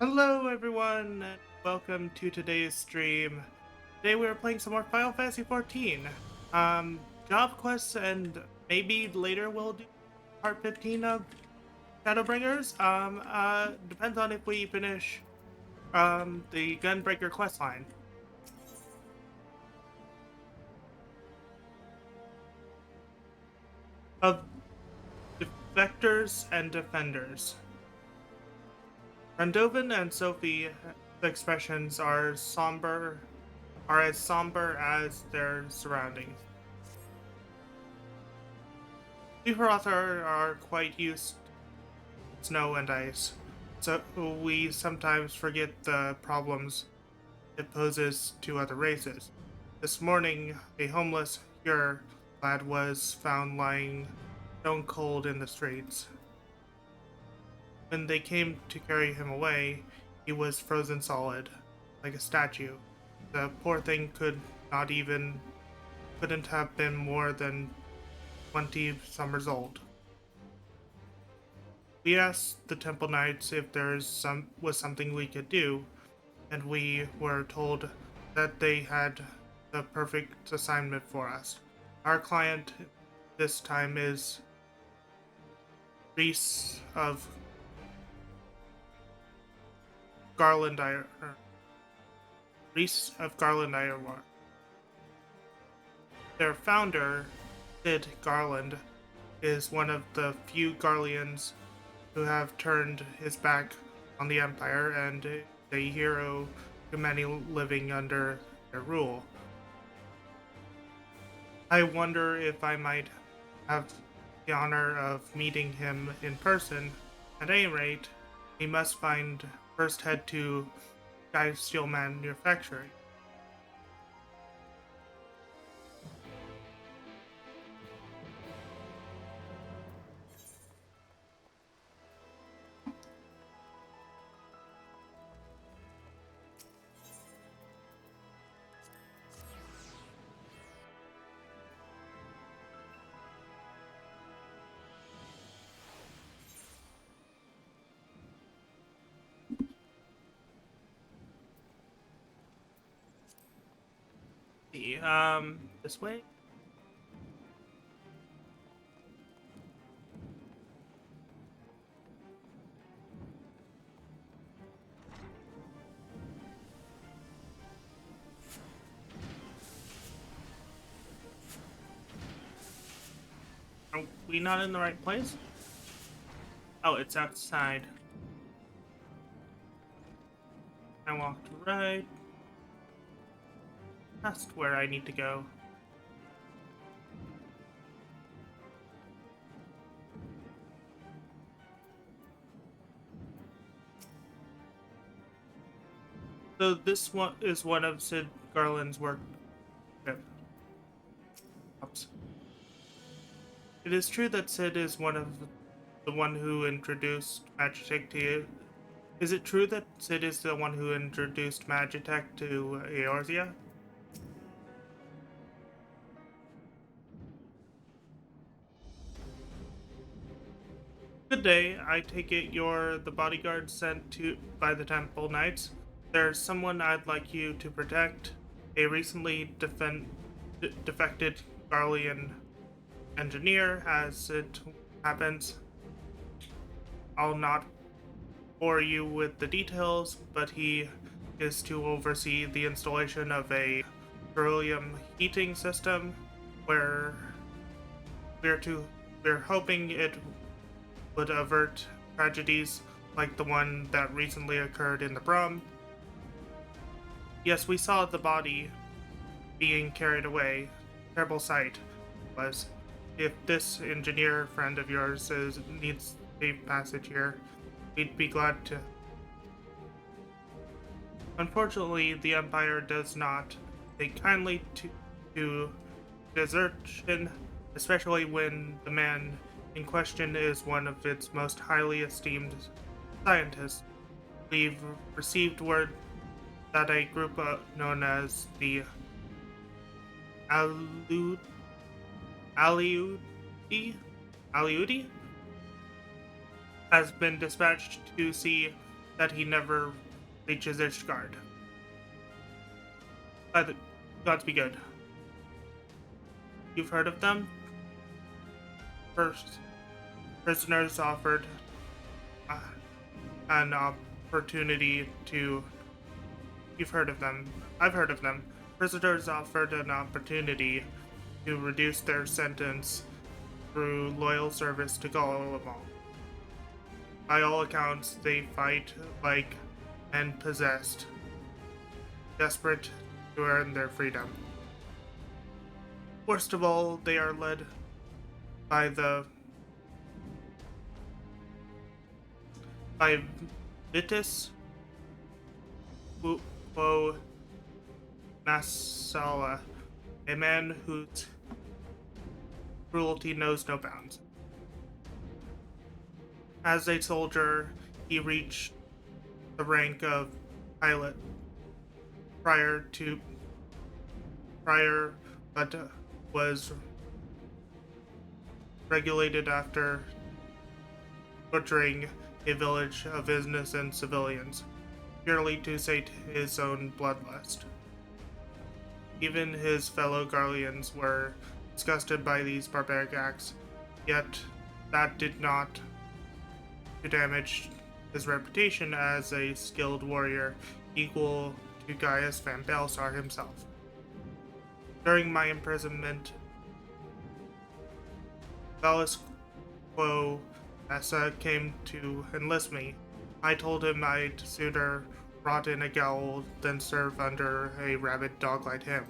Hello everyone, and welcome to today's stream. Today we are playing some more Final Fantasy XIV. Job quests, and maybe later we'll do part 15 of Shadowbringers. Depends on if we finish the Gunbreaker quest line. Of Defectors and Defenders. Randovan and Sophie expressions are as somber as their surroundings. Seaforths are quite used to snow and ice, so we sometimes forget the problems it poses to other races. This morning, a homeless Hure lad was found lying stone cold in the streets. When they came to carry him away, he was frozen solid, like a statue. The poor thing couldn't have been more than 20 summers old. We asked the Temple Knights if was something we could do, and we were told that they had the perfect assignment for us. Our client this time is Reese of Garland Reese of Garland, Iowa. Their founder, Sid Garland, is one of the few Garleans who have turned his back on the Empire and a hero to many living under their rule. I wonder if I might have the honor of meeting him in person. At any rate, we must first head to Sky Steel Manufacturing. This way? Are we not in the right place? Oh, it's outside. I walked right past where I need to go. So this one is one of Sid Garland's work. Oops. It is true that Sid is the one who introduced Magitech to you. Is it true that Sid is the one who introduced Magitech to Eorzea? Good day. I take it you're the bodyguard sent by the Temple Knights. There's someone I'd like you to protect. A recently defected Garlean engineer, as it happens. I'll not bore you with the details, but he is to oversee the installation of a beryllium heating system where we're hoping it would avert tragedies like the one that recently occurred in the Brum. Yes, we saw the body being carried away. Terrible sight was. If this engineer friend of yours needs safe passage here, we'd be glad to. Unfortunately, the Empire does not take kindly to desertion, especially when the man in question is one of its most highly esteemed scientists. We've received word that a group known as the Aliudi has been dispatched to see that he never reaches Ishgard. By the gods be good. You've heard of them? First, prisoners offered uh, an opportunity to. You've heard of them. I've heard of them. Prisoners offered an opportunity to reduce their sentence through loyal service to Golem. By all accounts, they fight like men possessed, desperate to earn their freedom. Worst of all, they are led by by Vitus Quo Massala, a man whose cruelty knows no bounds. As a soldier, he reached the rank of pilot prior, but was regulated after butchering a village of innocent civilians, purely to sate his own bloodlust. Even his fellow Garleans were disgusted by these barbaric acts, yet that did not damage his reputation as a skilled warrior equal to Gaius Van Balsar himself. During my imprisonment, Valus Quo Essa came to enlist me. I told him I'd sooner rot in a gaol than serve under a rabid dog like him.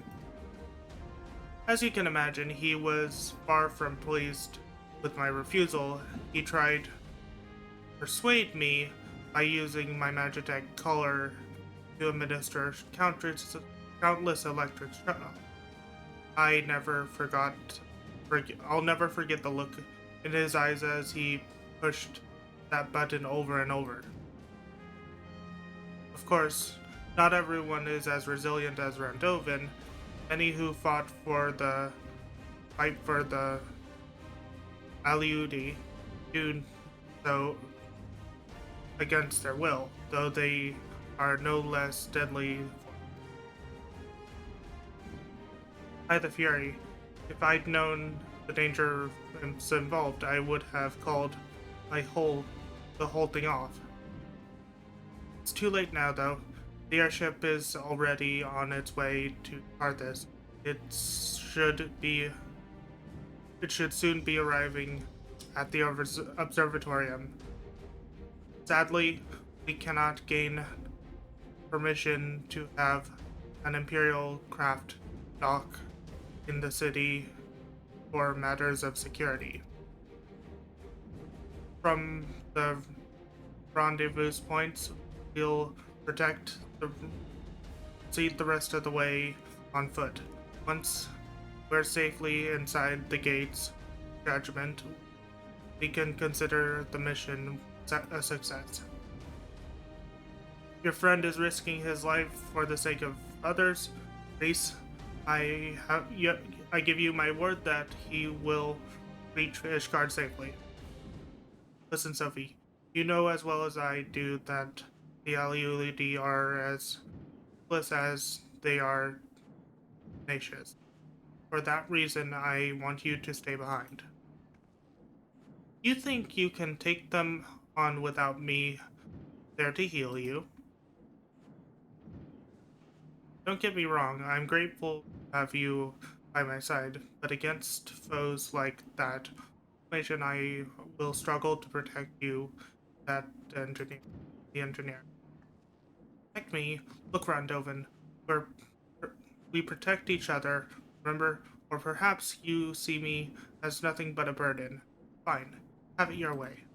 As you can imagine, he was far from pleased with my refusal. He tried to persuade me by using my Magitech collar to administer countless electric shocks. I'll never forget the look in his eyes as he pushed that button over and over. Of course, not everyone is as resilient as Randovan. Many who fight for the Aliudi do so against their will, though they are no less deadly. By the Fury, if I'd known the danger involved, I would have called the whole thing off. It's too late now, though. The airship is already on its way to Arthas. It should soon be arriving at the observatorium. Sadly, we cannot gain permission to have an Imperial craft dock in the city for matters of security. From the rendezvous points, we'll proceed the rest of the way on foot. Once we're safely inside the gates, judgment, we can consider the mission a success. Your friend is risking his life for the sake of others. Reese, I give you my word that he will reach Ishgard safely. Listen, Sophie, you know as well as I do that the Aliuli are as ruthless as they are tenacious. For that reason, I want you to stay behind. You think you can take them on without me there to heal you? Don't get me wrong, I'm grateful to have you by my side, but against foes like that, Mage and I will struggle to protect you, the engineer. Protect me? Look, Randovan, we protect each other, remember? Or perhaps you see me as nothing but a burden. Fine, have it your way.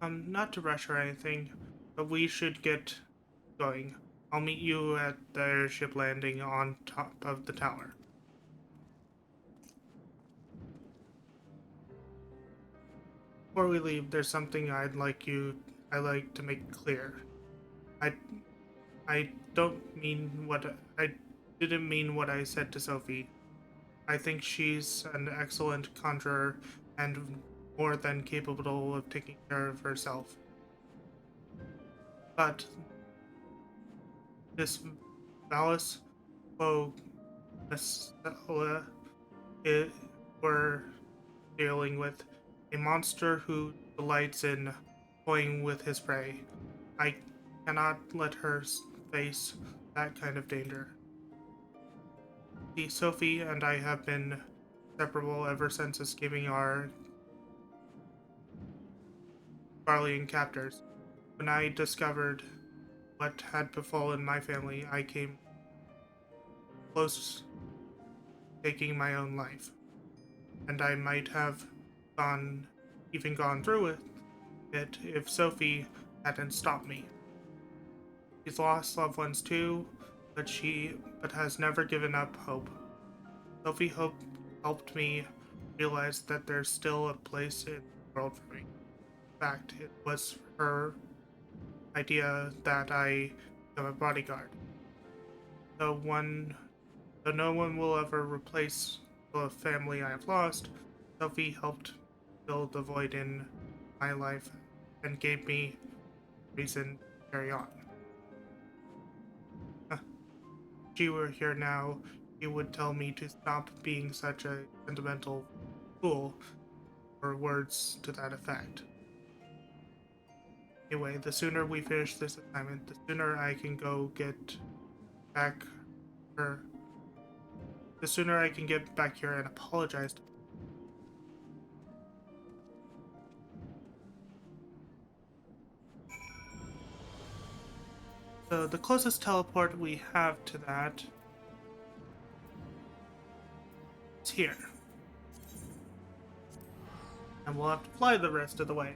Not to rush or anything, but we should get going. I'll meet you at the airship landing on top of the tower. Before we leave, there's something I'd like to make clear. I didn't mean what I said to Sophie. I think she's an excellent conjurer and more than capable of taking care of herself. But this Valis Quo it, we're dealing with a monster who delights in toying with his prey. I cannot let her face that kind of danger. See, Sophie and I have been separable ever since escaping our Garlean captors. When I discovered what had befallen my family, I came close to taking my own life, and I might have gone through with it if Sophie hadn't stopped me. She's lost loved ones too, but has never given up hope. Sophie helped me realize that there's still a place in the world for me. In fact, it was her idea that I become a bodyguard. Though no one will ever replace the family I have lost, Sophie helped fill the void in my life and gave me reason to carry on. If she were here now, she would tell me to stop being such a sentimental fool, or words to that effect. Anyway, the sooner we finish this assignment, the sooner I can go get back her. The sooner I can get back here and apologize to her. So the closest teleport we have to that is here. And we'll have to fly the rest of the way.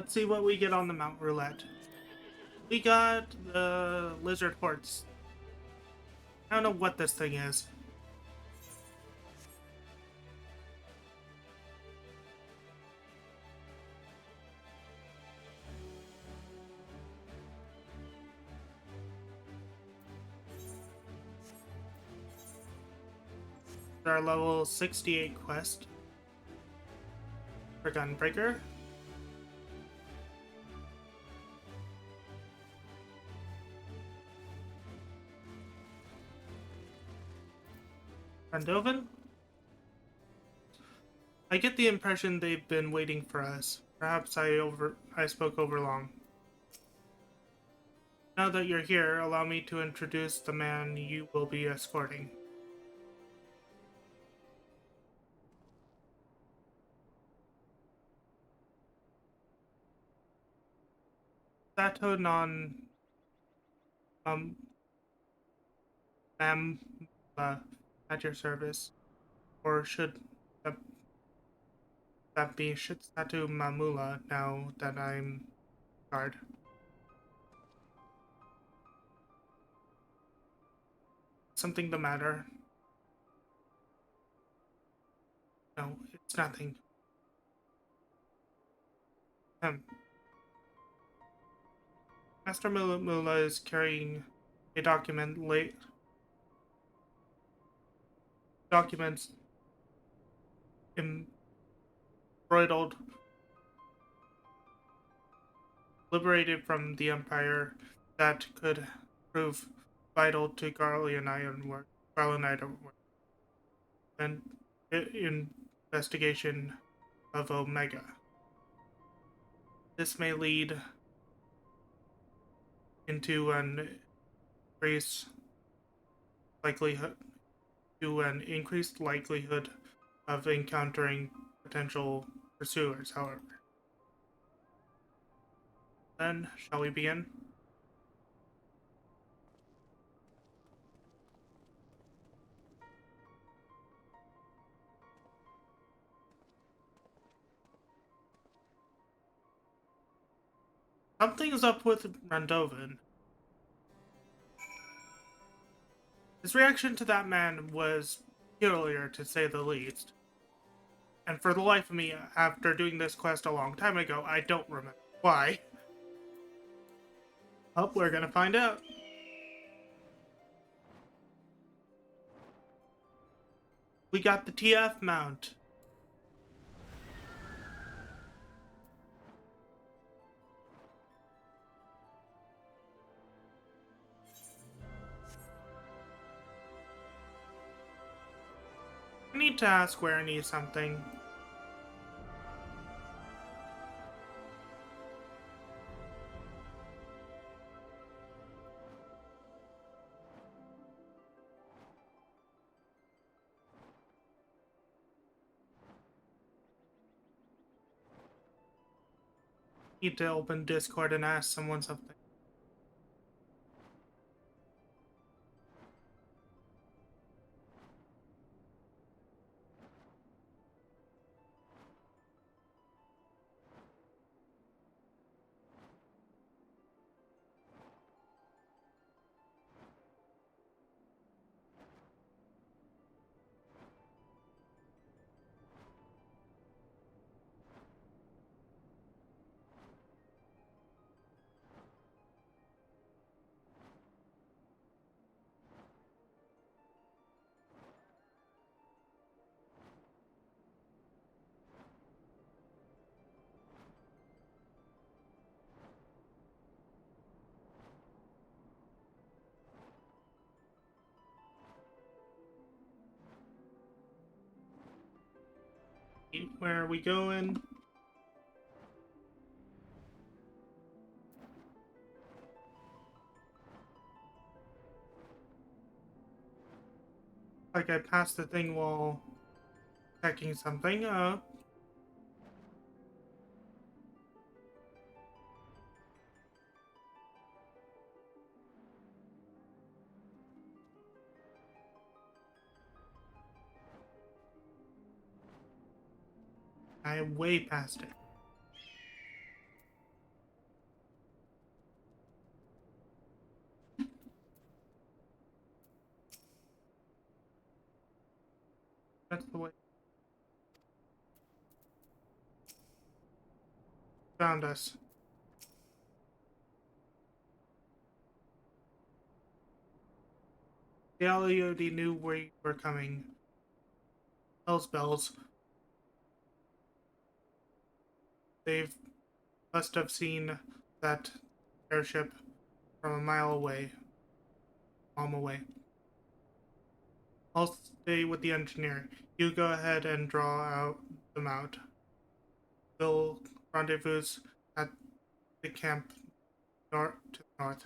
Let's see what we get on the Mount Roulette. We got the Lizard Hordes. I don't know what this thing is. Our level 68 quest for Gunbreaker. Randovan? I get the impression they've been waiting for us. Perhaps I spoke over long. Now that you're here, allow me to introduce the man you will be escorting. Sato non Mam at your service. Or should that, that be Satu Mamula now that I'm guard? Something the matter? No, it's nothing. Master Mula is carrying a documents embroidered, liberated from the Empire that could prove vital to Garlean ironwork, and investigation of Omega. This may lead into likelihood an increased likelihood of encountering potential pursuers, however. Then, shall we begin? Something's up with Randovan. His reaction to that man was peculiar, to say the least. And for the life of me, after doing this quest a long time ago, I don't remember why. Oh, we're gonna find out. We got the TF mount. I need to ask where I need something. Need to open Discord and ask someone something. Where are we going? Like I passed the thing while checking something. I am way past it. That's the way. Found us. The already knew where you were coming. Hell's bells. They must have seen that airship from a mile away. I'll stay with the engineer. You go ahead and draw out the mount. We'll rendezvous at the camp to the north.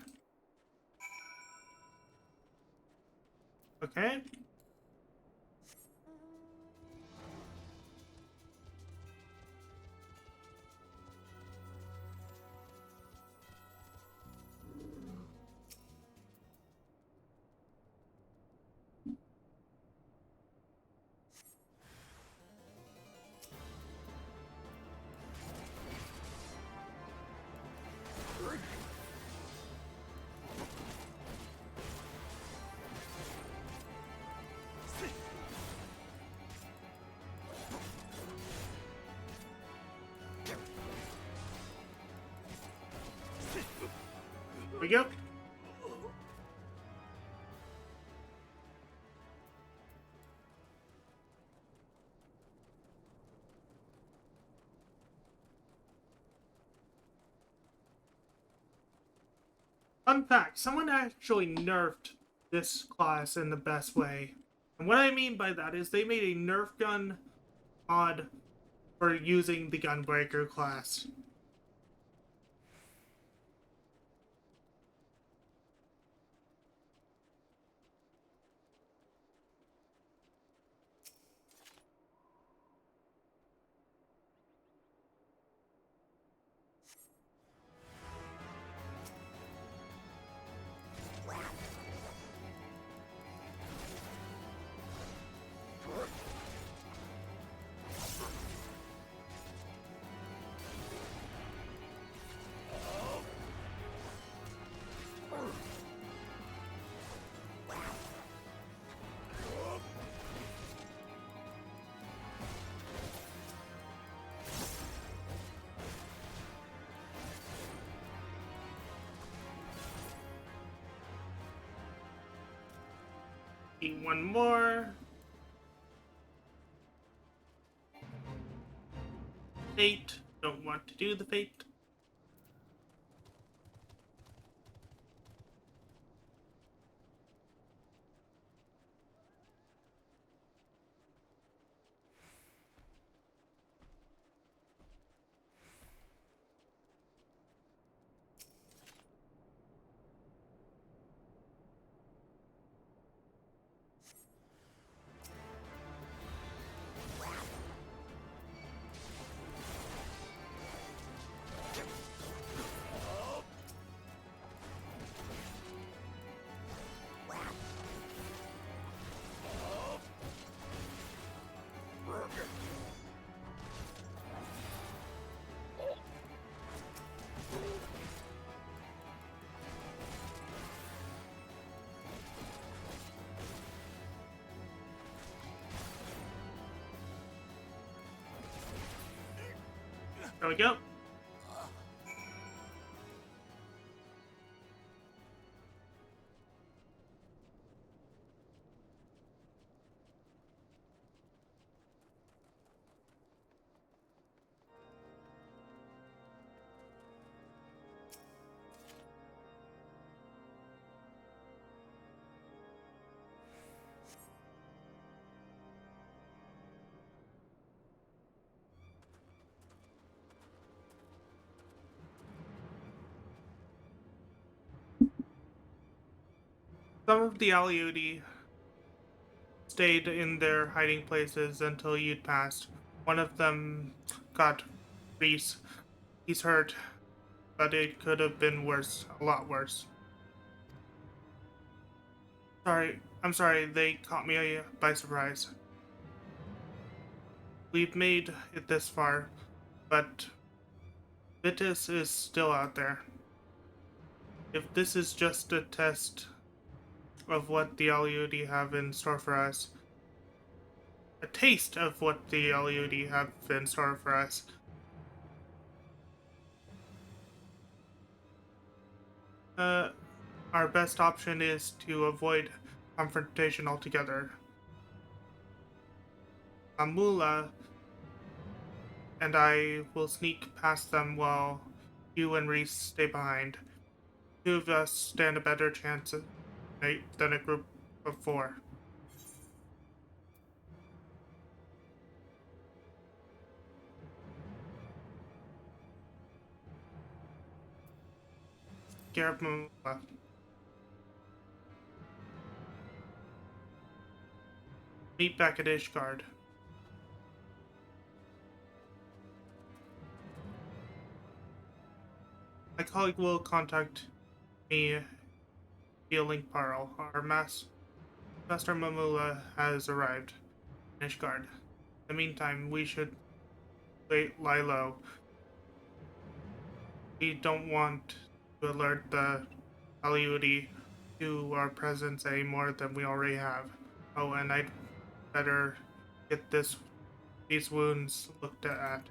Okay? Here we go. Fun fact, someone actually nerfed this class in the best way. And what I mean by that is they made a Nerf gun mod for using the Gunbreaker class. Eat one more. Fate. Don't want to do the fate. There we go. Some of the Aliudi stayed in their hiding places until you'd passed. One of them got Reese. He's hurt, but it could have been worse, a lot worse. I'm sorry, they caught me by surprise. We've made it this far, but Vitus is still out there. If this is just a test of what the Aliudi have in store for us, a taste of what the Aliudi have in store for us, our best option is to avoid confrontation altogether. Amula and I will sneak past them while you and Reese stay behind. Two of us stand a better chance than a group of four. Gareth Mamula. Meet back at Ishgard. My colleague will contact me via link Parl. Our Master Mamula has arrived in Ishgard. In the meantime, we should lie low. We don't want to alert the Aliudi to our presence any more than we already have. Oh, and I'd better get these wounds looked at.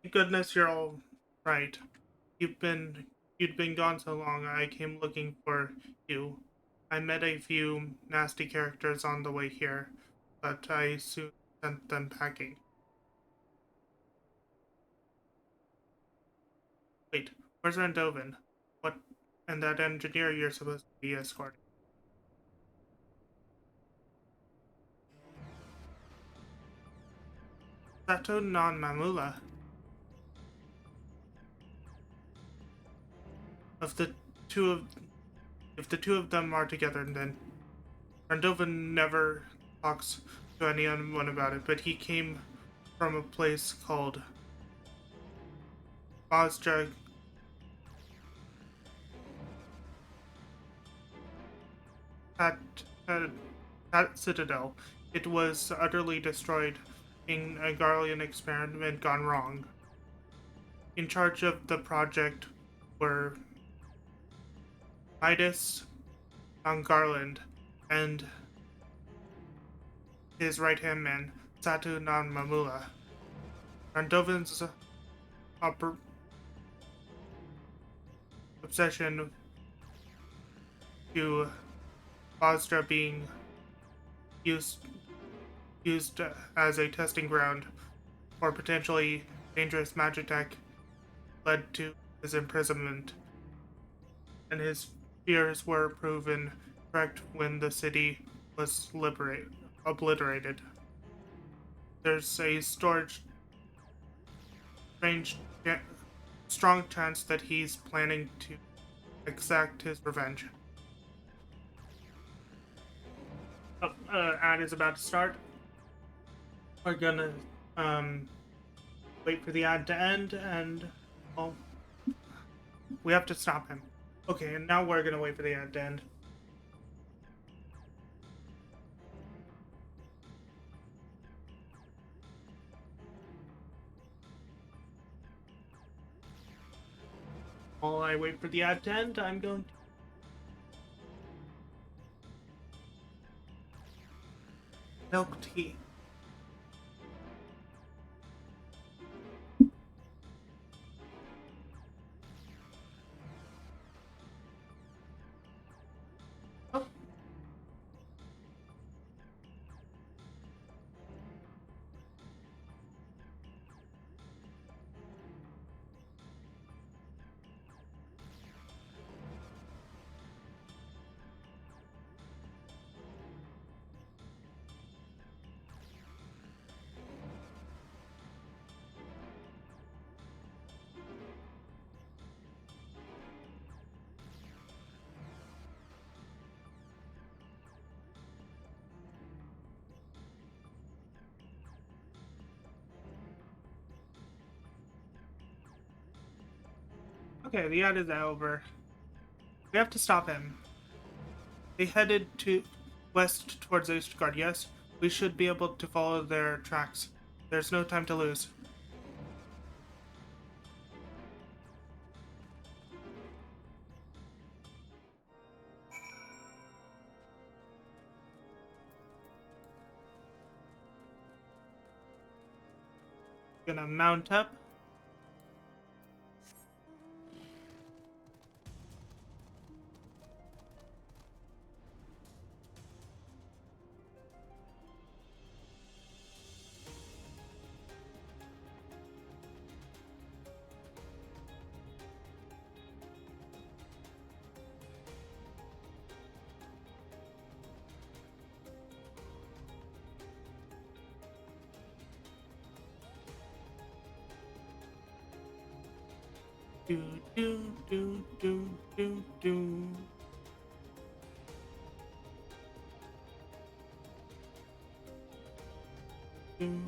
Thank goodness you're all right. You've been you'd been gone so long. I came looking for you. I met a few nasty characters on the way here, but I soon sent them packing. Wait, where's Randovan? What? And that engineer you're supposed to be escorting? Sato non Mamula. Of the two of If the two of them are together, then Randovan never talks to anyone about it, but he came from a place called Ozjag at, at, at Citadel. It was utterly destroyed in a Garlean experiment gone wrong. In charge of the project were Midas on Garland and his right-hand man, Satu non Mamula. Randovin's obsession to Bostra being used used as a testing ground for potentially dangerous magic tech led to his imprisonment, and his fears were proven correct when the city was obliterated. There's a strange, strong chance that he's planning to exact his revenge. Ad is about to start. We're gonna wait for the ad to end, and well, we have to stop him. Okay, and now we're gonna wait for the ad to end. While I wait for the ad to end, I'm going to milk tea. Oh. Okay, the ad is over. We have to stop him. They headed to west towards Eastgard, yes? We should be able to follow their tracks. There's no time to lose. Gonna mount up. Do do do do do do. Do.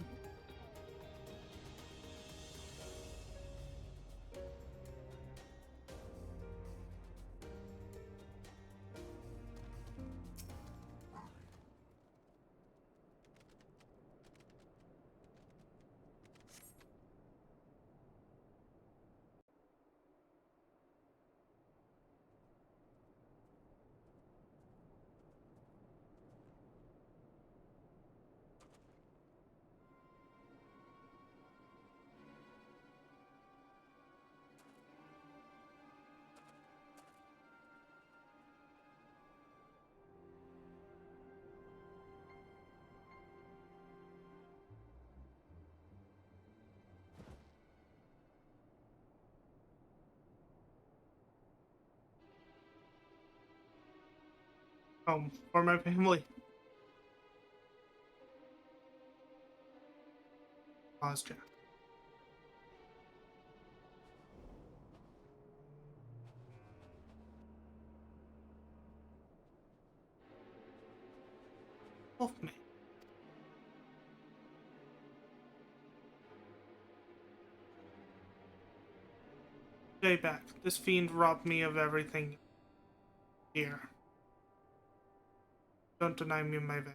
Home for my family. Austria. Wolfman. Stay back. This fiend robbed me of everything here. Don't deny me my vengeance.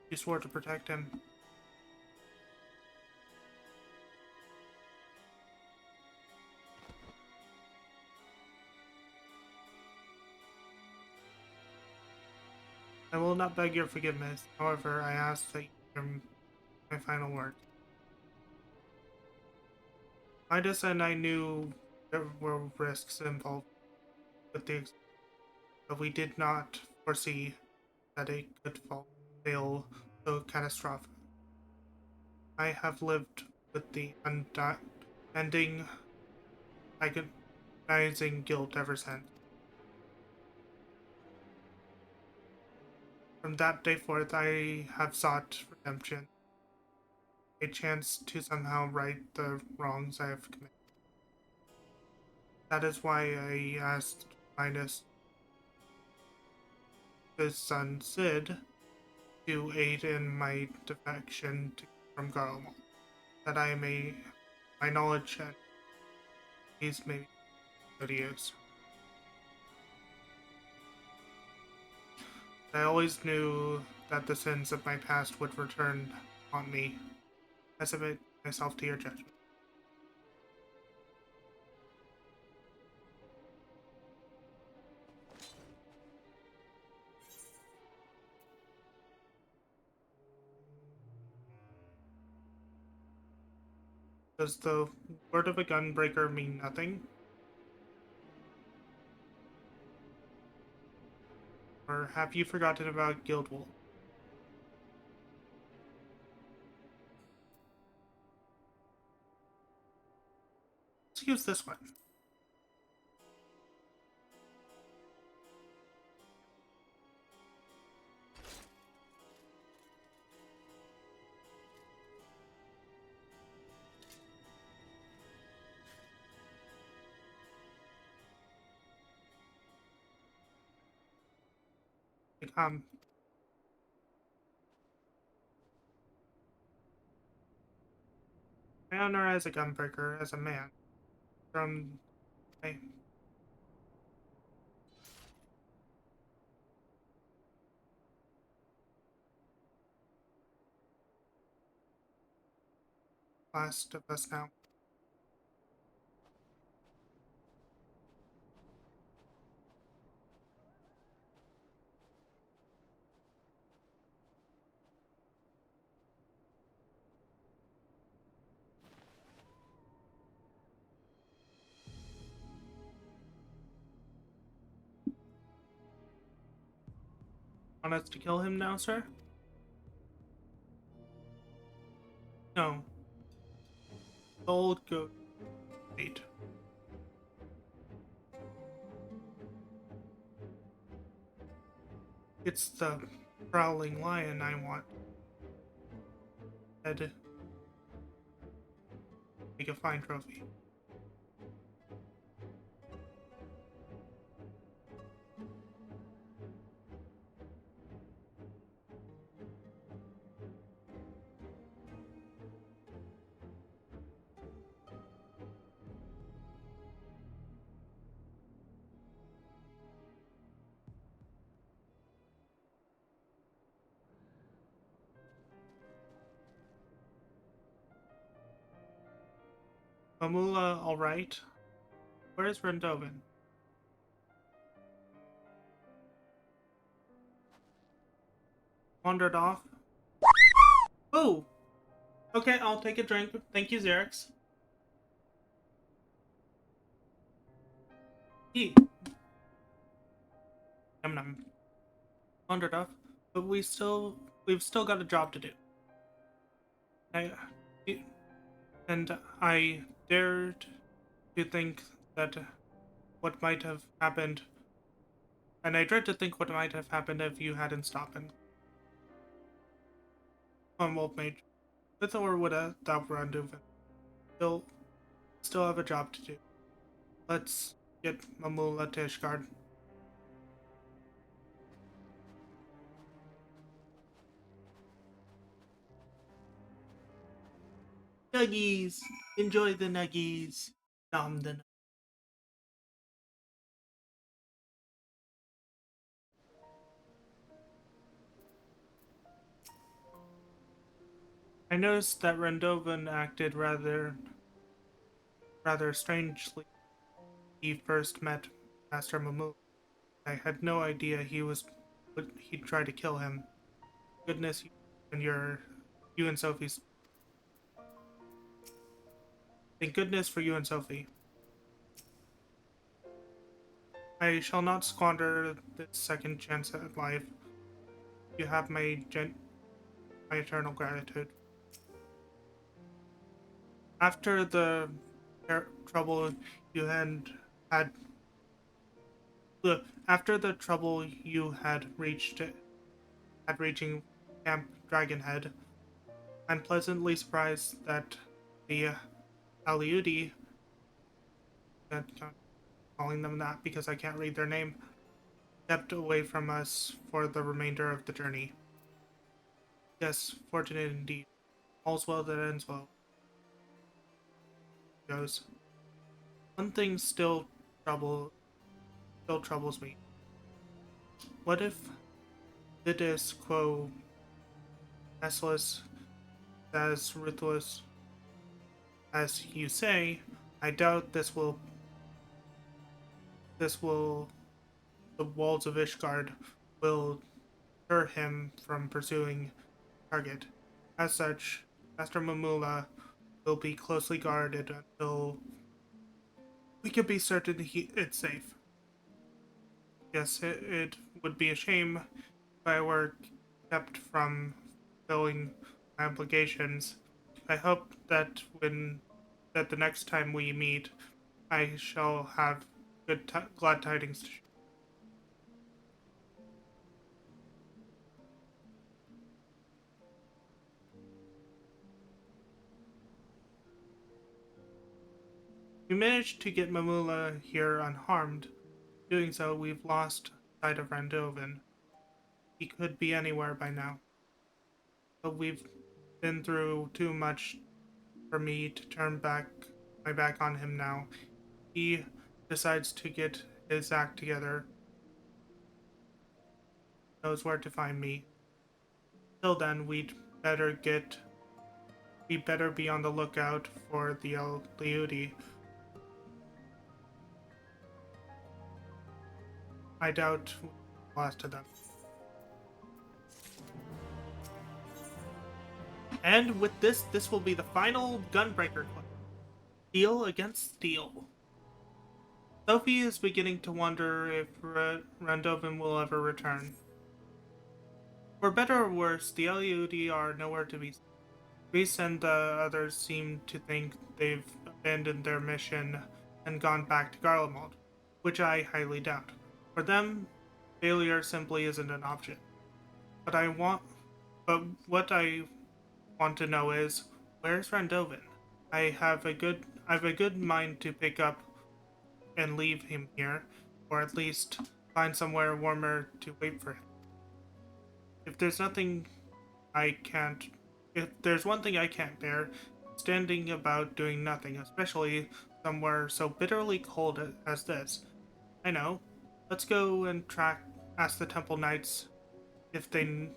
You swore to protect him. will not beg your forgiveness. However, I ask that you hear my final words. Midas and I knew there were risks involved with the but we did not foresee that it could fail so catastrophic. I have lived with the unending agonizing guilt ever since. From that day forth, I have sought redemption, a chance to somehow right the wrongs I have committed. That is why I asked Midas, his son Sid, to aid in my defection from Garlemald, that I may, my knowledge and these may be good use. I always knew that the sins of my past would return on me. I submit myself to your judgment. Does the word of a gunbreaker mean nothing? Or have you forgotten about Guildwall? Let's use this one. Um, I honor as a gunbreaker, as a man, from my last of us now. Want us to kill him now, sir? No. The old goat. Wait. It's the prowling lion I want. Head. Make a fine trophy. Mamula, alright. Where's Rendovan? Wandered off? Oh! Okay, I'll take a drink. Thank you, Xerix. Eat. Num num. Wandered off. But we've still got a job to do. I, and I dared to think that what might have happened, and I dread to think what might have happened if you hadn't stopped him. On Wolf Mage, with or without Randuin, still have a job to do. Let's get Mamula to Ishgard. Nuggies! Enjoy the nuggies! Nom the I noticed that Rendovan acted rather strangely. He first met Master Mamula. I had no idea he was he'd try to kill him. Goodness, you and Sophie's. Thank goodness for you and Sophie. I shall not squander this second chance at life. You have my eternal gratitude. After the trouble you had after the trouble you had reaching Camp Dragonhead, I'm pleasantly surprised that the Aliudi, that calling them that because I can't read their name, kept away from us for the remainder of the journey. Yes, fortunate indeed. All's well that ends well. Goes. One thing still troubles me. What if Vidis quo restless as ruthless as you say? I doubt this will the walls of Ishgard will deter him from pursuing target. As such, Master Mamula will be closely guarded until we can be certain it's safe. Yes, it would be a shame if I were kept from fulfilling my obligations. I hope that the next time we meet, I shall have glad tidings to share. We managed to get Mamula here unharmed. Doing so, we've lost sight of Randovan. He could be anywhere by now. But we've been through too much for me to turn my back on him now. He decides to get his act together, knows where to find me. Till then, we better be on the lookout for the Liudi. I doubt we lost to them. And with this will be the final Gunbreaker clip. Steel against steel. Sophie is beginning to wonder if Randovan will ever return. For better or worse, the Eliudi are nowhere to be seen. Reese and the others seem to think they've abandoned their mission and gone back to Garlemald, which I highly doubt. For them, failure simply isn't an option. But what I want to know is, where's Randovan? I've a good mind to pick up and leave him here, or at least find somewhere warmer to wait for him. If there's nothing I can't if there's one thing I can't bear, standing about doing nothing, especially somewhere so bitterly cold as this. I know. Let's go and ask the Temple Knights if they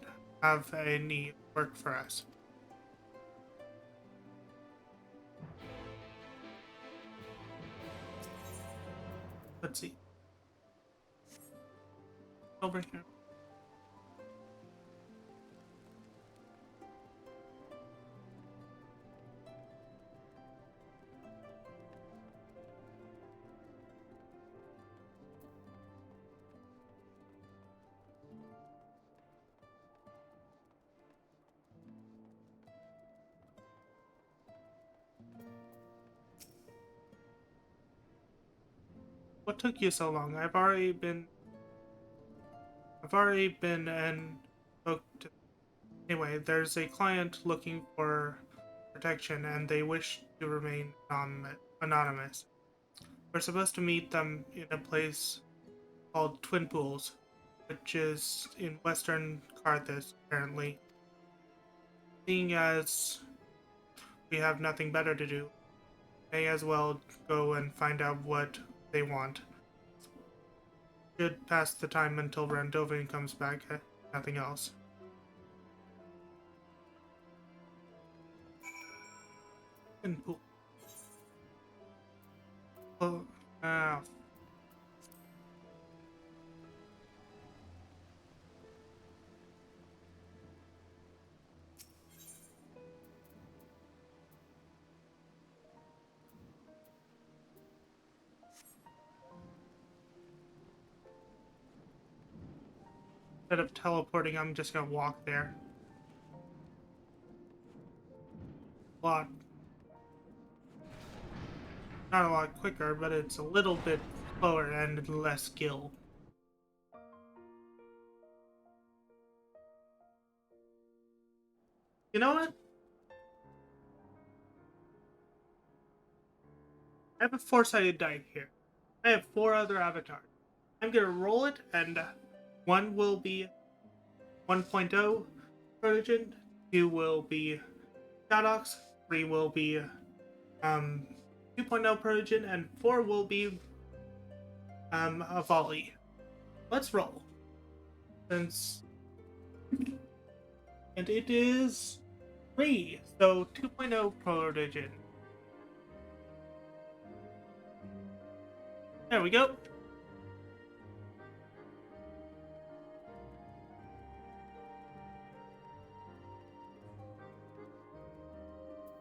have any work for us. Let's see. Over here. What took you so long? I've already been and spoke to. Anyway, there's a client looking for protection, and they wish to remain anonymous. We're supposed to meet them in a place called Twin Pools, which is in western Carthage, apparently. Seeing as we have nothing better to do, may as well go and find out what they want. Should pass the time until Randovan comes back, nothing else. Twin Pool. Oh, Instead of teleporting, I'm just gonna walk there. Lot, not a lot quicker, but it's a little bit slower and less skill. You know what? I have a four-sided die here. I have 4 other avatars. I'm gonna roll it, and 1 will be 1.0 protogen, 2 will be Shadox, 3 will be 2.0 protogen, and 4 will be a volley. Let's roll. Since and it is 3, so 2.0 protogen. There we go.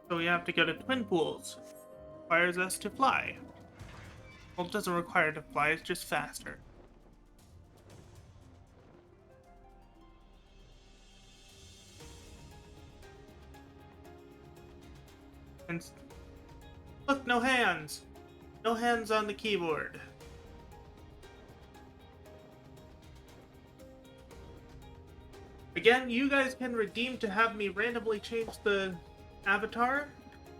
So we have to go to Twin Pools. Requires us to fly. Well, it doesn't require to fly, it's just faster. And look, no hands! No hands on the keyboard. Again, you guys can redeem to have me randomly change the avatar,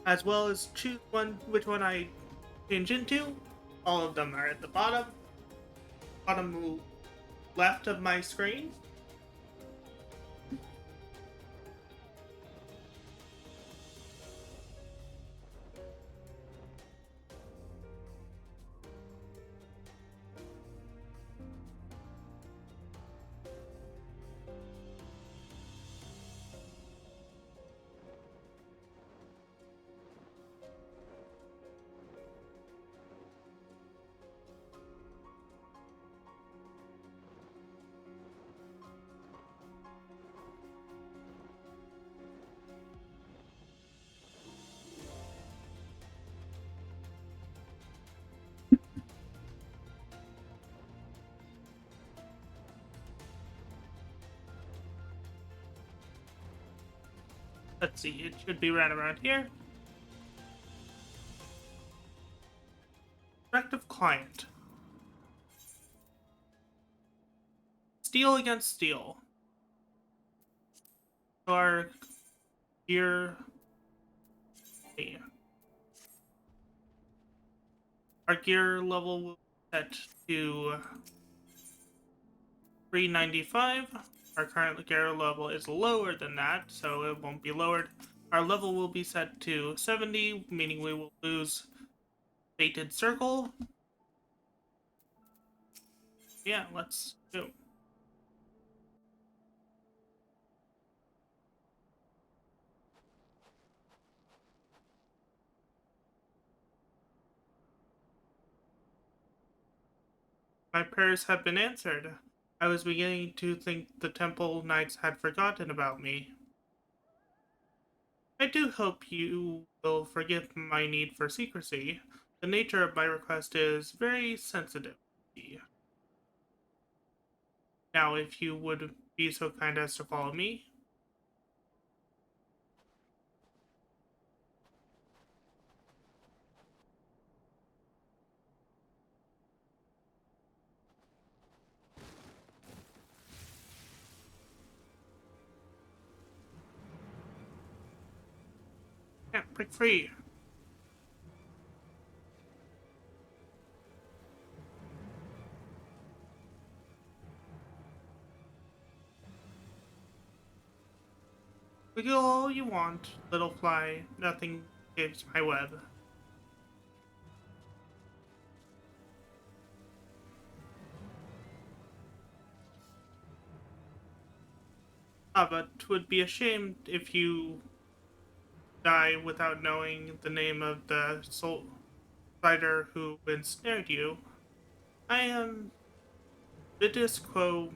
as well as choose which one I change into. All of them are at the bottom left of my screen. Let's see, it should be right around here. Directive client. Steel against steel. So our gear. Our gear level will be set to 395. Our current gear level is lower than that, so it won't be lowered. Our level will be set to 70, meaning we will lose Fated Circle. Yeah, let's go. My prayers have been answered. I was beginning to think the Temple Knights had forgotten about me. I do hope you will forgive my need for secrecy. The nature of my request is very sensitive. Now, if you would be so kind as to follow me. Yeah, break free. Wiggle all you want, little fly. Nothing escapes my web. But 'twould be a shame if you die without knowing the name of the soul fighter who ensnared you. I am Vitus Quo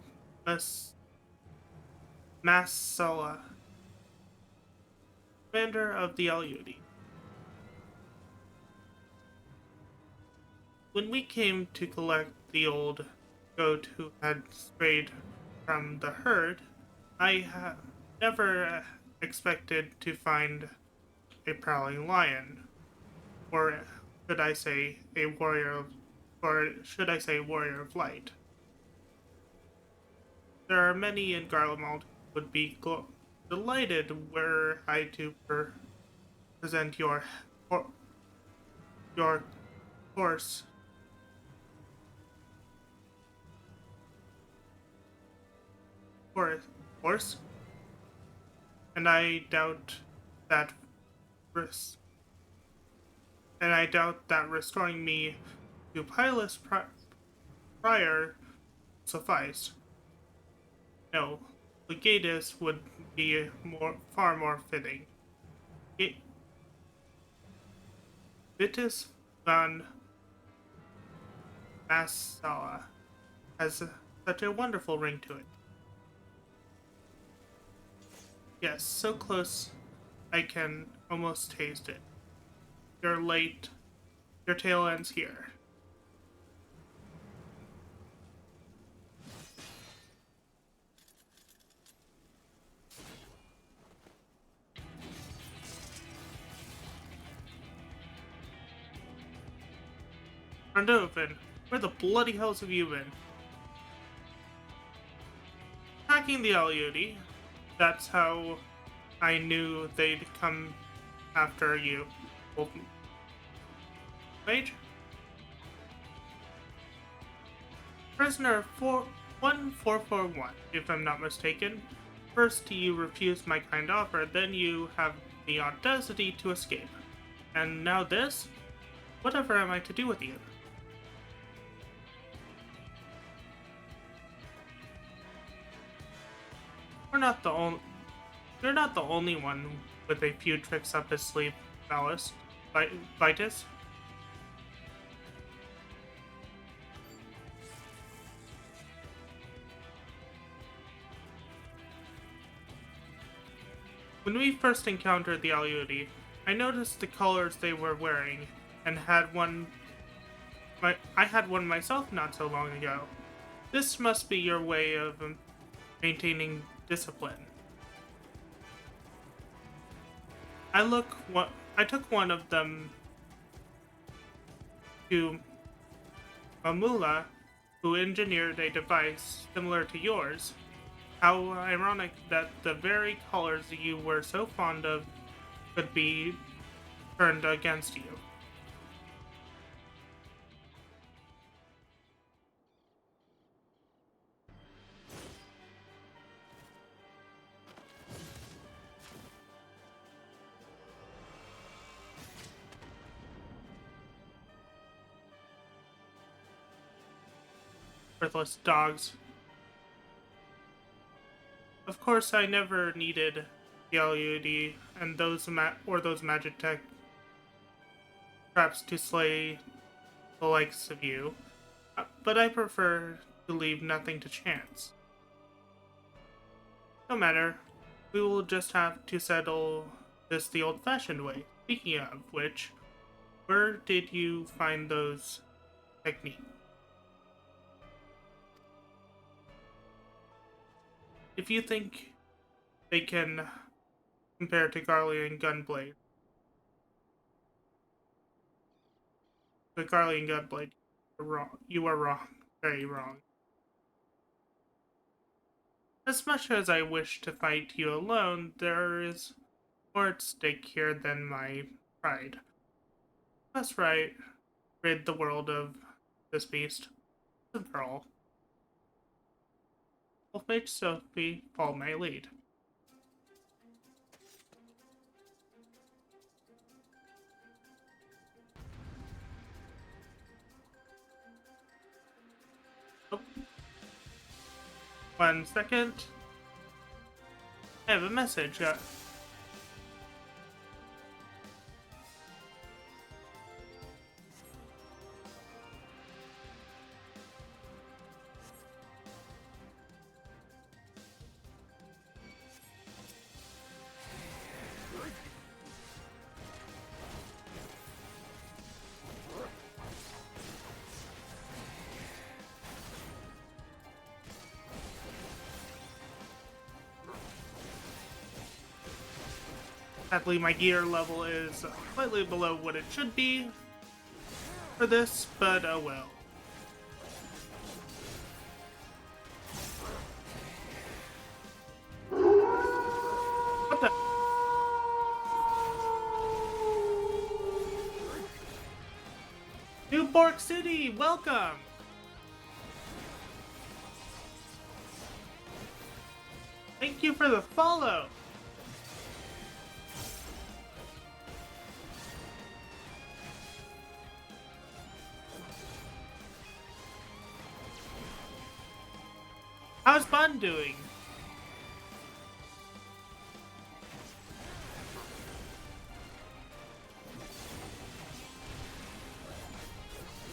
Massala, commander of the Alyudi. When we came to collect the old goat who had strayed from the herd, I have never expected to find a prowling lion, or should I say a warrior of, or should I say warrior of light. There are many in Garlemald who would be delighted were I to present your horse horse horse, and that res- I doubt that restoring me to Pilus prior suffice. No, Legatus would be far more fitting. It, Vitus van Massala has such a wonderful ring to it. Yes, so close I can almost taste it. You're late. Your tail ends here. Randovan, where the bloody hells have you been? Hacking the Aliudi. That's how I knew they'd come after you. Well, Mage? Prisoner 1441, if I'm not mistaken. First you refused my kind offer, then you have the audacity to escape. And now this? Whatever am I to do with you? We're not the only... You're not the only one with a few tricks up his sleeve, Valis. Vitus? When we first encountered the Aliudi, I noticed the colors they were wearing, and I had one myself not so long ago. This must be your way of maintaining discipline. I took one of them to Mamula, who engineered a device similar to yours. How ironic that the very colors you were so fond of could be turned against you. Worthless dogs. Of course, I never needed the LUD and those magic tech traps to slay the likes of you, but I prefer to leave nothing to chance. No matter, we will just have to settle this the old-fashioned way. Speaking of which, where did you find those techniques? If you think they can compare to Garlean Gunblade, the Garlean Gunblade, you're wrong. You are wrong. Very wrong. As much as I wish to fight you alone, there is more at stake here than my pride. That's right. Rid the world of this beast. And for all. Wolfmage Sophie, follow my lead. Oh. 1 second. I have a message. Sadly, my gear level is slightly below what it should be for this, but oh well. What the? New Bork City, welcome! Thank you for the follow! How's Bun doing?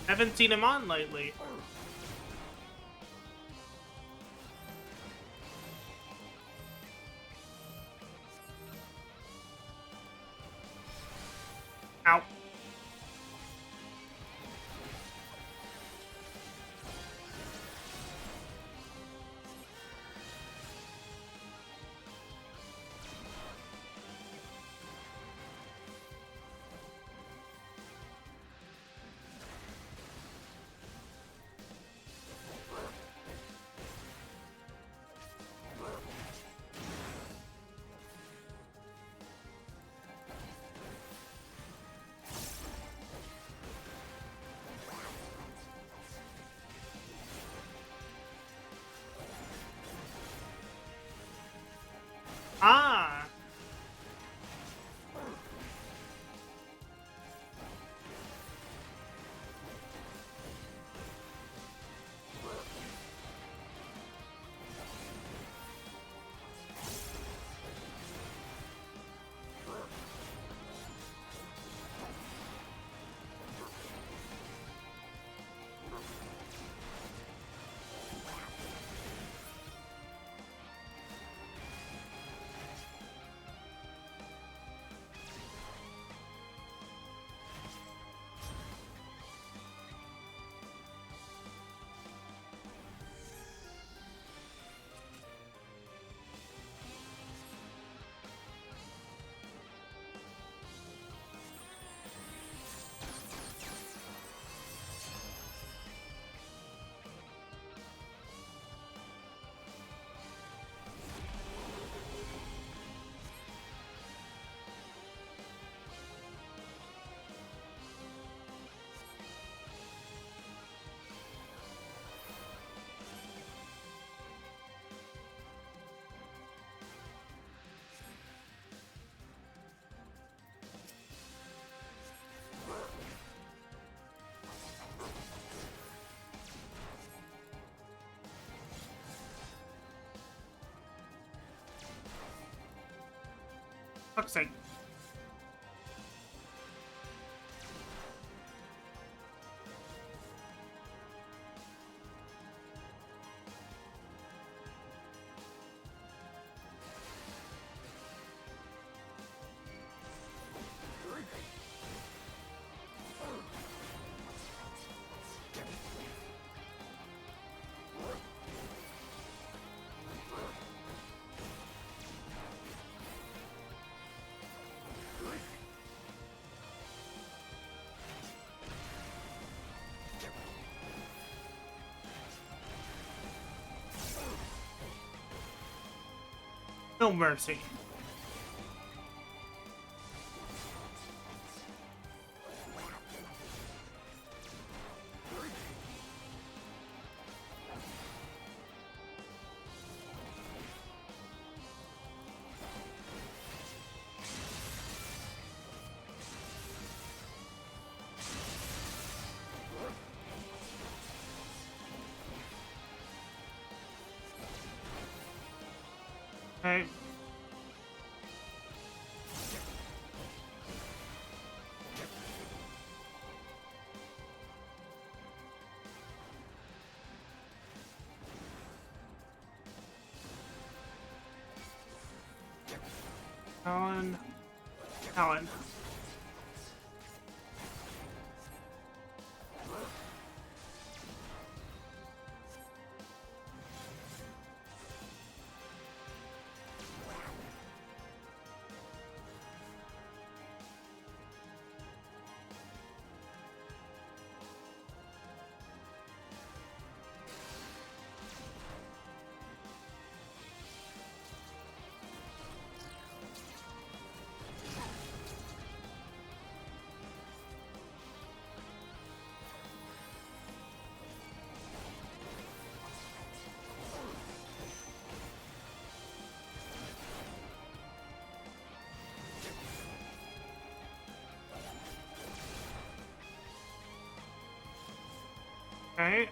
Haven't seen him on lately. Ow. Ah! Fuck's sake. No mercy. Okay. Alan. Okay.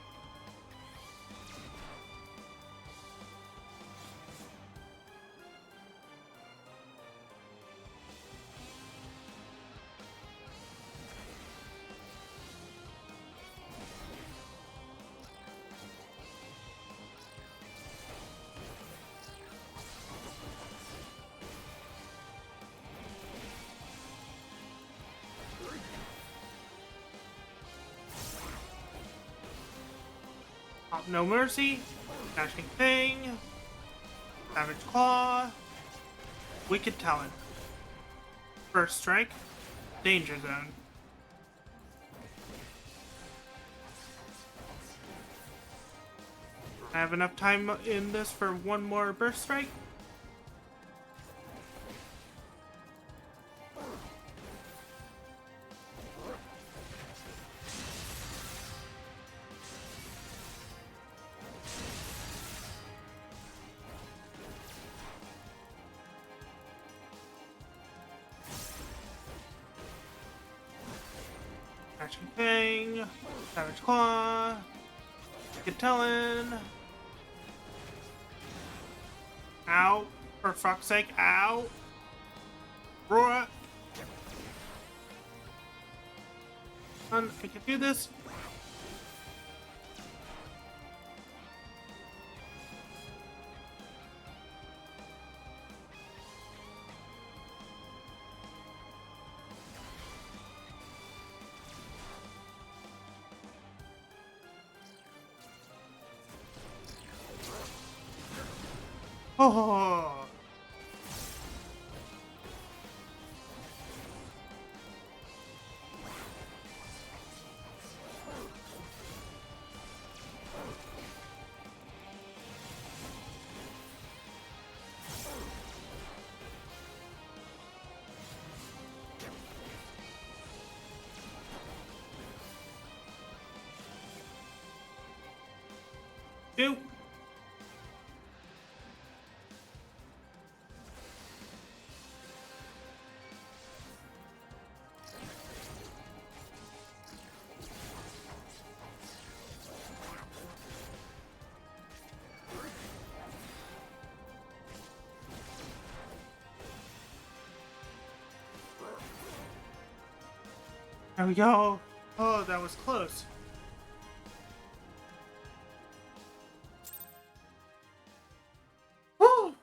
No mercy. Dashing thing. Savage claw. Wicked talent. First strike. Danger zone. I have enough time in this for one more burst strike. Catching Fang, Savage Claw, Wicked Talon. Ow. For fuck's sake, ow. Roar. I can do this. Oh. Two. There we go. Oh, that was close. Woo!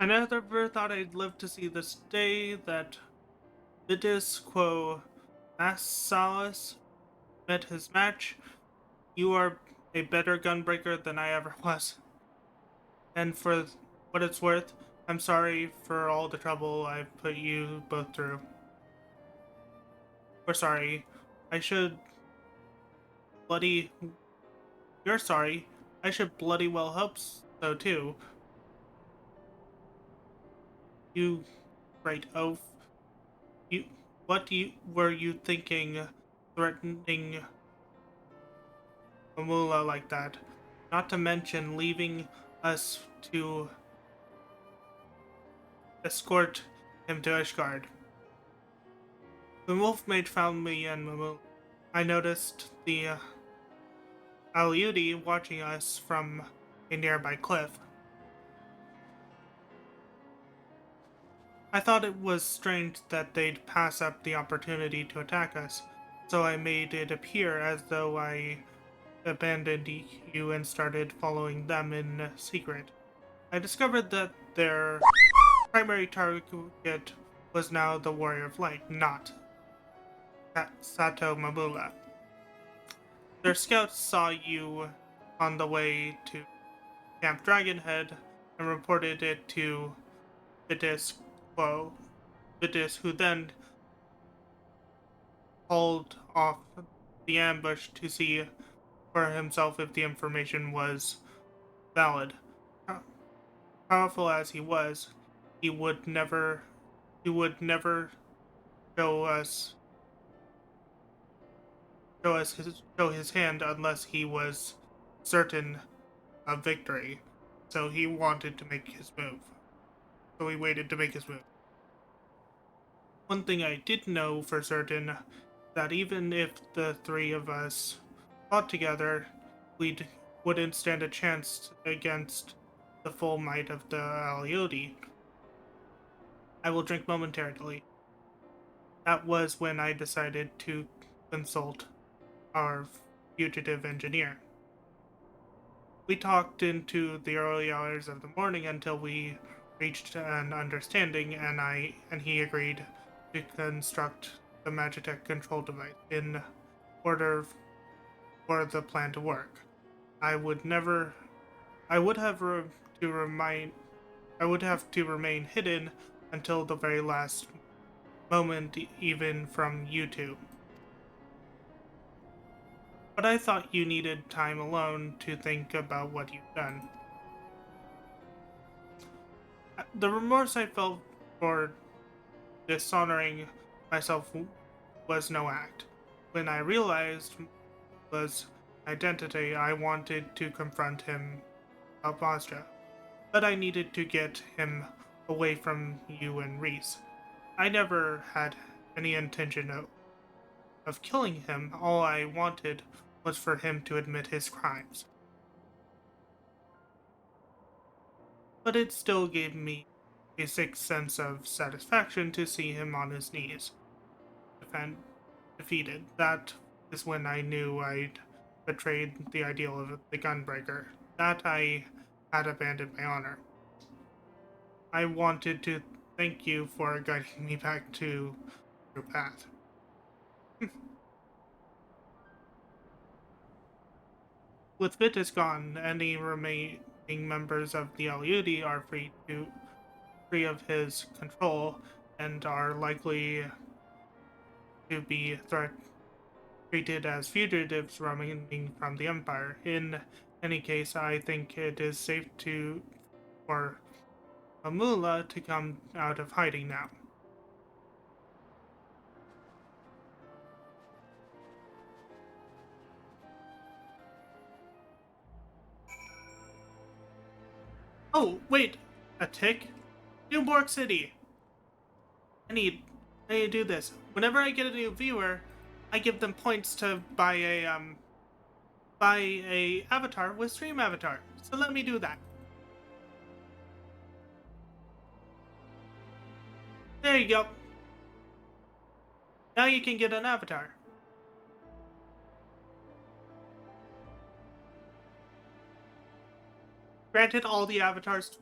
I never thought I'd live to see this day that Vitis quo Massalis met his match. You are a better gunbreaker than I ever was. And for what it's worth, I'm sorry for all the trouble I've put you both through. Or sorry. I should bloody... You're sorry. I should bloody well hope so too. You great oaf. You... were you thinking threatening Mamula like that? Not to mention leaving us to escort him to Ishgard. When Wolf Mage found me and Mamula, I noticed the Aliudi watching us from a nearby cliff. I thought it was strange that they'd pass up the opportunity to attack us, so I made it appear as though I abandoned you and started following them in secret. I discovered that their primary target was now the Warrior of Light, not Sato Mamula. Their scouts saw you on the way to Camp Dragonhead and reported it to Vitis Quo. Vitis, who then called off the ambush to see for himself if the information was valid. Powerful as he was, he would never show us show his hand unless he was certain of victory. So he wanted to make his move. So he waited to make his move. One thing I did know for certain, that even if the three of us fought together, we wouldn't stand a chance against the full might of the Aliodi. I will drink momentarily. That was when I decided to consult our fugitive engineer. We talked into the early hours of the morning until we reached an understanding, and he agreed to construct the Magitech control device in order for the plan to work. I would never. I would have to remind. I would have to remain hidden until the very last moment, even from you two. But I thought you needed time alone to think about what you've done. The remorse I felt for dishonoring myself was no act. When I realized was identity, I wanted to confront him about Vostra, but I needed to get him away from you and Reese. I never had any intention of killing him. All I wanted was for him to admit his crimes. But it still gave me a sick sense of satisfaction to see him on his knees, defeated. That is when I knew I'd betrayed the ideal of the gunbreaker, that I had abandoned my honor. I wanted to thank you for guiding me back to your path. With Vitus gone, any remaining members of the Aliudi are free of his control and are likely to be treated as fugitives roaming from the Empire. In any case, I think it is safe for Amula to come out of hiding now. Oh, wait! A tick? Newborg City! I need to do this. Whenever I get a new viewer, I give them points to buy a avatar with stream avatar. So let me do that. There you go. Now you can get an avatar. Granted, all the avatars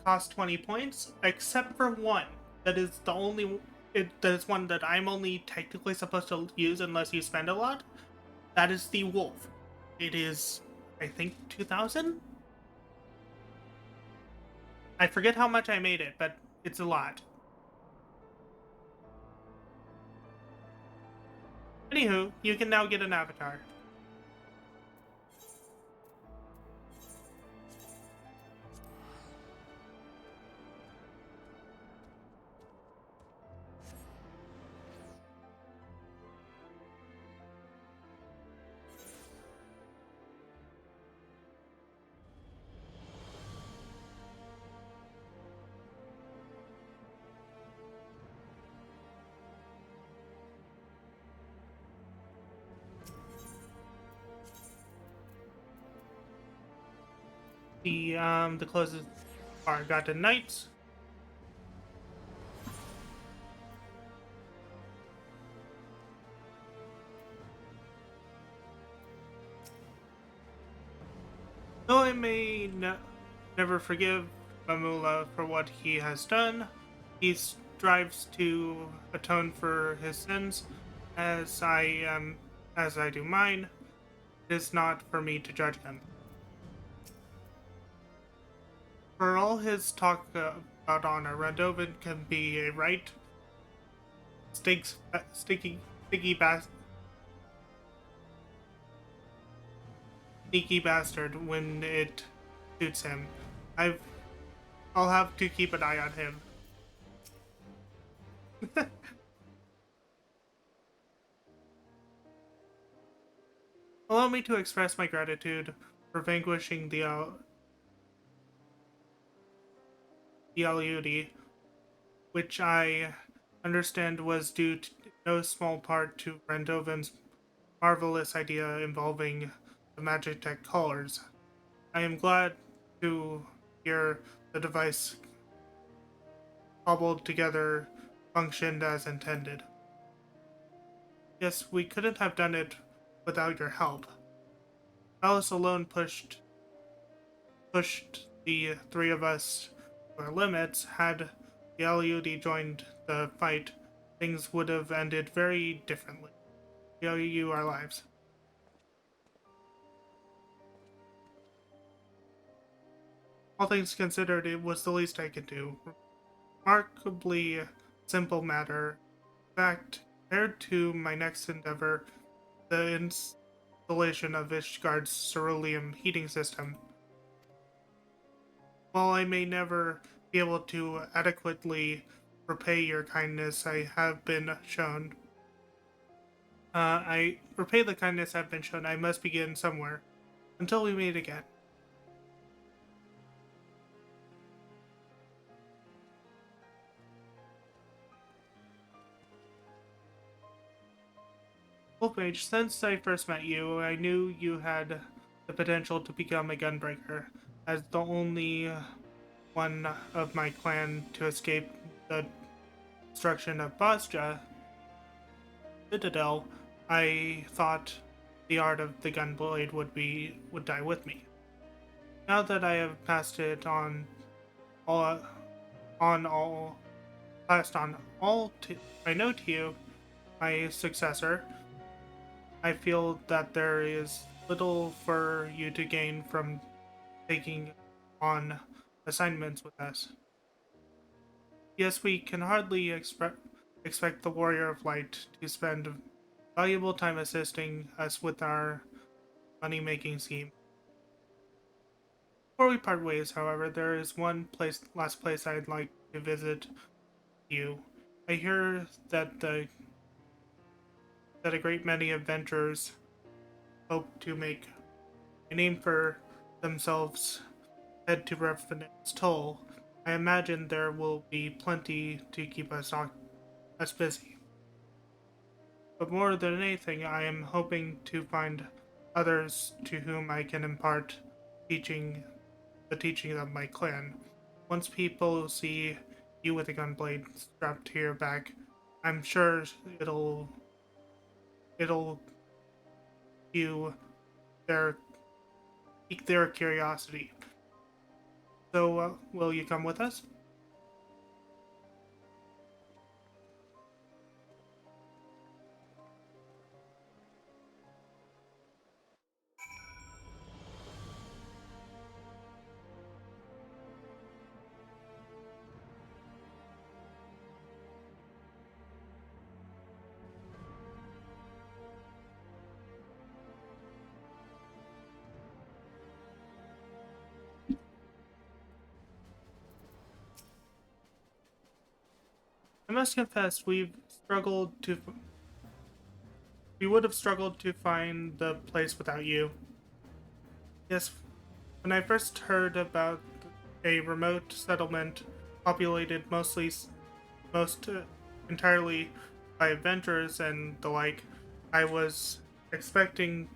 cost 20 points, except for one. That is the only. That is one that I'm only technically supposed to use unless you spend a lot. That is the wolf. It is, I think, 2,000? I forget how much I made it, but it's a lot. Anywho, you can now get an avatar. The closest are Gotten Knights. Though I may never forgive Mamula for what he has done, he strives to atone for his sins, as I do mine. It is not for me to judge him. For all his talk about honor, Radovan can be a right sticky sneaky bastard when it suits him. I'll have to keep an eye on him. Allow me to express my gratitude for vanquishing the Aliudi, which I understand was due to no small part to Randovin's marvelous idea involving the magic tech colors. I am glad to hear the device cobbled together functioned as intended. Yes, we couldn't have done it without your help. Alice alone pushed the three of us to our limits. Had the Aliudi joined the fight, things would have ended very differently. We owe you our lives. All things considered, it was the least I could do. Remarkably simple matter. In fact, compared to my next endeavor, the installation of Ishgard's cerulean heating system. While I may never be able to adequately repay your kindness I have been shown, I repay the kindness I've been shown. I must begin somewhere. Until we meet again. Mage, since I first met you, I knew you had the potential to become a gunbreaker. As the only one of my clan to escape the destruction of Basja Citadel, I thought the art of the gunblade would die with me. Now that I have passed it all on all passed on all to I know to you, my successor, I feel that there is little for you to gain from taking on assignments with us. Yes, we can hardly expect the Warrior of Light to spend valuable time assisting us with our money-making scheme. Before we part ways, however, there is last place I'd like to visit you. I hear that a great many adventurers hope to make a name for themselves head to Revenant's Toll. I imagine there will be plenty to keep us busy. But more than anything, I am hoping to find others to whom I can impart the teaching of my clan. Once people see you with a gunblade strapped to your back, I'm sure it'll you their pique their curiosity. So, will you come with us? I must confess, we would have struggled to find the place without you. Yes, when I first heard about a remote settlement populated most entirely by adventurers and the like, I was expecting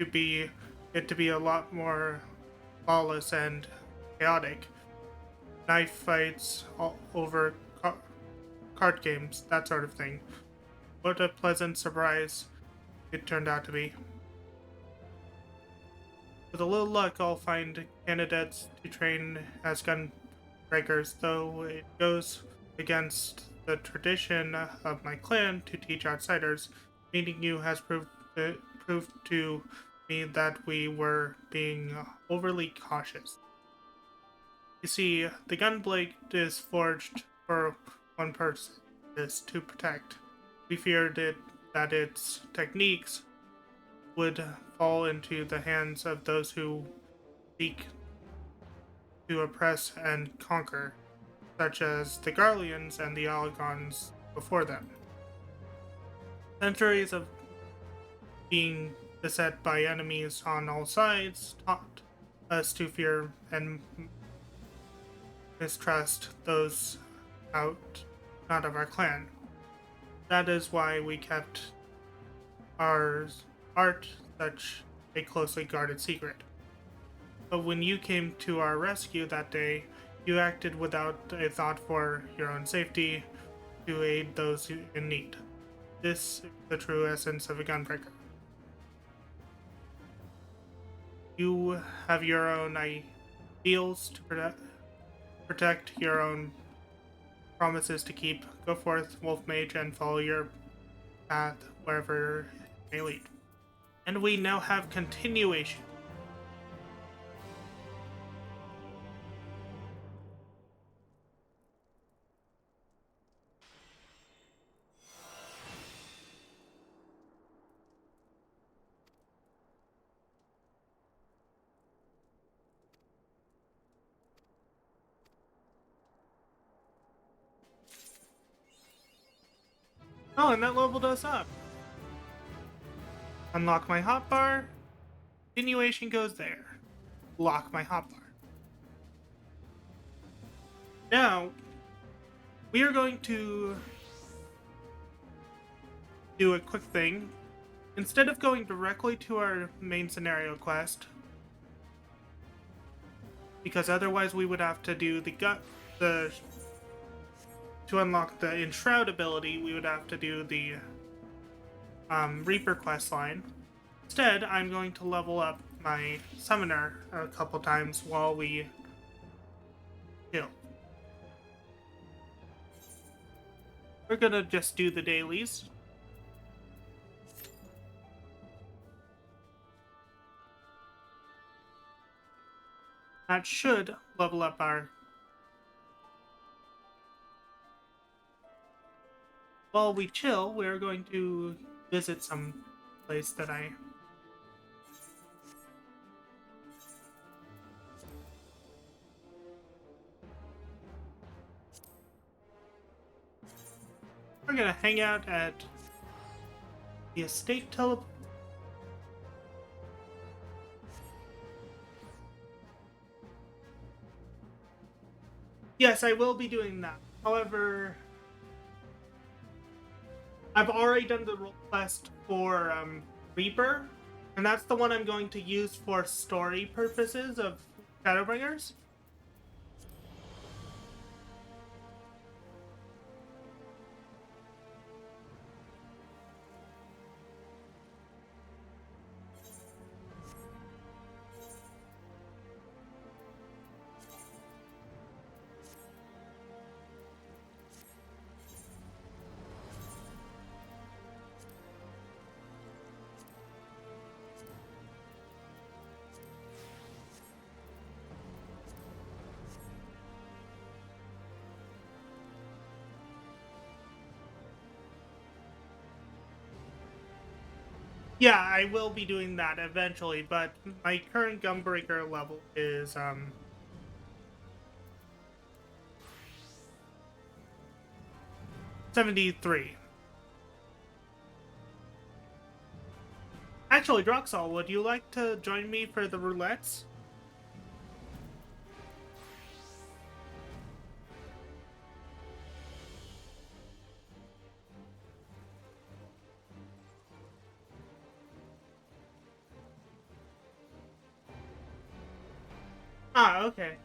to be it to be a lot more lawless and chaotic. Knife fights all over card games, that sort of thing. What a pleasant surprise it turned out to be. With a little luck, I'll find candidates to train as gunbreakers, though it goes against the tradition of my clan to teach outsiders. Meeting you has proved to me that we were being overly cautious. You see, the gunblade is forged for one purpose, is to protect. We feared that its techniques would fall into the hands of those who seek to oppress and conquer, such as the Garleans and the Alagons before them. Centuries of being beset by enemies on all sides, taught us to fear and mistrust those out not of our clan. That is why we kept our art such a closely guarded secret. But when you came to our rescue that day, you acted without a thought for your own safety to aid those in need. This is the true essence of a gunbreaker. You have your own ideals to protect your own promises to keep. Go forth, Wolf Mage, and follow your path wherever it may lead. And we now have continuation. Oh, and that leveled us up. Unlock my hotbar. Continuation goes there. Lock my hotbar. Now, we are going to do a quick thing. Instead of going directly to our main scenario quest, because otherwise we would have to do to unlock the Enshroud ability, we would have to do the Reaper quest line. Instead, I'm going to level up my Summoner a couple times while we heal. We're gonna just do the dailies. That should level up our... While we chill, we're going to visit some place that we're gonna hang out at the estate Yes, I will be doing that. However, I've already done the role quest for Reaper, and that's the one I'm going to use for story purposes of Shadowbringers. Yeah, I will be doing that eventually, but my current Gunbreaker level is 73. Actually, Droxal, would you like to join me for the roulettes? Ah, okay.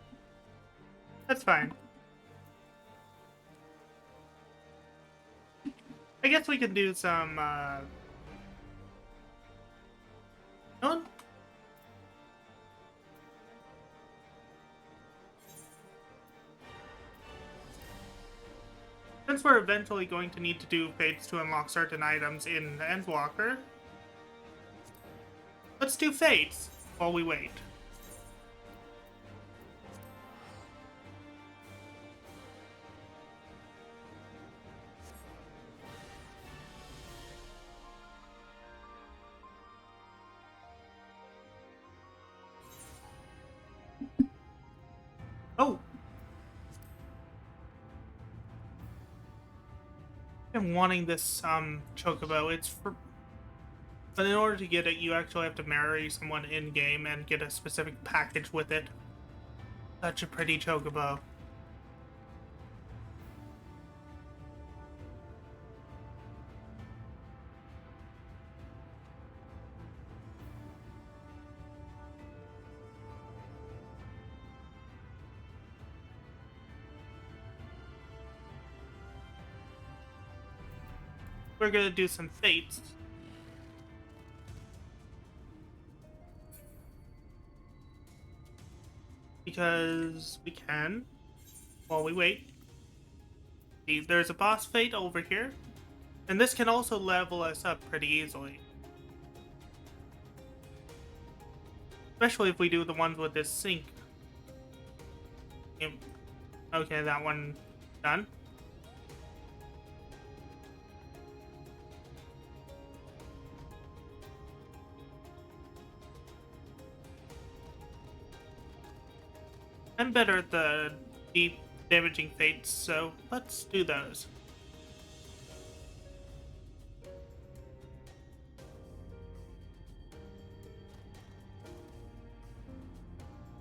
That's fine. I guess we can do some, no? Since we're eventually going to need to do fates to unlock certain items in the Endwalker, let's do fates while we wait. Oh! I'm wanting this, Chocobo. It's But in order to get it, you actually have to marry someone in-game and get a specific package with it. Such a pretty chocobo. We're gonna do some fates. Because we can. While we wait. See, there's a boss fate over here. And this can also level us up pretty easily. Especially if we do the ones with this sync. Okay, that one done. I'm better at the deep damaging fates, so let's do those.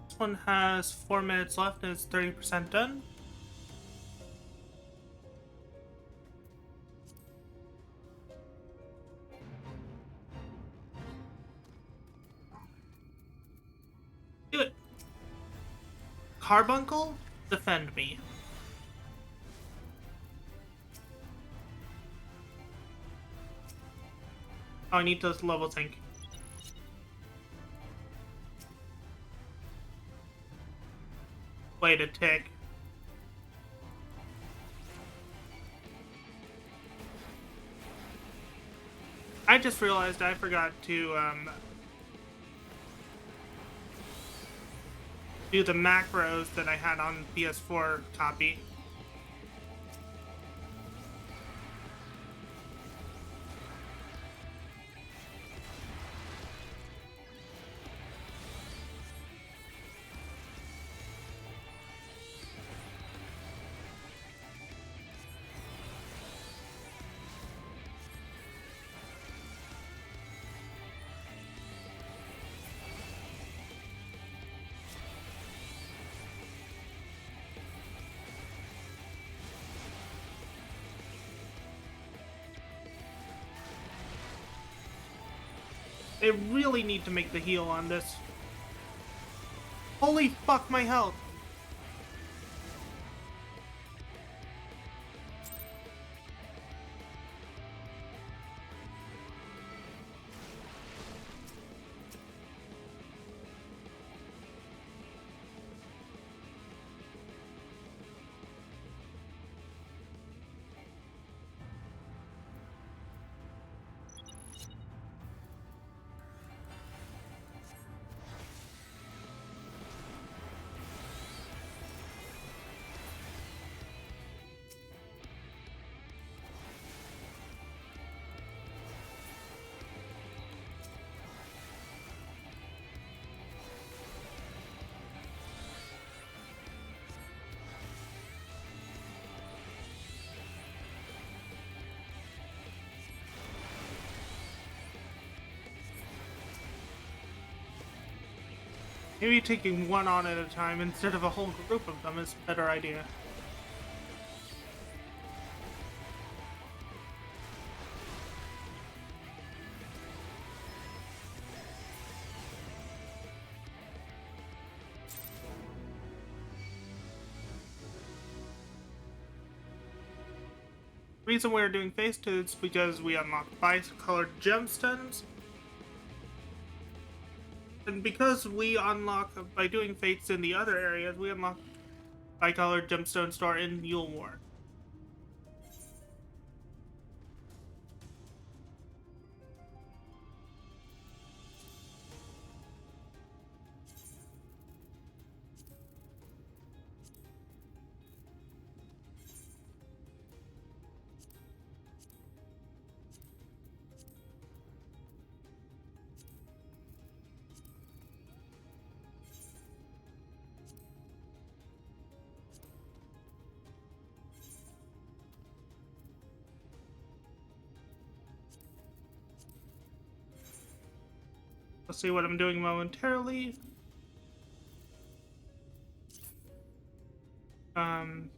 This one has 4 minutes left and it's 30% done. Do it. Carbuncle, defend me. Oh, I need to level sync. Wait a tick. I just realized I forgot to do the macros that I had on PS4 copy. They really need to make the heal on this. Holy fuck, my health! Maybe taking one on at a time instead of a whole group of them is a better idea. The reason we're doing phase 2 is because we unlock bi-colored gemstones. And because we unlock, by doing fates in the other areas, we unlock bi-colored gemstone store in Yule War. Let's see what I'm doing momentarily. Um,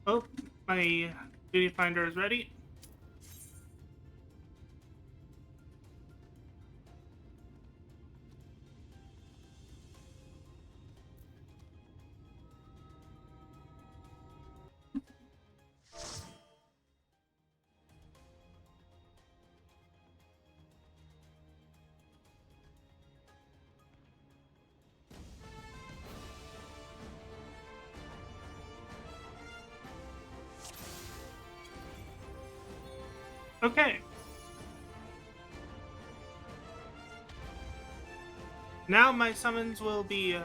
oh, my duty finder is ready. Okay. Now my summons will be...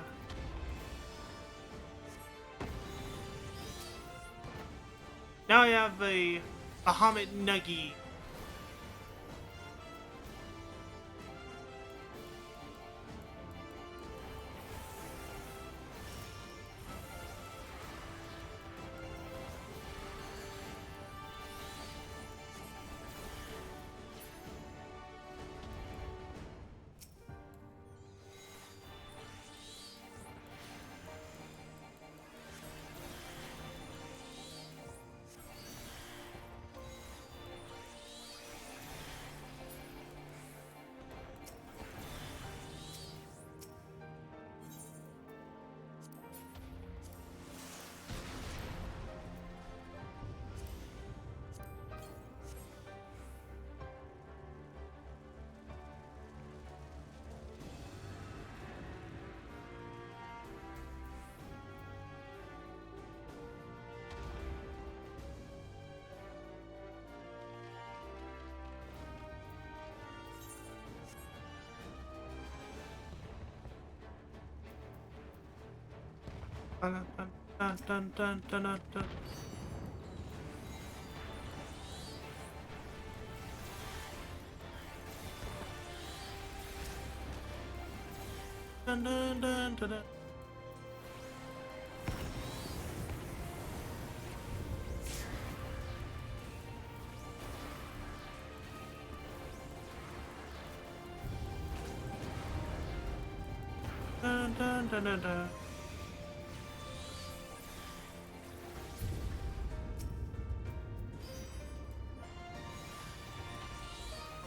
now I have a Bahamut Nuggy. Dun, dun, dun, dun, dun, dun, dun, dun. Dun, dun, dun, dun, dun. Dun, dun, dun, dun, dun.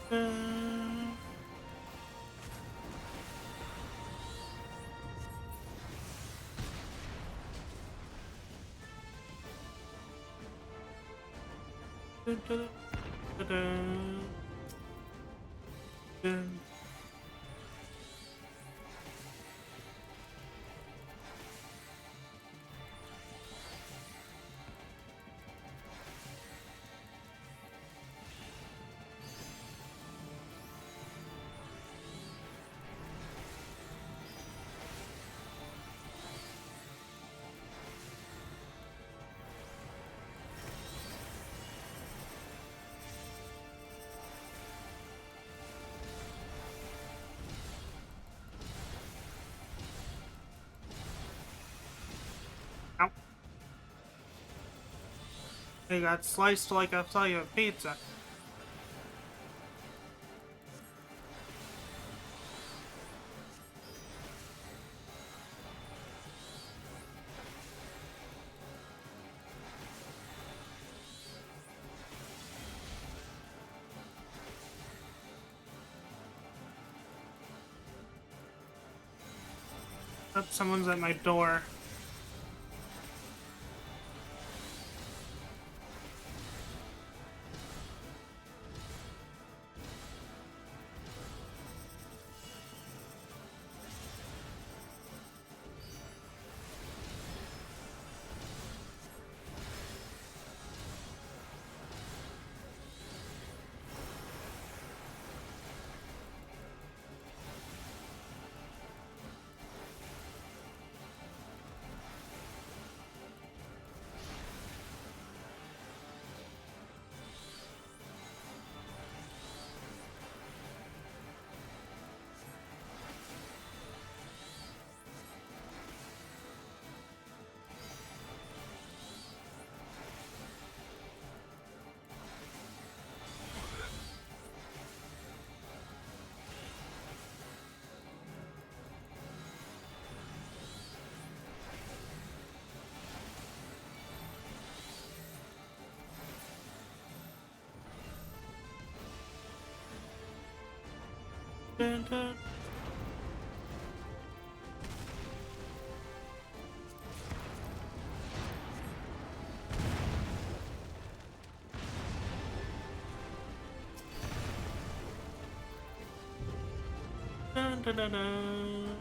Dun. Dun, dun, dun, dun, dun. Ow. They got sliced like a Ffxiv pizza. Oh, someone's at my door. Dun, dun. Dun, dun, dun, dun.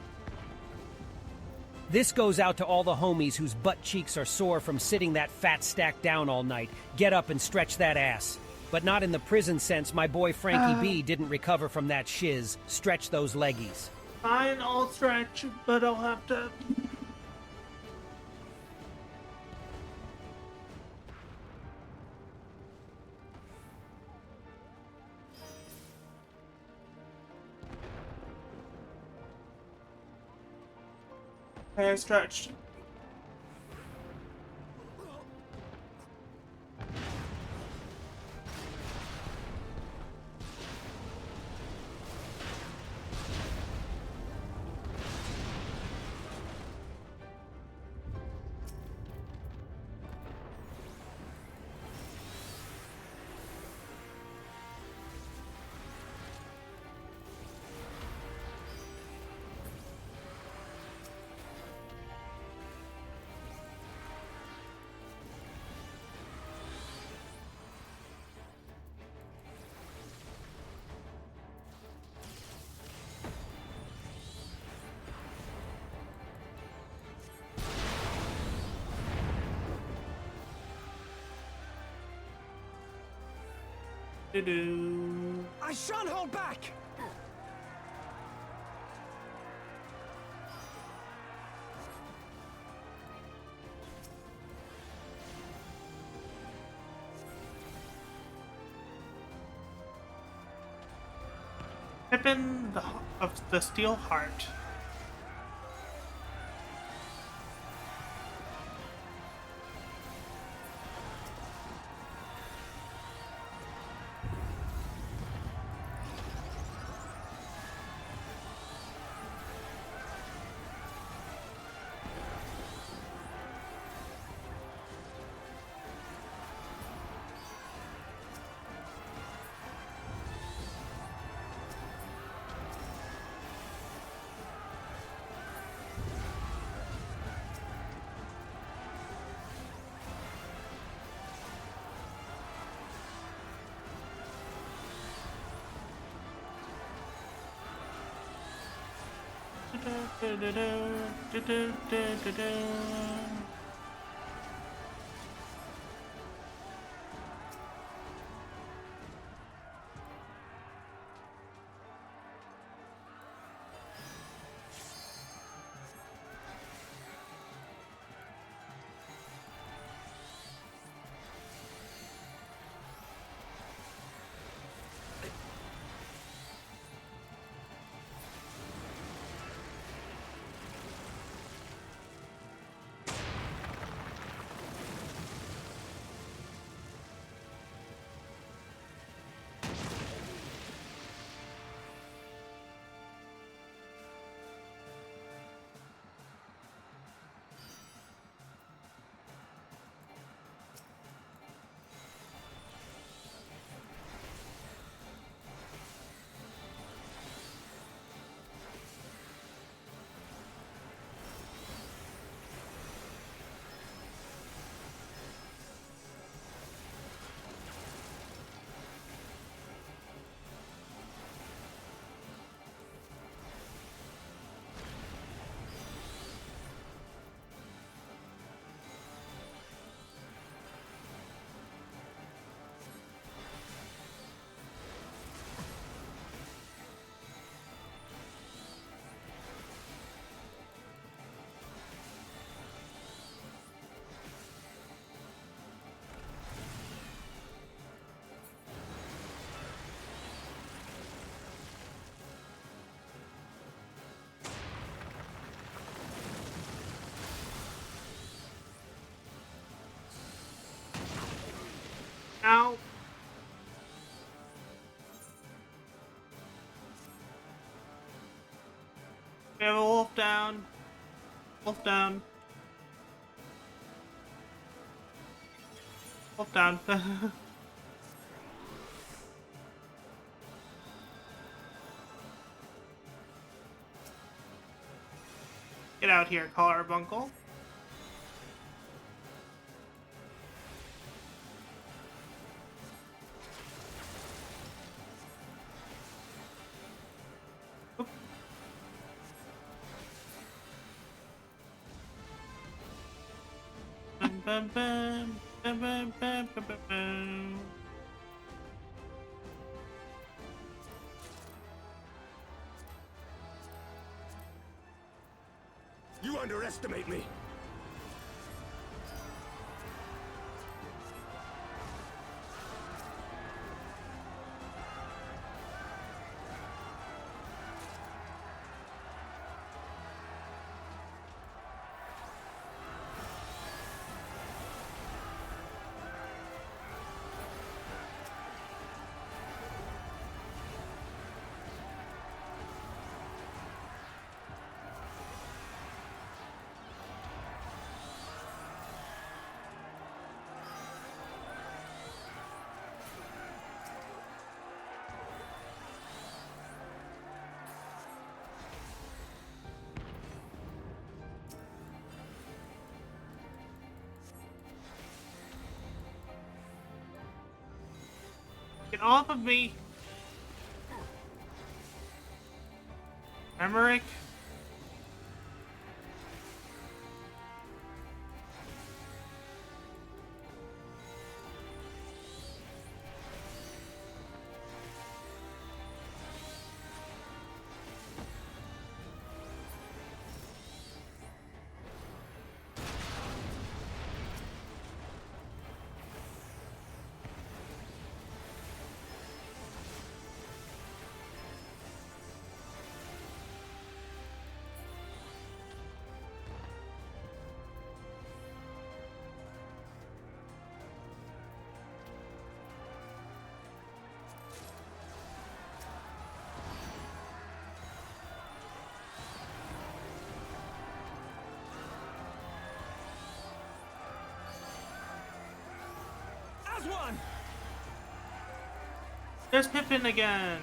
This goes out to all the homies whose butt cheeks are sore from sitting that fat stack down all night. Get up and stretch that ass. But not in the prison sense. My boy Frankie B didn't recover from that shiz. Stretch those leggies. Fine, I'll stretch, but I'll have to. Okay, I stretched. Do-do. I shan't hold back! Pippin of the Steel Heart. Ow. We have a wolf down. Wolf down. Wolf down. Get out here, Carbuncle. Bum, bum, bum, bum, bum, bum, bum, bum. You underestimate me. Get off of me! Emmerich? As one! There's Pippin again!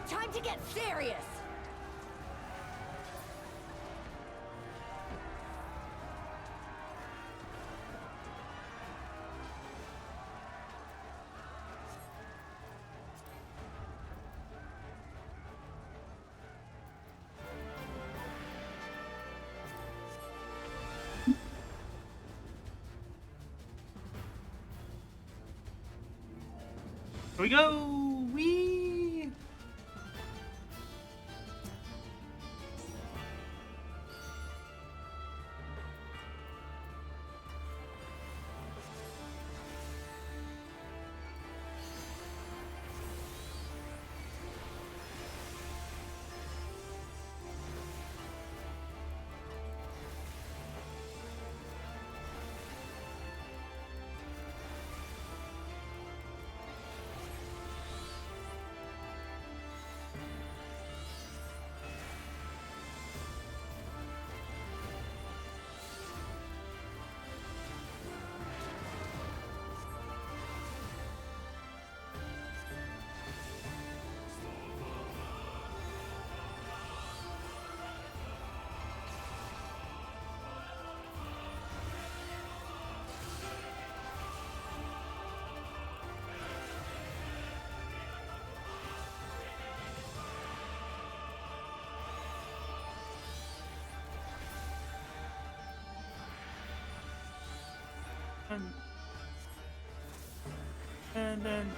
Time to get serious! Here we go! Whee! And then...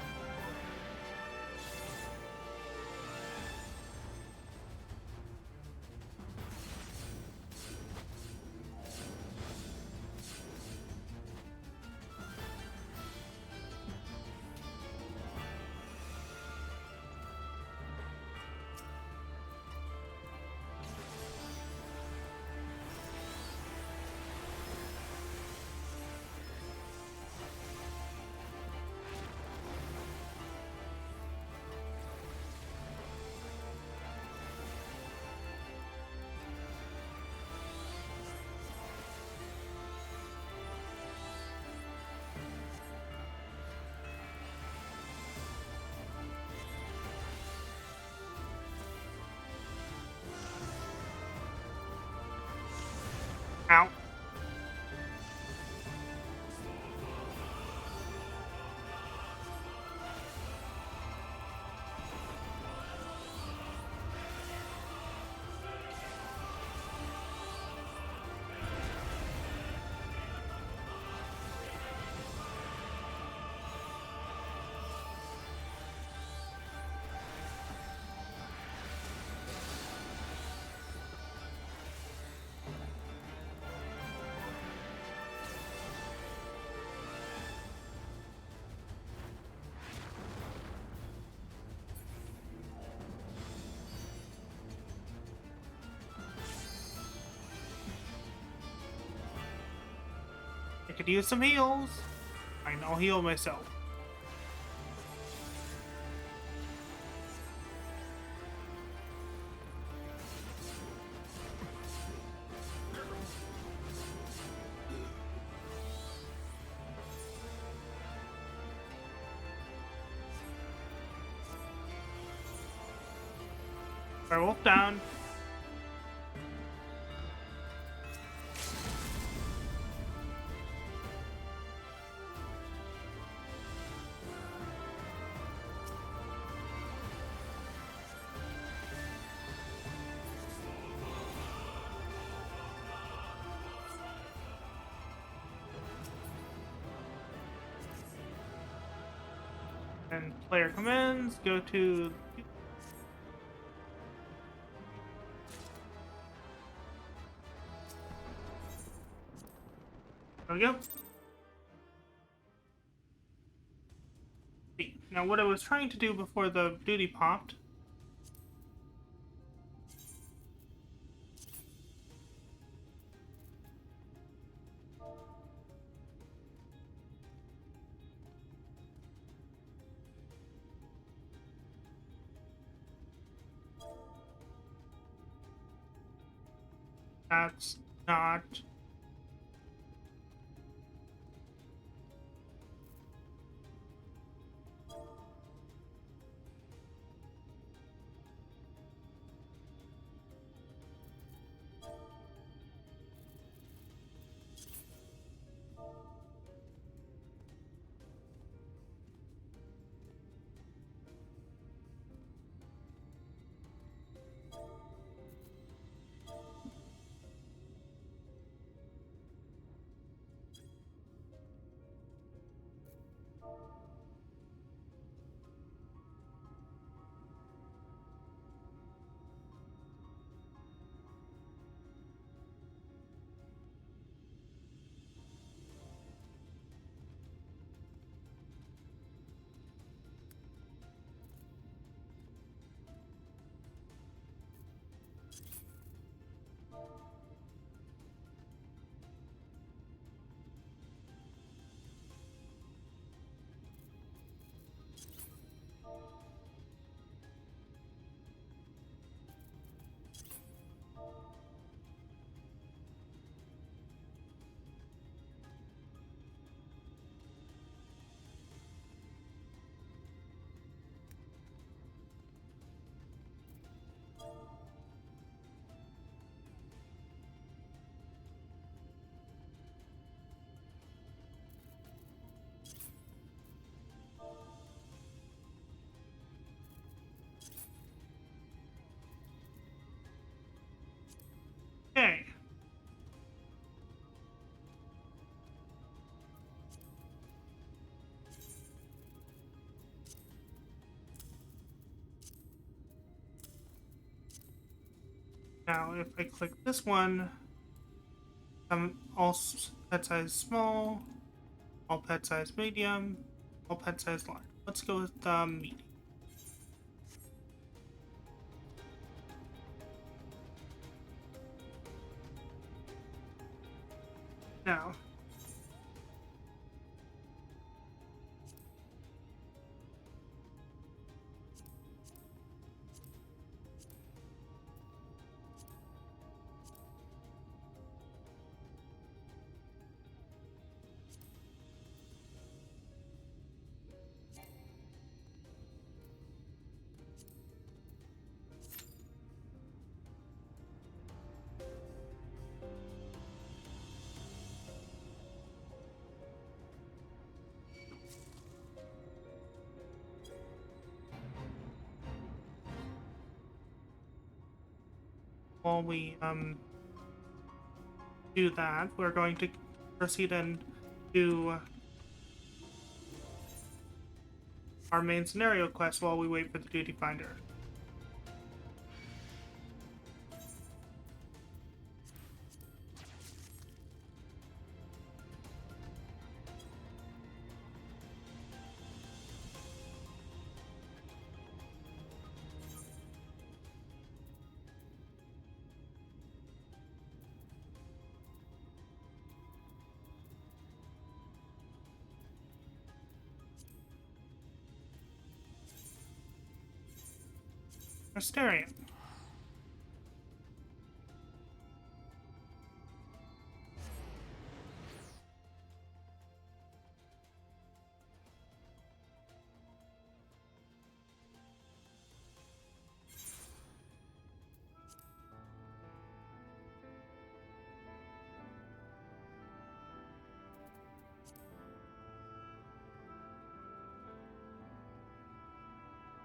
Ow. I could use some heals. I'll heal myself. Werewolf down. And player commands, go to... There we go. Now what I was trying to do before the duty popped... That's not... Now, if I click this one, all pet size small, all pet size medium, all pet size large. Let's go with medium. Now, while we do that, we're going to proceed and do our main scenario quest while we wait for the duty finder. Asterion.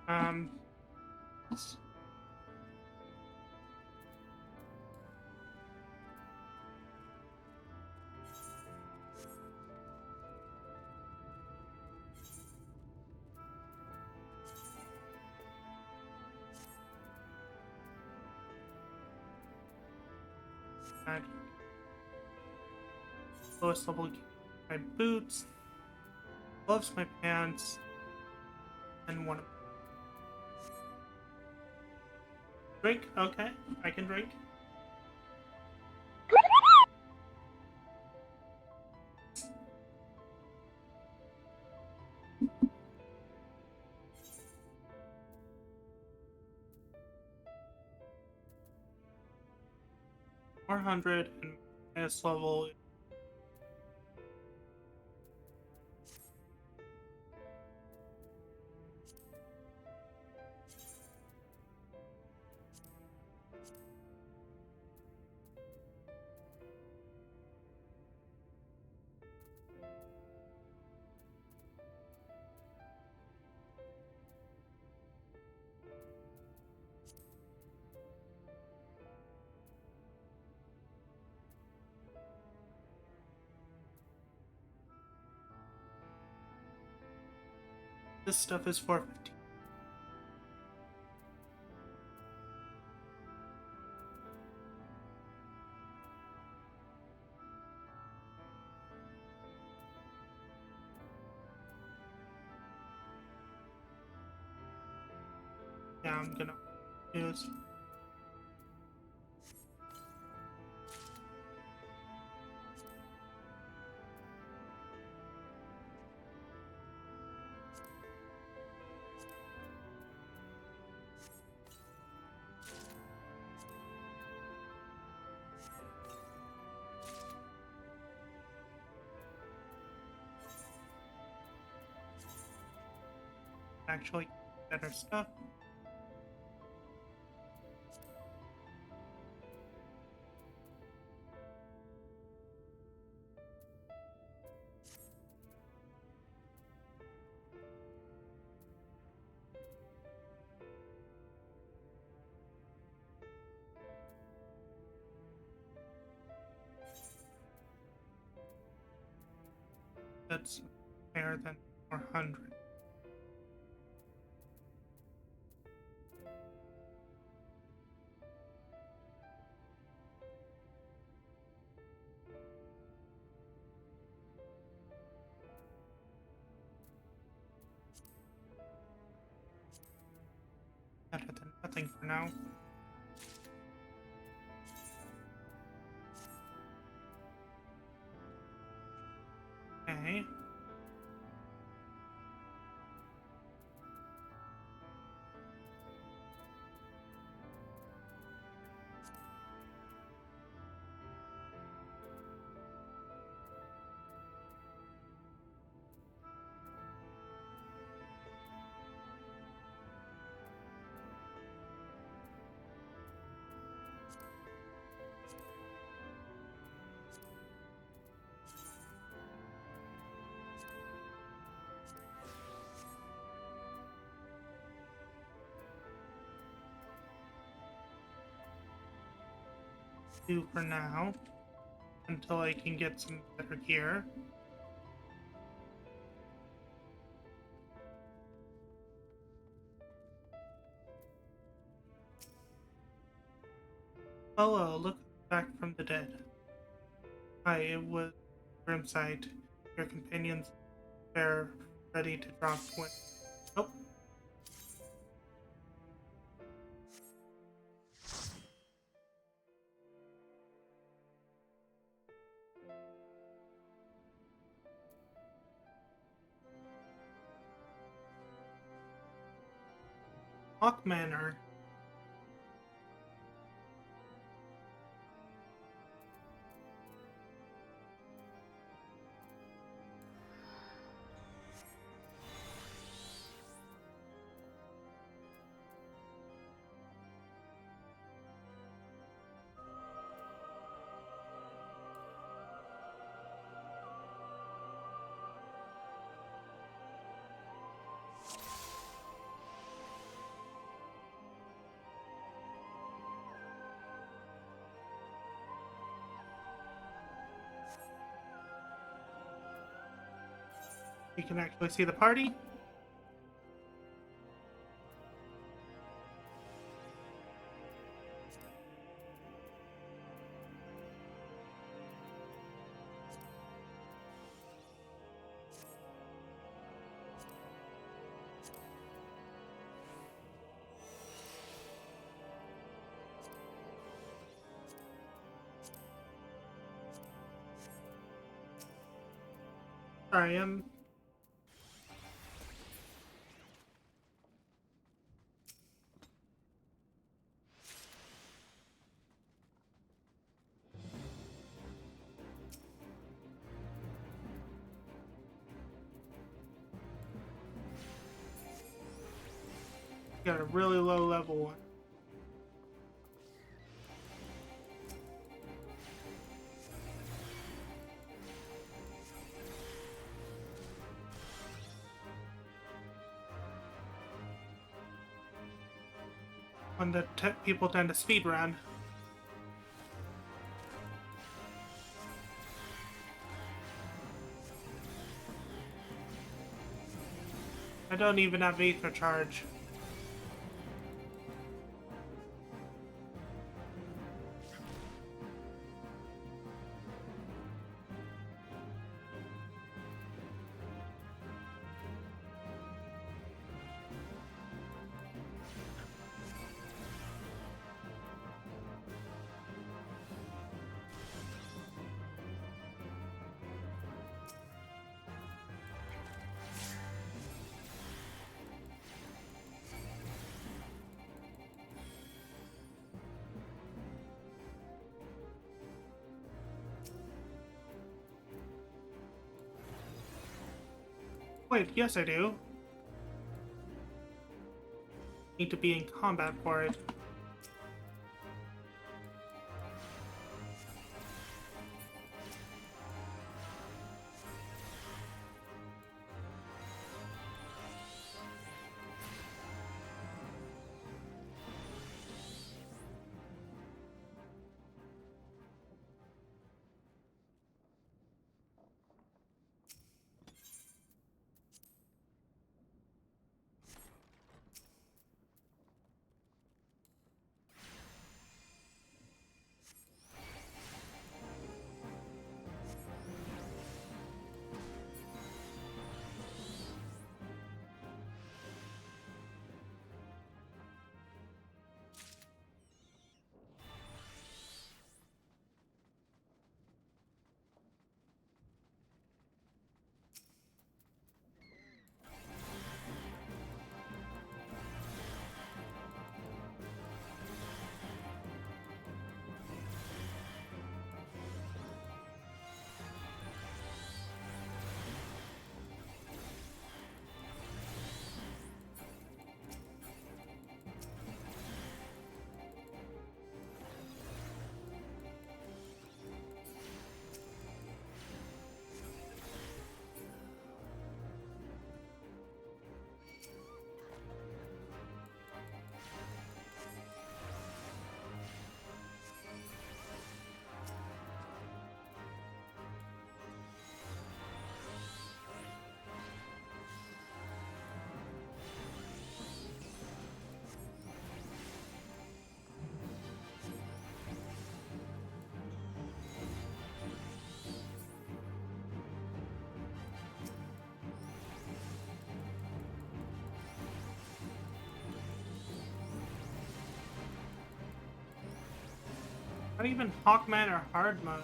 Um, 9. Lowest level, my boots, gloves, my pants, and one. Drink? Okay, I can drink. $400 and highest level. This stuff is $450. Yeah, I'm gonna use. Actually, better stuff. That's higher than 400. Better than nothing for now. Okay. Do for now until I can get some better gear. Hello, look back from the dead. Hi, it was Grimsight. Your companions are ready to drop when. Oh. Hawk Manor. You can actually see the party. Sorry, got a really low level one. One that people tend to speed run. I don't even have Aether Charge. Wait, yes I do. Need to be in combat for it. Not even Hawkman or hard mode.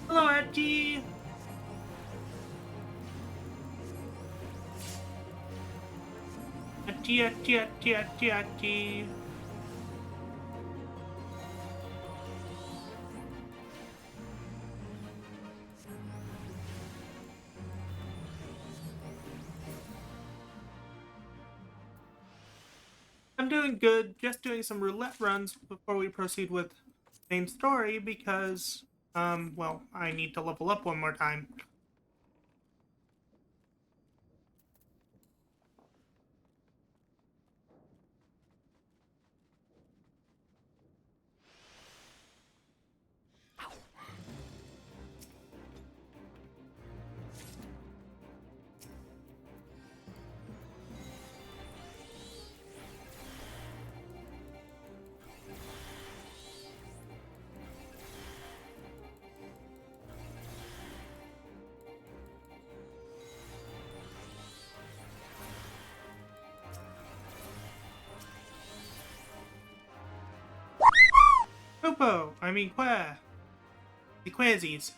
Hello, Edgy! Edgy. I'm doing good, just doing some roulette runs before we proceed with main story because, well, I need to level up one more time. Popo, I mean Qua. The Quazzies.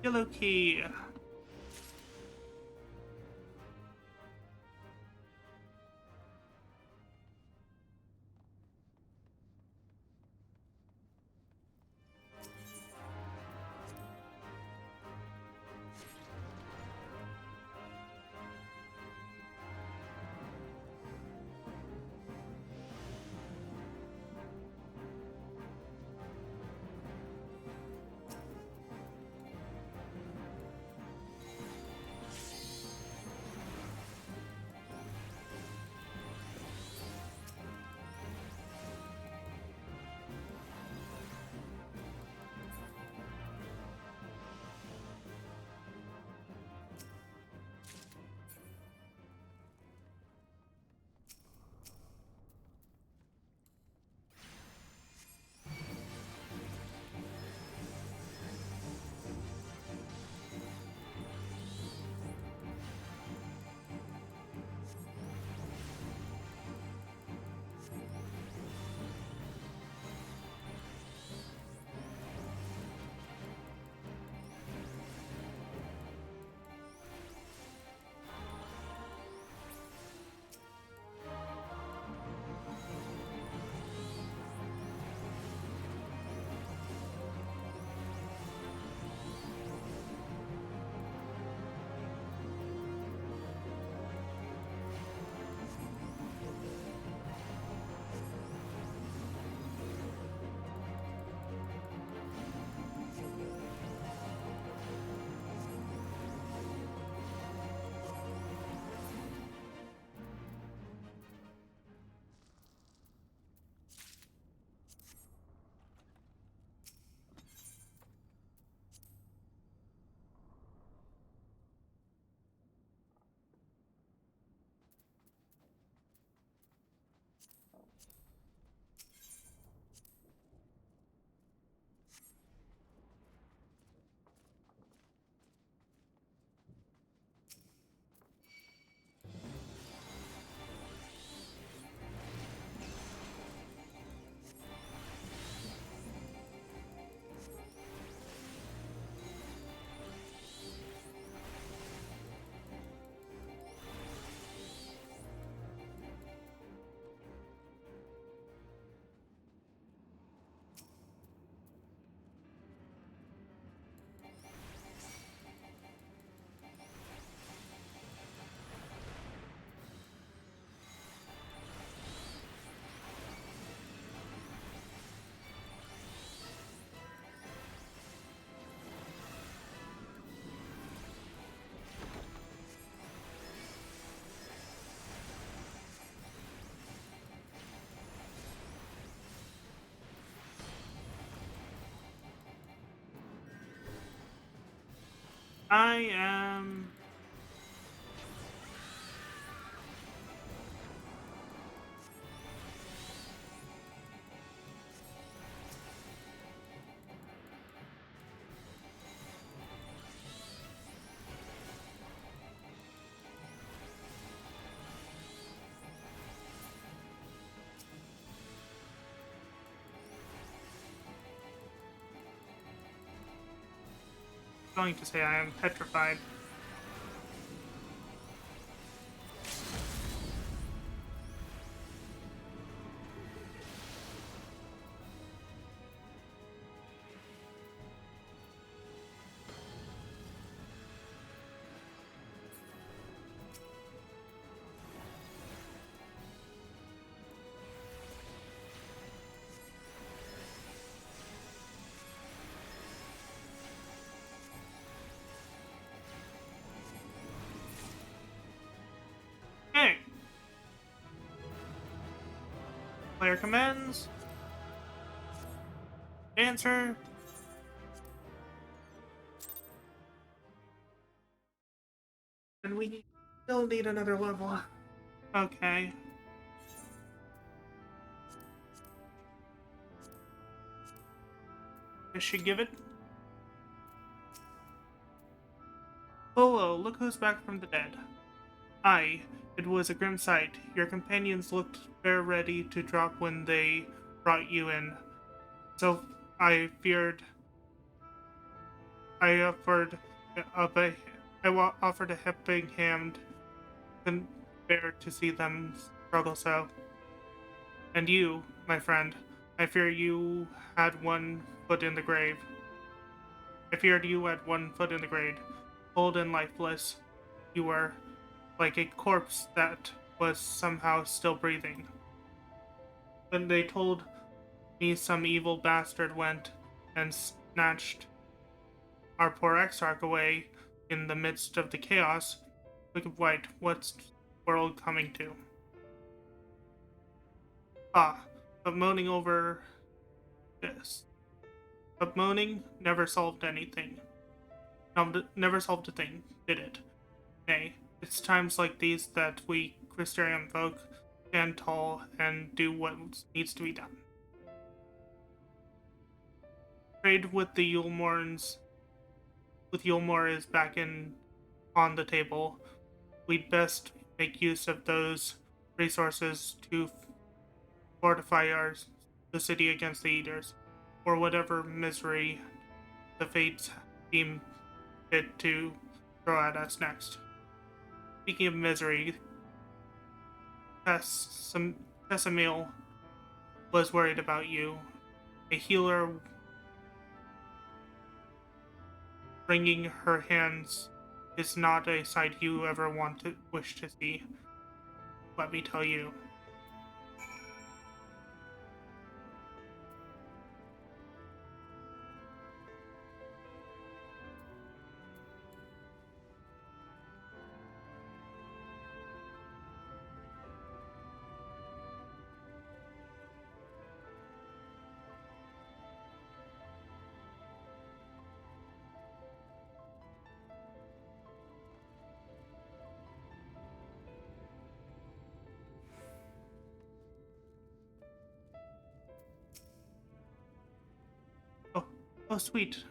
Yellow key. I am. Going to say I am petrified. Hey! Player commands. Answer. And we still need another level. Okay. I should give it. Hello, look who's back from the dead. Aye, it was a grim sight. Your companions looked fair ready to drop when they brought you in. So I feared. I offered up a. Offered a helping hand. Couldn't bear to see them struggle so. And you, my friend, I fear you had one foot in the grave. I feared you had one foot in the grave. Cold and lifeless, you were like a corpse that was somehow still breathing. When they told me some evil bastard went and snatched our poor exarch away in the midst of the chaos, look of white, what's the world coming to? Ah, but moaning over this. But moaning never solved anything. Never solved a thing, did it? Nay, it's times like these that we Crystarium folk stand tall and do what needs to be done. Trade with the Yulmorns. With Yulmor is back in on the table. We'd best make use of those resources to fortify the city against the Eaters, or whatever misery the fates deem fit to throw at us next. Speaking of misery, Tessamil was worried about you. A healer wringing her hands is not a sight you ever wish to see. Let me tell you. Oh, sweet.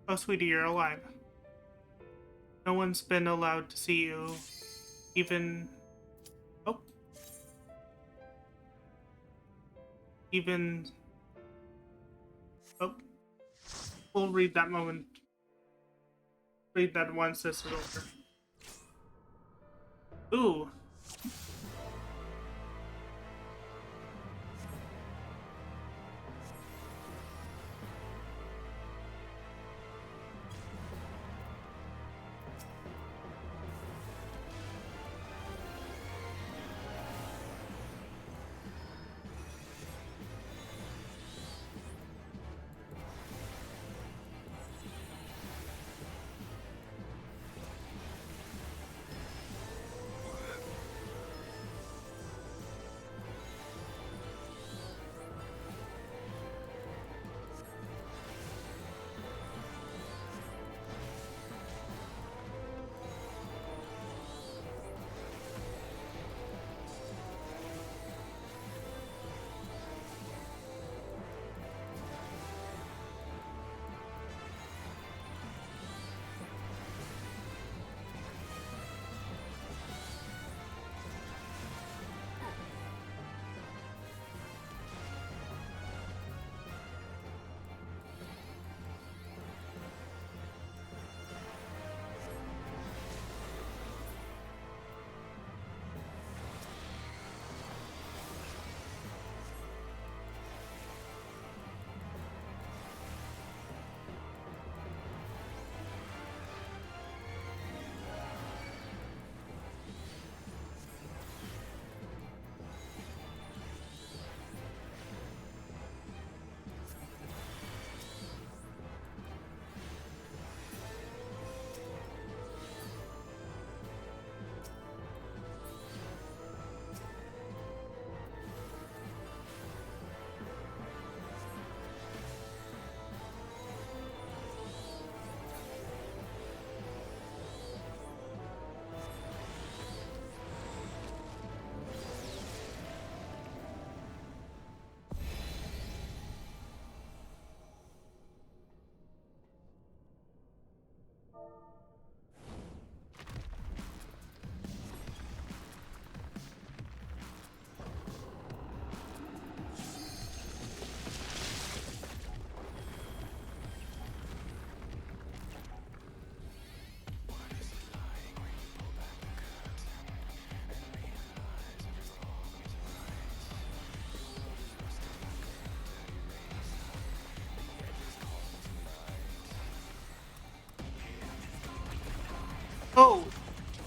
Oh, sweetie, you're alive. No one's been allowed to see you. Even... Oh. Even... Oh. We'll read that moment. Read that once this is over. Ooh.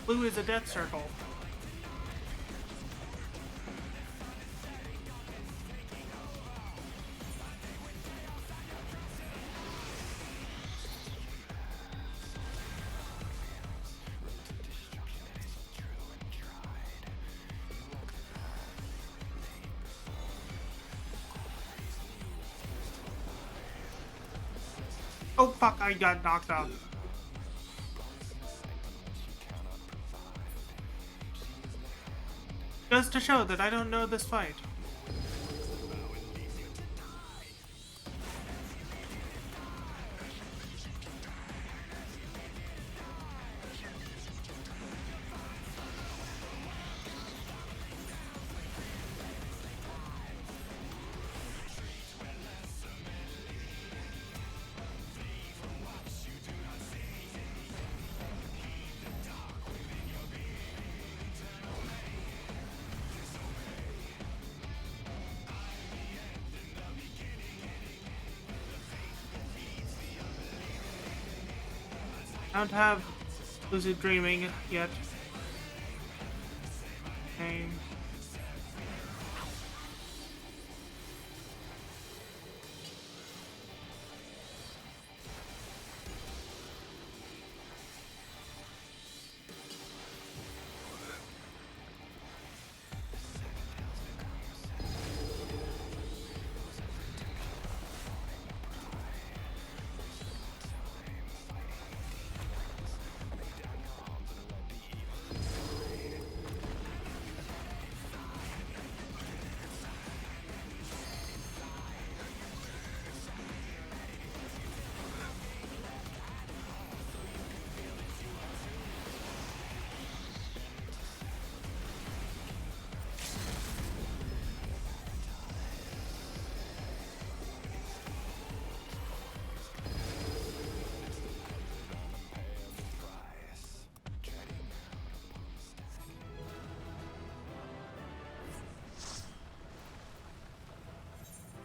Blue is a death circle. Oh fuck, I got knocked off. Goes to show that I don't know this fight. I don't have lucid dreaming yet. Okay.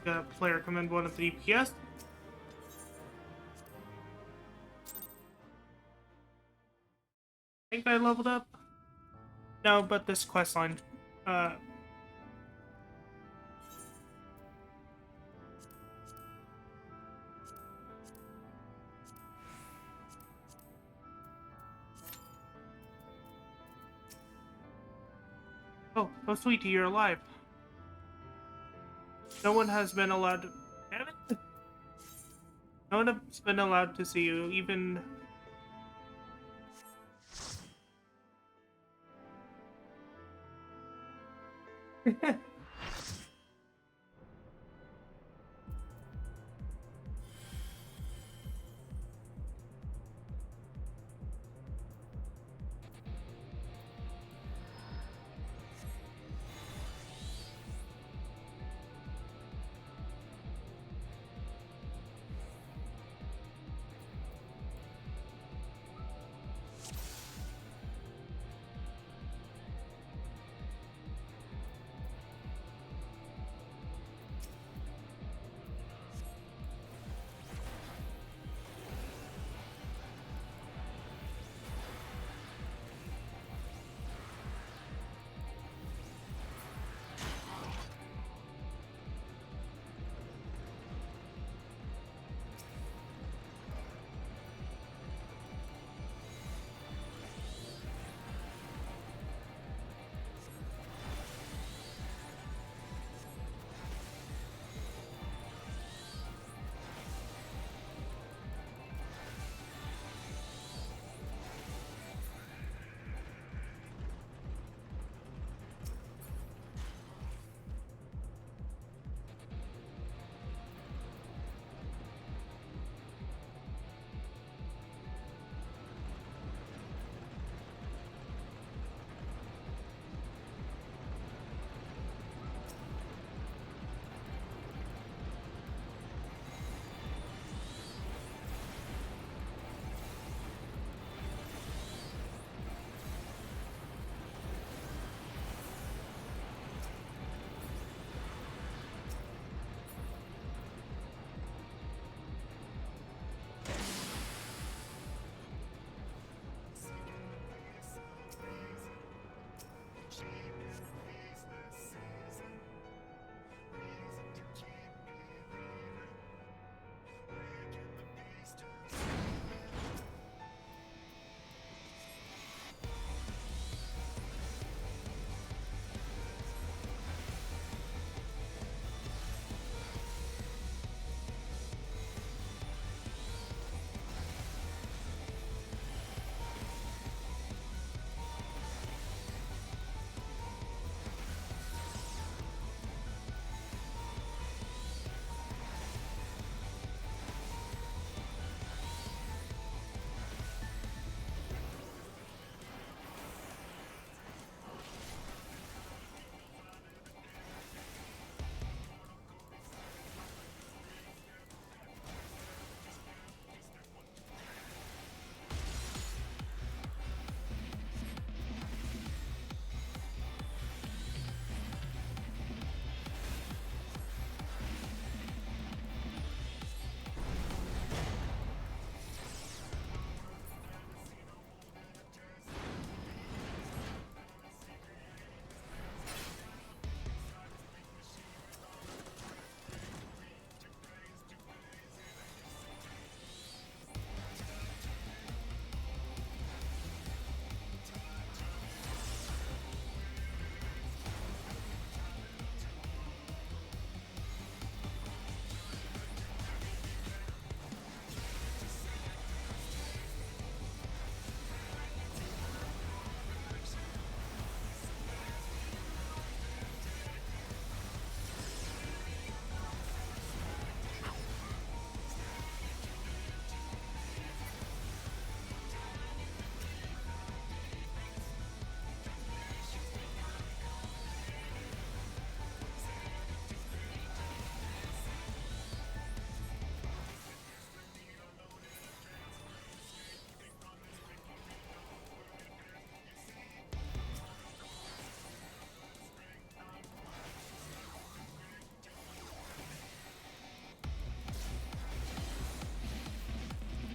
Got a player command 1 of the DPS. I think I leveled up. No, but this quest line. Oh, sweetie, you're alive. No one has been allowed to... Damn it! No one has been allowed to see you, even...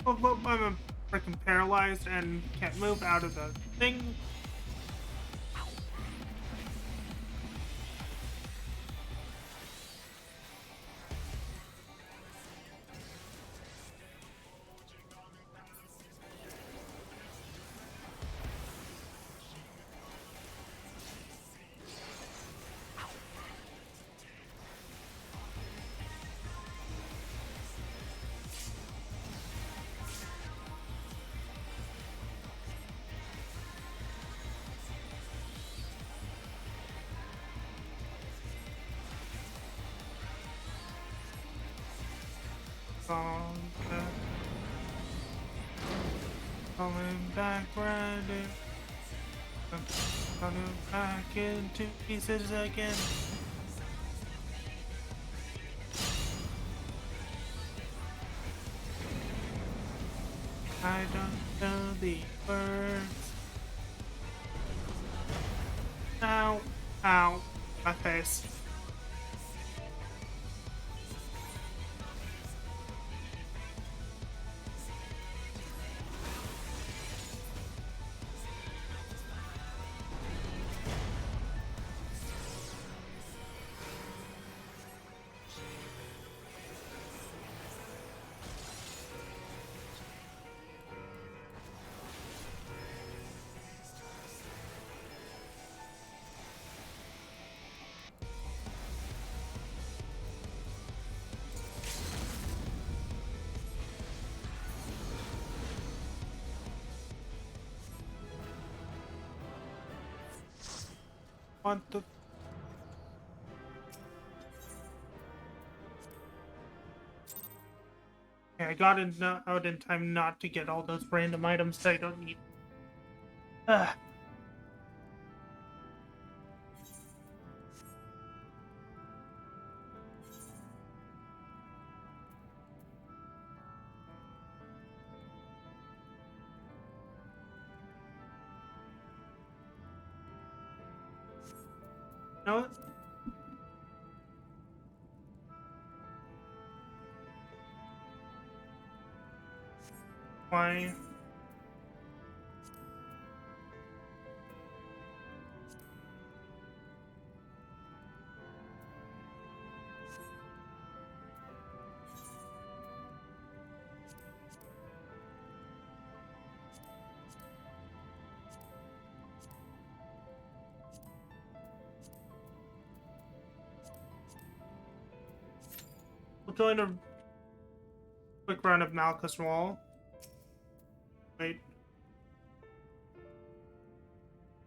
Well, I'm freaking paralyzed and can't move out of the thing. Coming back ready. Coming back into pieces again. I don't know the words. Ow, ow, my face. What the? Okay, I got out in time not to get all those random items that I don't need. Ugh. You know what? Why? We'll join a quick run of Malchus Wall. Wait.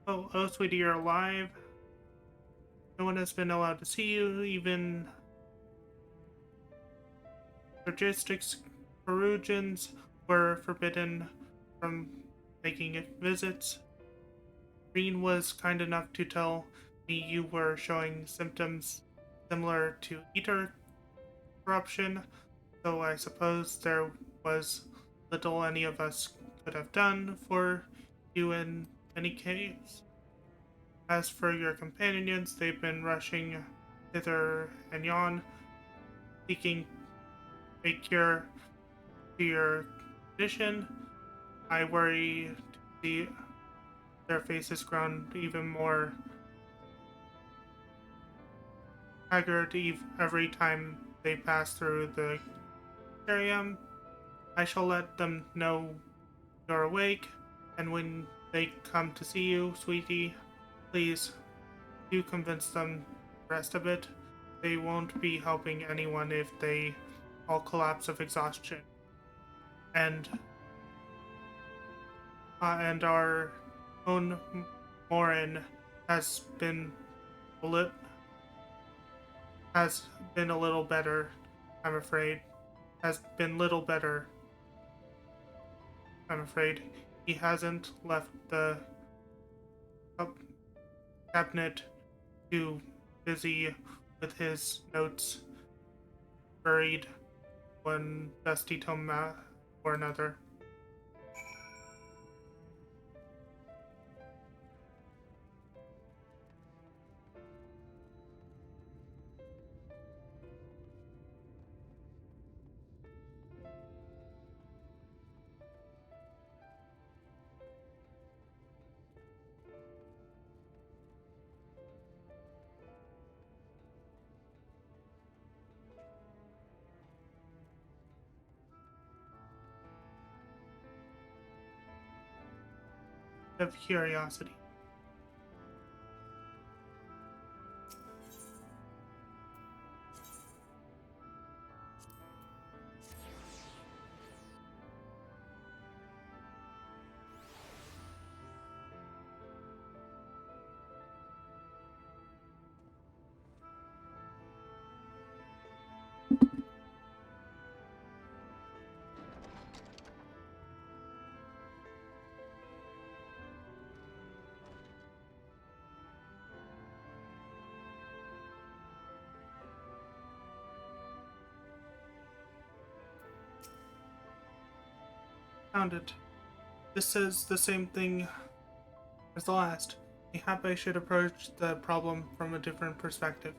Oh, sweetie, you're alive. No one has been allowed to see you, even logistics Perugians were forbidden from making visits. Green was kind enough to tell me you were showing symptoms similar to ether corruption, so I suppose there was little any of us could have done for you in any case. As for your companions, they've been rushing hither and yon, seeking a cure to your condition. I worry to see their faces grown even more haggard every time they pass through the aquarium. I shall let them know you're awake, and when they come to see you, sweetie, please do convince them the rest of it. They won't be helping anyone if they all collapse of exhaustion. And our own Morin has been has been a little better, I'm afraid. Has been little better, I'm afraid. He hasn't left the cabinet, too busy with his notes, buried one dusty tome or another. of curiosity. Found it. This says the same thing as the last. Mayhap I should approach the problem from a different perspective.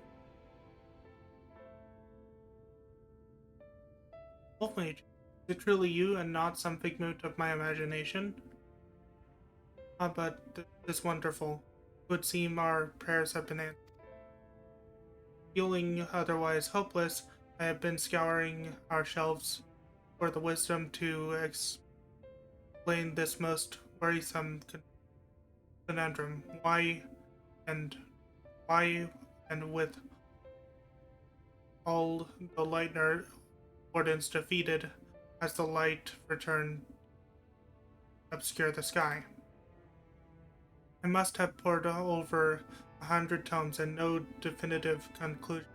Wolf Mage, is it truly you and not some figment of my imagination? Ah, but this is wonderful. It would seem our prayers have been answered. Feeling otherwise hopeless, I have been scouring our shelves for the wisdom to explain this most worrisome conundrum. And why and with all the Lightner Wardens defeated, has the light returned obscure the sky? I must have pored over 100 tomes and no definitive conclusion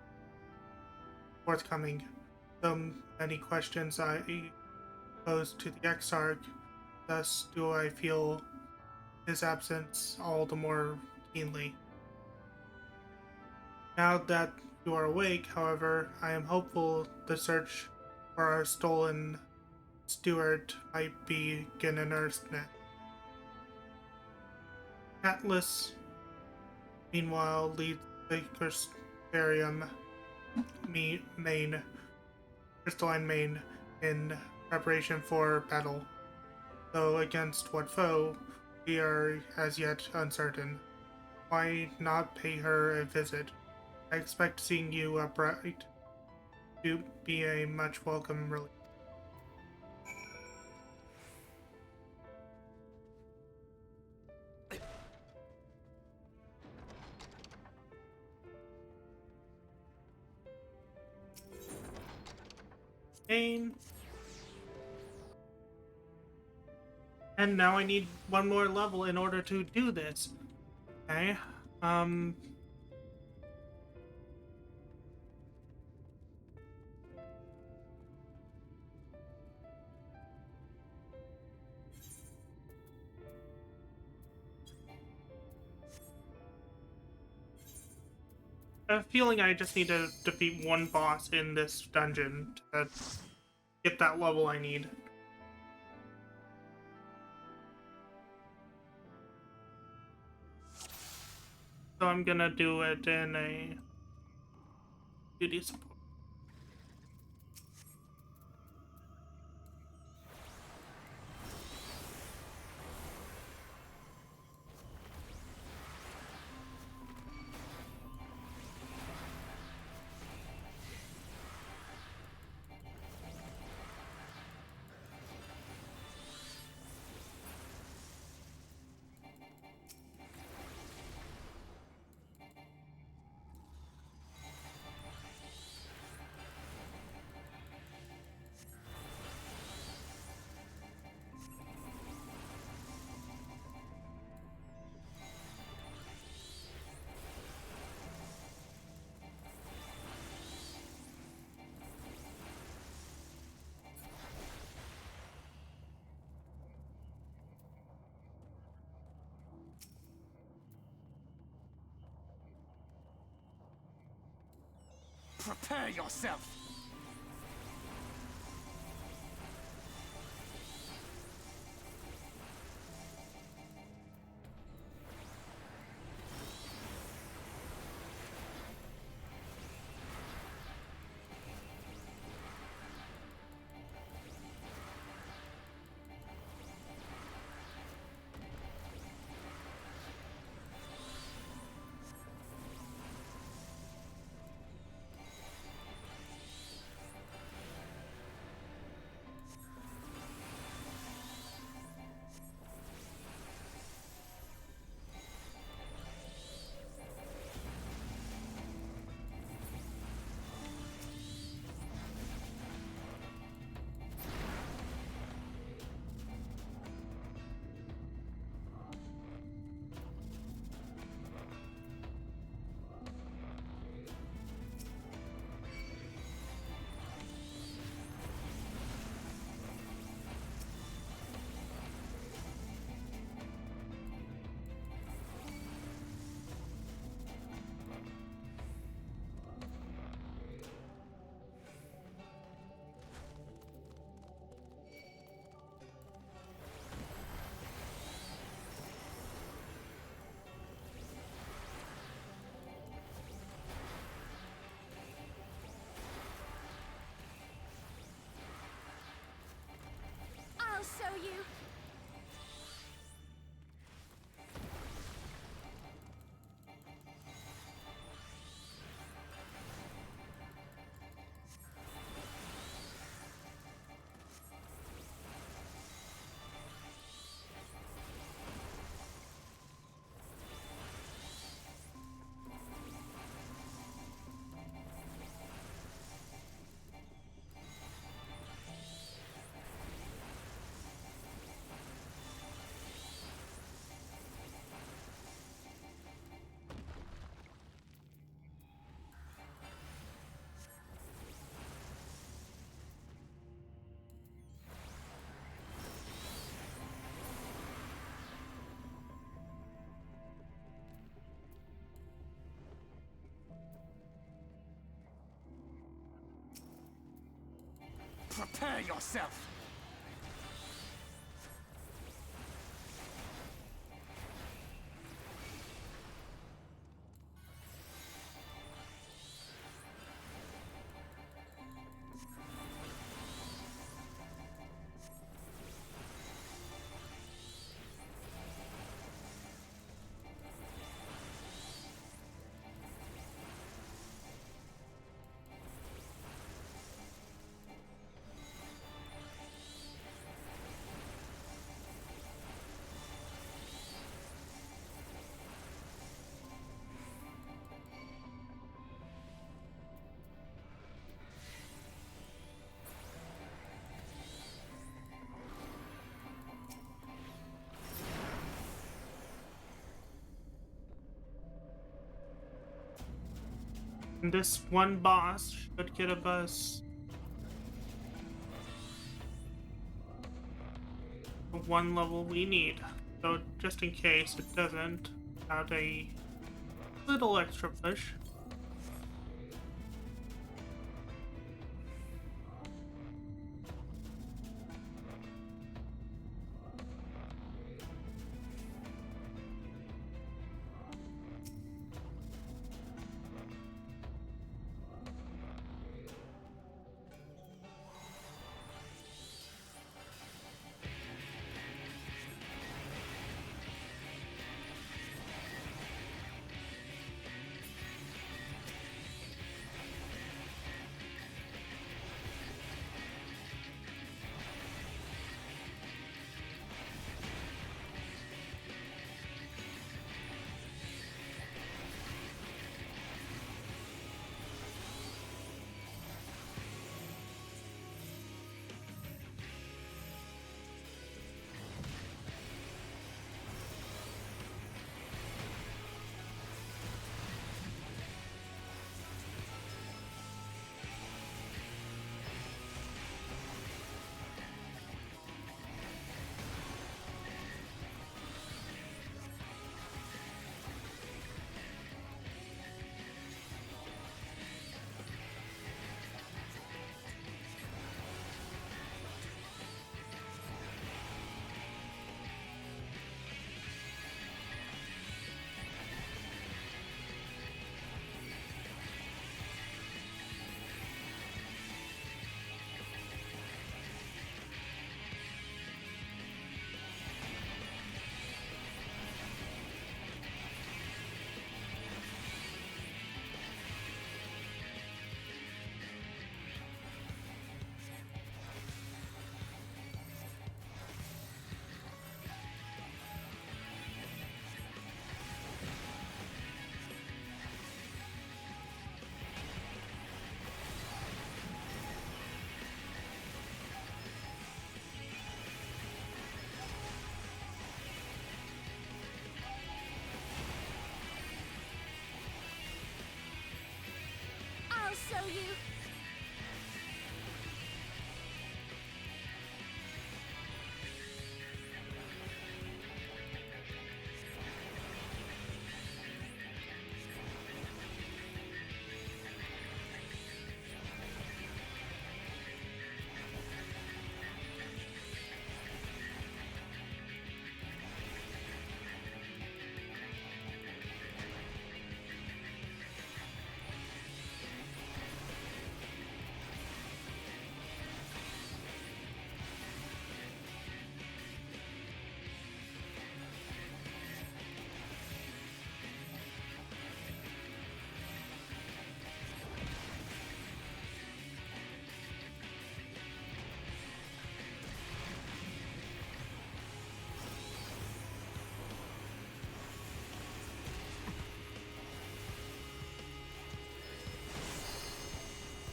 forthcoming. So many questions I posed to the Exarch, thus do I feel his absence all the more keenly. Now that you are awake, however, I am hopeful the search for our stolen steward might begin in earnest. Atlas, meanwhile, leads the crystalline main in preparation for battle, though against what foe we are as yet uncertain. Why not pay her a visit? I expect seeing you upright to be a much welcome relief. And now I need one more level in order to do this. Okay. I have a feeling I just need to defeat one boss in this dungeon to get that level I need. So I'm gonna do it in a duty support. Prepare yourself! Prepare yourself. And this one boss should give us the one level we need. So just in case it doesn't, add a little extra push. I'll show you.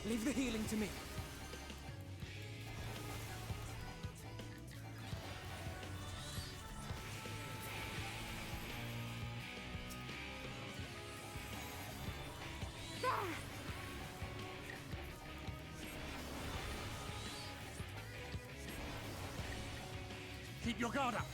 Leave the healing to me. Keep your guard up.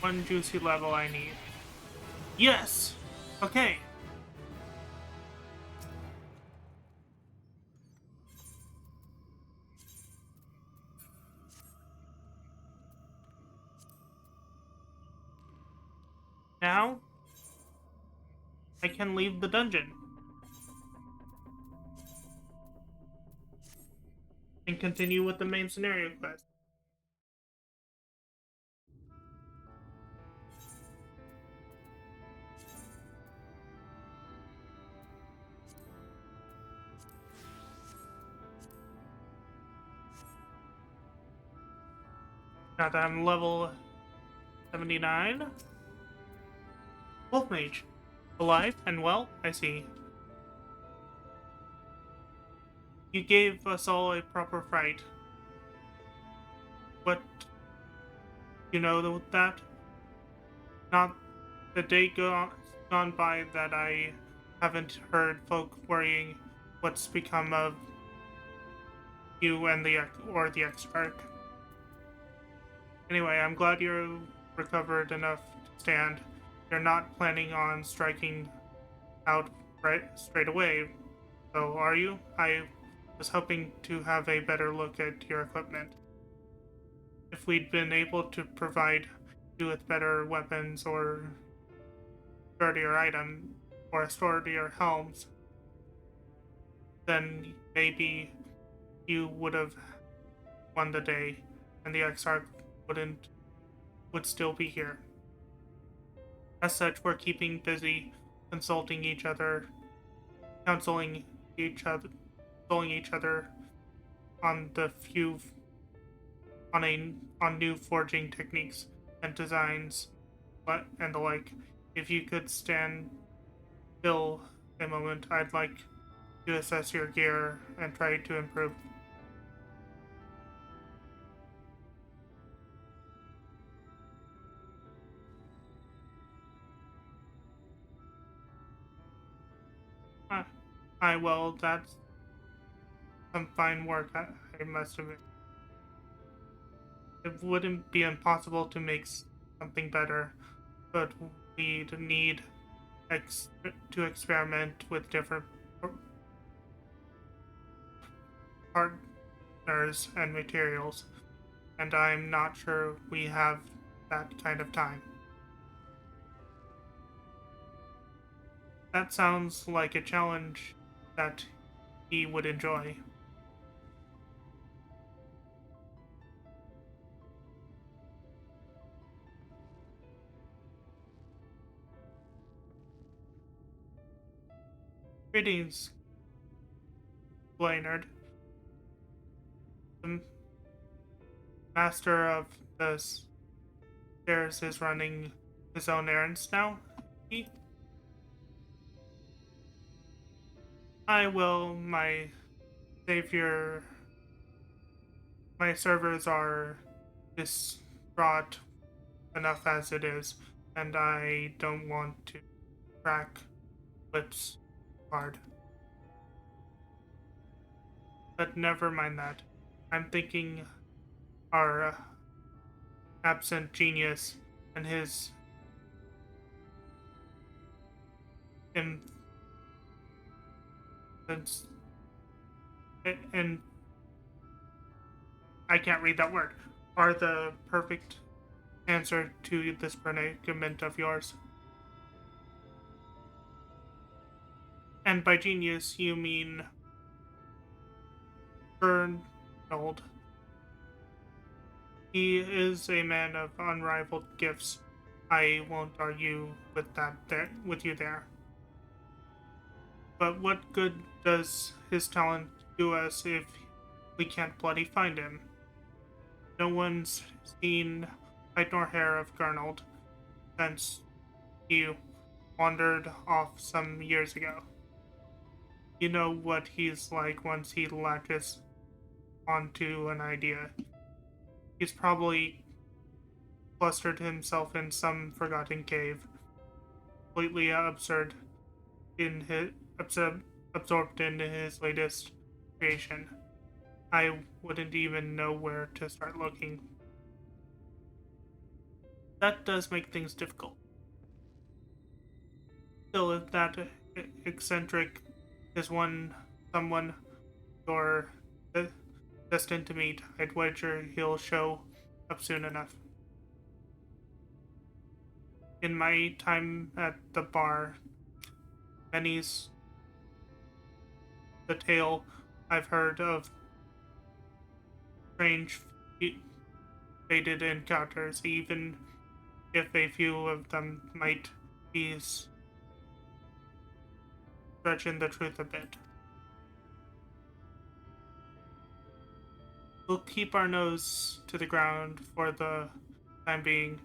one juicy level I need. Yes! Okay. Now, I can leave the dungeon. And continue with the main scenario quest. Now that I'm level 79. Wolf Mage. Alive and well, I see. You gave us all a proper fright. What you know that? Not the day gone by that I haven't heard folk worrying what's become of you and the Exarch. Anyway, I'm glad you're recovered enough to stand. You're not planning on striking out straight away, though, are you? I was hoping to have a better look at your equipment. If we'd been able to provide you with better weapons or sturdier item or sturdier helms, then maybe you would have won the day, and the Exarch would still be here. As such, we're keeping busy consulting each other, counseling each other on on new forging techniques and designs and the like. If you could stand still a moment, I'd like to assess your gear and try to improve. Well, that's some fine work, I must admit. It wouldn't be impossible to make something better, but we'd need to experiment with different partners and materials, and I'm not sure we have that kind of time. That sounds like a challenge that he would enjoy. Greetings, Blainard. The master of the stairs is running his own errands now. I will, my savior. My servers are distraught enough as it is, and I don't want to crack lips hard. But never mind that. I'm thinking our absent genius and his influence and I can't read that word are the perfect answer to this predicament of yours. And by genius, you mean Bernald. He is a man of unrivaled gifts. I won't argue with with you there. But what good does his talent do us if we can't bloody find him? No one's seen hide nor hair of Gernald since he wandered off some years ago. You know what he's like once he latches onto an idea. He's probably clustered himself in some forgotten cave, completely absorbed into his latest creation. I wouldn't even know where to start looking. that does make things difficult. Still, if that eccentric is someone you're destined to meet, I'd wager he'll show up soon enough. In my time at the bar, many's the tale I've heard of strange, fated encounters, even if a few of them might be stretching the truth a bit. We'll keep our nose to the ground for the time being,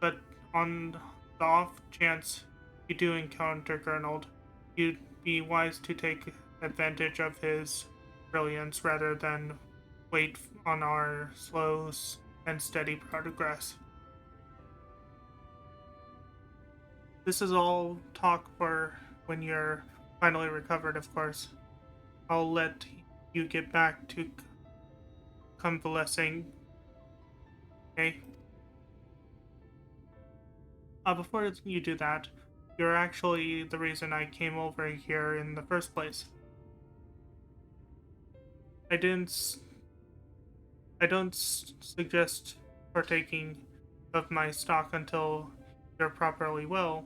but on the off chance you do encounter Gernald, you'd be wise to take advantage of his brilliance rather than wait on our slow and steady progress. This is all talk for when you're finally recovered, of course. I'll let you get back to convalescing, okay? Before you do that, you're actually the reason I came over here in the first place. I didn't. I don't suggest partaking of my stock until you're properly well.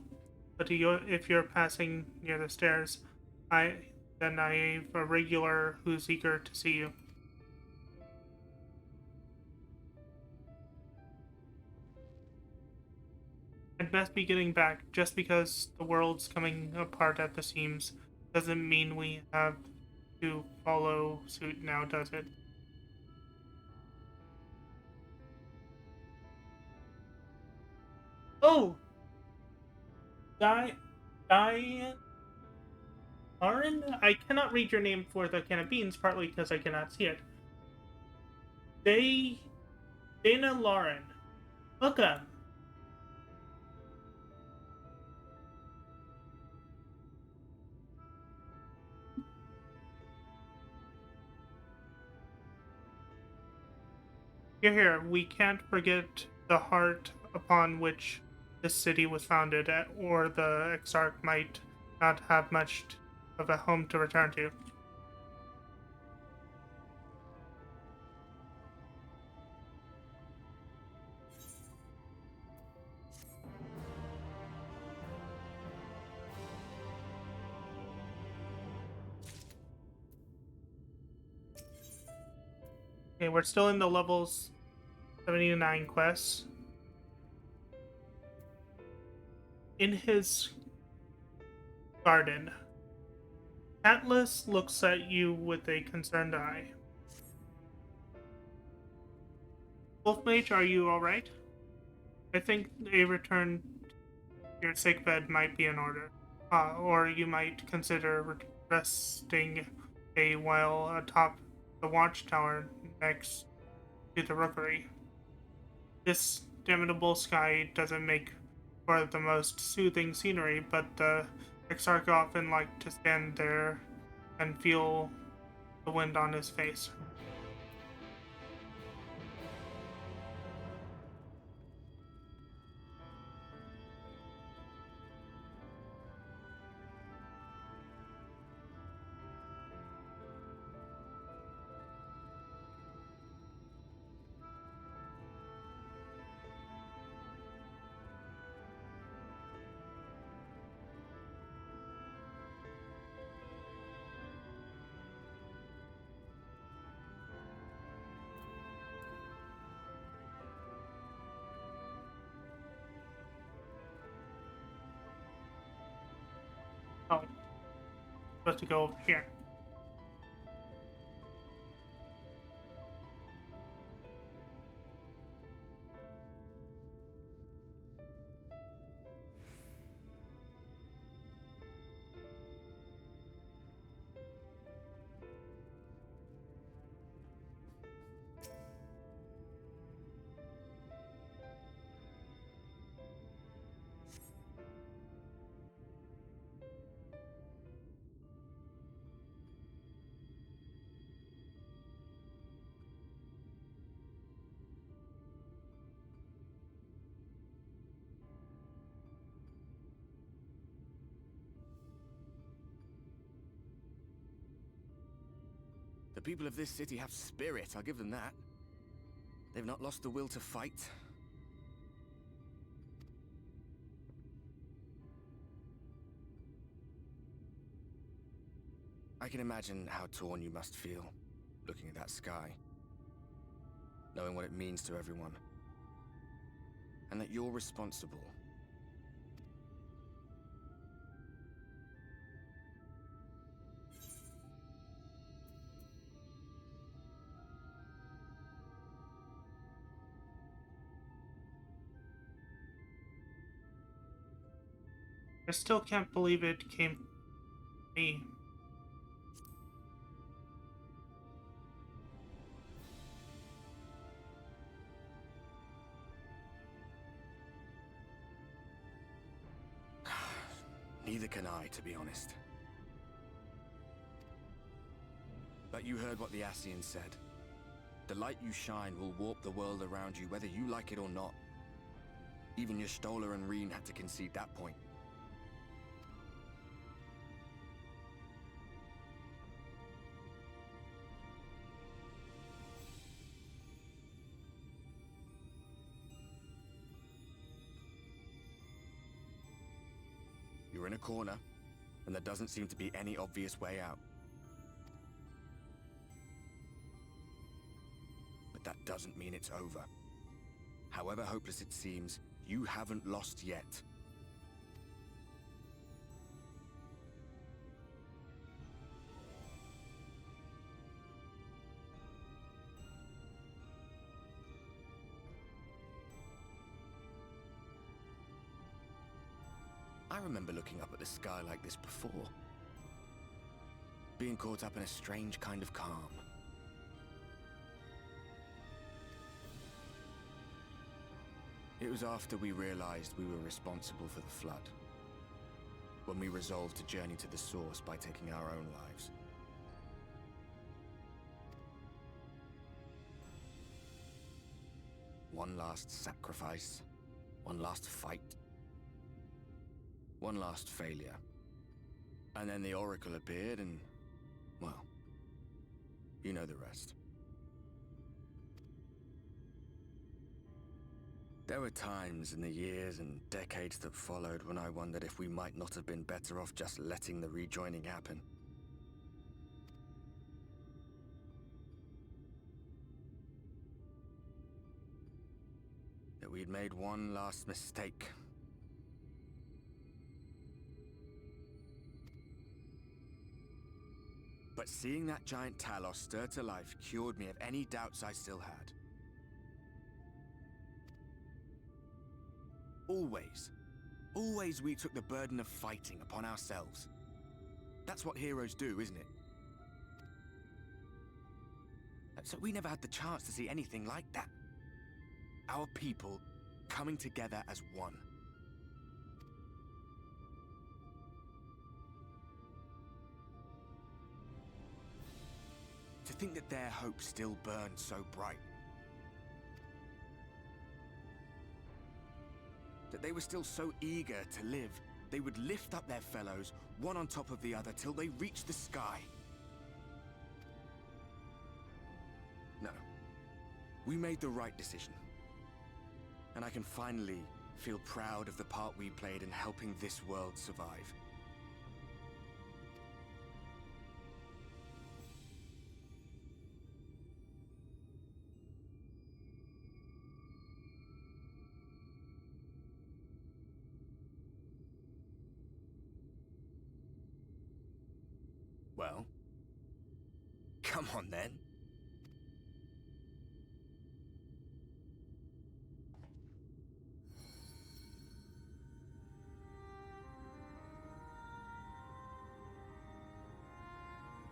But if you're passing near the stairs, then I've a regular who's eager to see you. I'd best be getting back. Just because the world's coming apart at the seams doesn't mean we have to follow suit now, does it? Oh! Diane? Lauren? I cannot read your name for the can of beans, partly because I cannot see it. Dana Lauren. Welcome. Here, we can't forget the heart upon which this city was founded, or the Exarch might not have much of a home to return to. Okay, we're still in the levels 79 quests. In his garden, Atlas looks at you with a concerned eye. Wolf Mage, are you alright? I think a return to your sickbed might be in order. Or you might consider resting a while atop the watchtower next to the rookery. This damnable sky doesn't make for the most soothing scenery, but the Exarch often like to stand there and feel the wind on his face. Oh, supposed to go over here. The people of this city have spirit, I'll give them that. They've not lost the will to fight. I can imagine how torn you must feel, looking at that sky. Knowing what it means to everyone. And that you're responsible. I still can't believe it came from me. Neither can I, to be honest. But you heard what the Ascian said. The light you shine will warp the world around you, whether you like it or not. Even your Stoller and Reen had to concede that point. You're in a corner, and there doesn't seem to be any obvious way out. But that doesn't mean it's over. However hopeless it seems, you haven't lost yet. I remember looking up at the sky like this before. Being caught up in a strange kind of calm. It was after we realized we were responsible for the flood. When we resolved to journey to the source by taking our own lives. One last sacrifice. One last fight. One last failure. And then the Oracle appeared and, well, you know the rest. There were times in the years and decades that followed when I wondered if we might not have been better off just letting the rejoining happen. That we'd made one last mistake. But seeing that giant Talos stir to life cured me of any doubts I still had. Always we took the burden of fighting upon ourselves. That's what heroes do, isn't it? So we never had the chance to see anything like that. Our people coming together as one. To think that their hope still burned so bright. That they were still so eager to live, they would lift up their fellows, one on top of the other, till they reached the sky. No. We made the right decision. And I can finally feel proud of the part we played in helping this world survive. Well, come on then.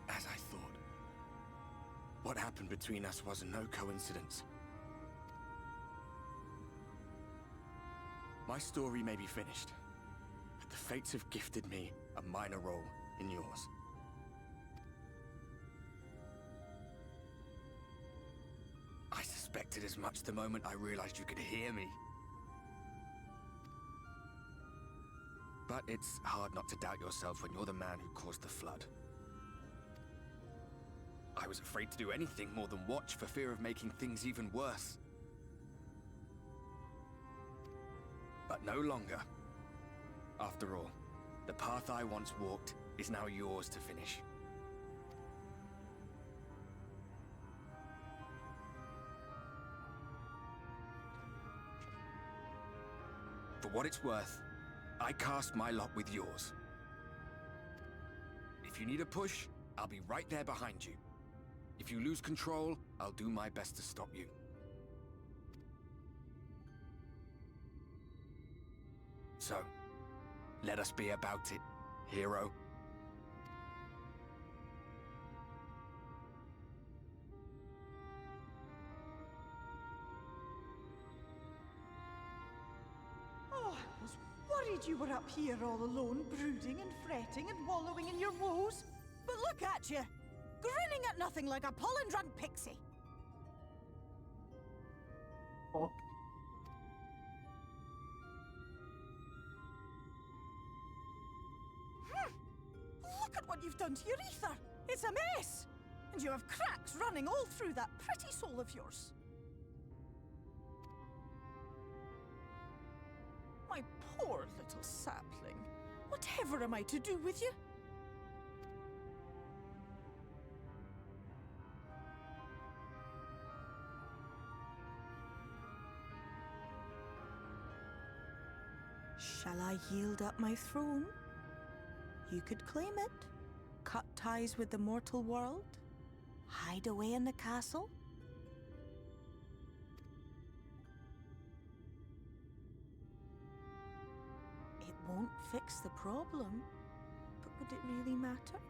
As I thought, what happened between us was no coincidence. My story may be finished, but the fates have gifted me a minor role in yours. I suspected as much the moment I realized you could hear me. But it's hard not to doubt yourself when you're the man who caused the flood. I was afraid to do anything more than watch for fear of making things even worse. But no longer. After all, the path I once walked is now yours to finish. For what it's worth, I cast my lot with yours. If you need a push, I'll be right there behind you. If you lose control, I'll do my best to stop you. So, let us be about it, hero. Oh, I was worried you were up here all alone, brooding and fretting and wallowing in your woes. But look at you, grinning at nothing like a pollen-drunk pixie. Oh. Look at what you've done to your ether. It's a mess. And you have cracks running all through that pretty soul of yours. My poor little sapling. Whatever am I to do with you? Shall I yield up my throne? You could claim it, cut ties with the mortal world, hide away in the castle. It won't fix the problem, but would it really matter?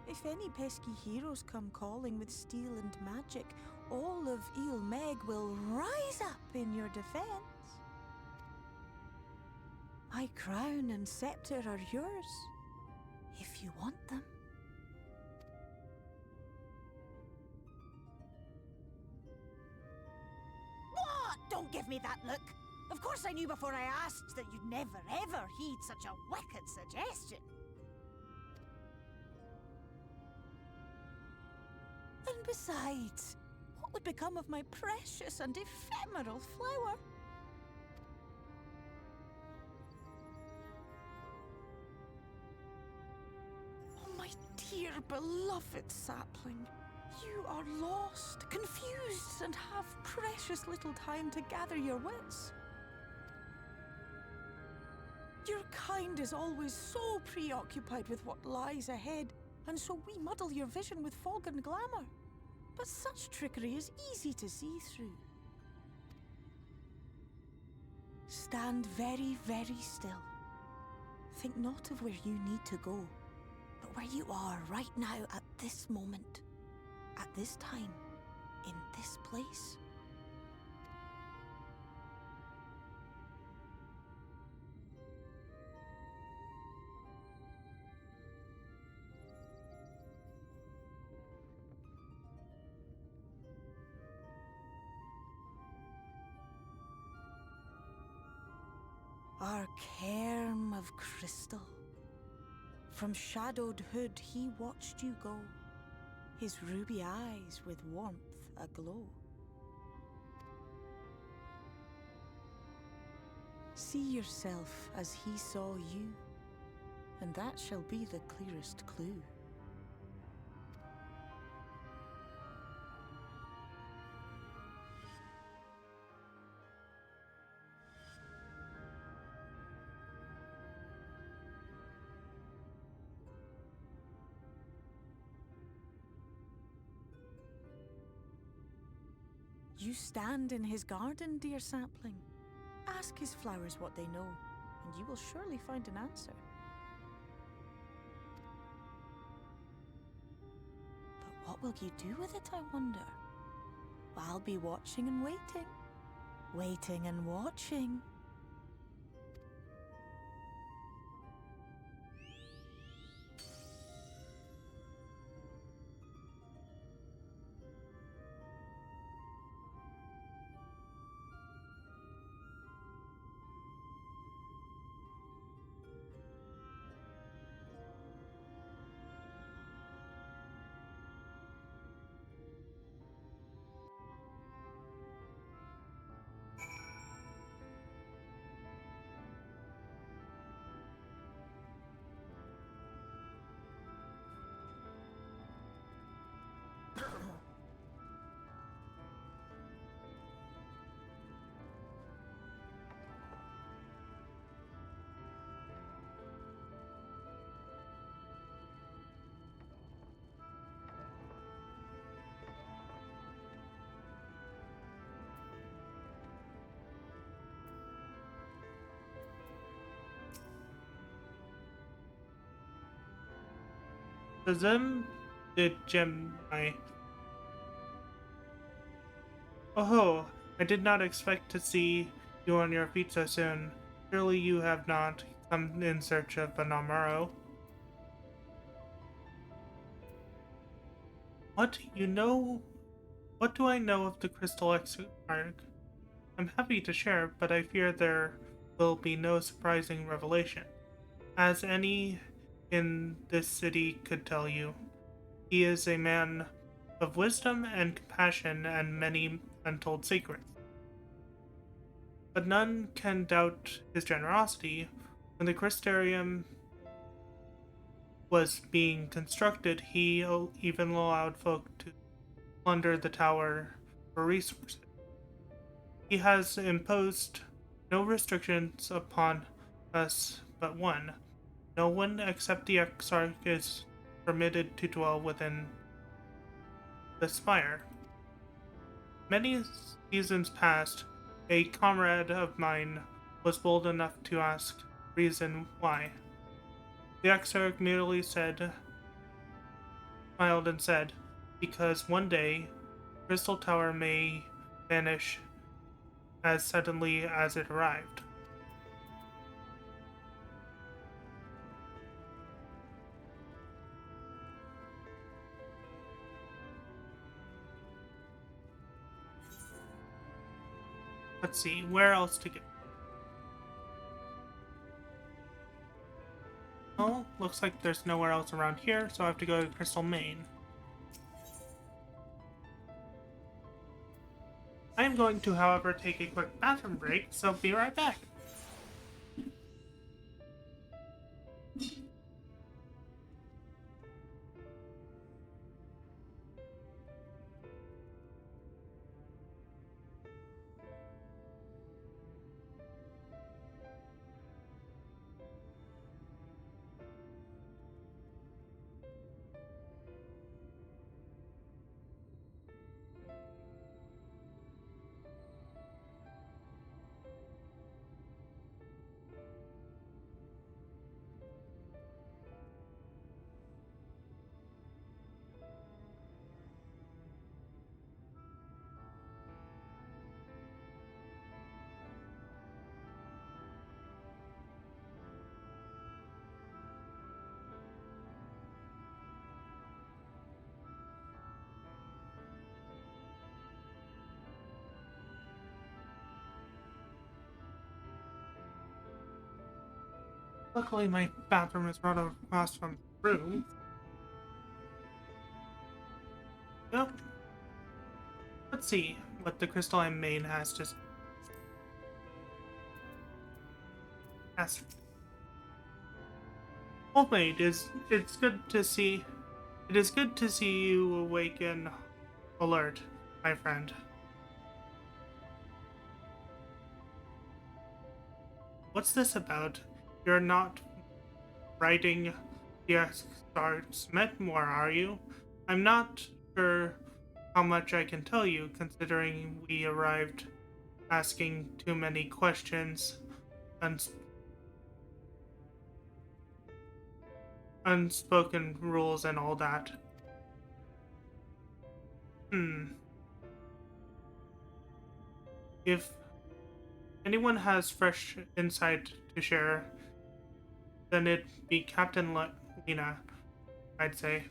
If any pesky heroes come calling with steel and magic, all of Meg will rise up in your defense. My crown and scepter are yours, if you want them. What? Don't give me that look! Of course I knew before I asked that you'd never ever heed such a wicked suggestion. And besides, what would become of my precious and ephemeral flower? My dear beloved sapling, you are lost, confused, and have precious little time to gather your wits. Your kind is always so preoccupied with what lies ahead, and so we muddle your vision with fog and glamour. But such trickery is easy to see through. Stand very, very still. Think not of where you need to go, but where you are right now at this moment, at this time, in this place. Our cairn of crystal. From shadowed hood he watched you go, his ruby eyes with warmth aglow. See yourself as he saw you, and that shall be the clearest clue. You stand in his garden, dear sapling. Ask his flowers what they know, and you will surely find an answer. But what will you do with it, I wonder? I'll be watching and waiting. Waiting and watching. Zim did Jim my. Oh, I did not expect to see you on your feet so soon. Surely you have not come in search of an Amaro. What you know? What do I know of the Crystal Exarch? I'm happy to share, but I fear there will be no surprising revelation. As any in this city could tell you, he is a man of wisdom and compassion and many untold secrets. But none can doubt his generosity. When the Crystarium was being constructed, he even allowed folk to plunder the tower for resources. He has imposed no restrictions upon us but one. No one except the Exarch is permitted to dwell within the spire. Many seasons past, a comrade of mine was bold enough to ask reason why. The Exarch merely smiled and said, because one day, Crystal Tower may vanish as suddenly as it arrived. Let's see, where else to go? Oh, looks like there's nowhere else around here, so I have to go to Crystal Main. I am going to, however, take a quick bathroom break, so be right back. Luckily, my bathroom is right across from the room. Yep. Let's see what the Crystalline Main has to ask. Old Maid, it's good to see. It is good to see you awake and alert, my friend. What's this about? You're not writing the Star's memoir, are you? I'm not sure how much I can tell you, considering we arrived asking too many questions, unspoken rules and all that. If anyone has fresh insight to share, then it'd be Captain Lena, I'd say.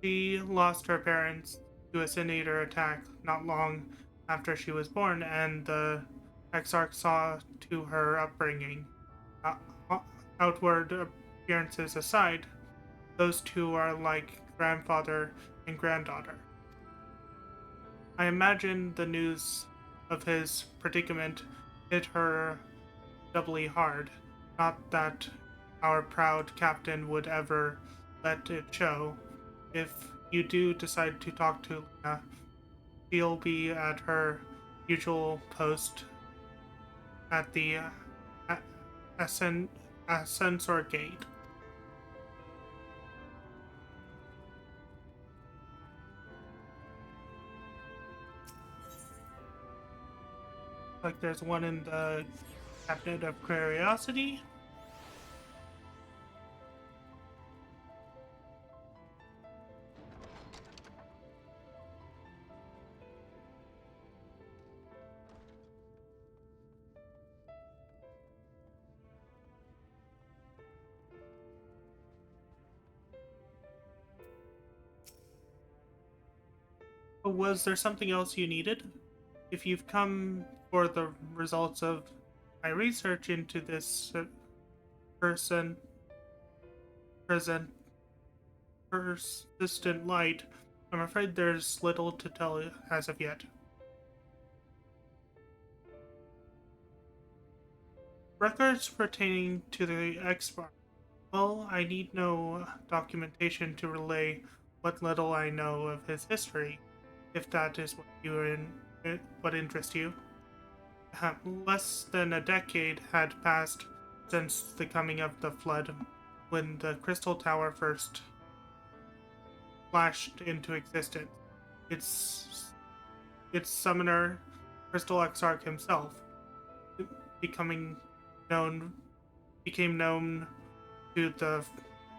She lost her parents to a Sinator attack not long after she was born, and the Exarch saw to her upbringing. Outward appearances aside, those two are like grandfather and granddaughter. I imagine the news of his predicament hit her doubly hard. Not that our proud captain would ever let it show. If you do decide to talk to Lena, she'll be at her usual post at the Ascensor Gate. Like there's one in the Cabinet of Curiosity. Was there something else you needed? If you've come for the results of my research into this person, present, persistent light, I'm afraid there's little to tell as of yet. Records pertaining to the X-Bar. Well, I need no documentation to relay what little I know of his history, if that is what interests you. Less than a decade had passed since the coming of the flood, when the Crystal Tower first flashed into existence. Its summoner, Crystal Exarch himself, became known to the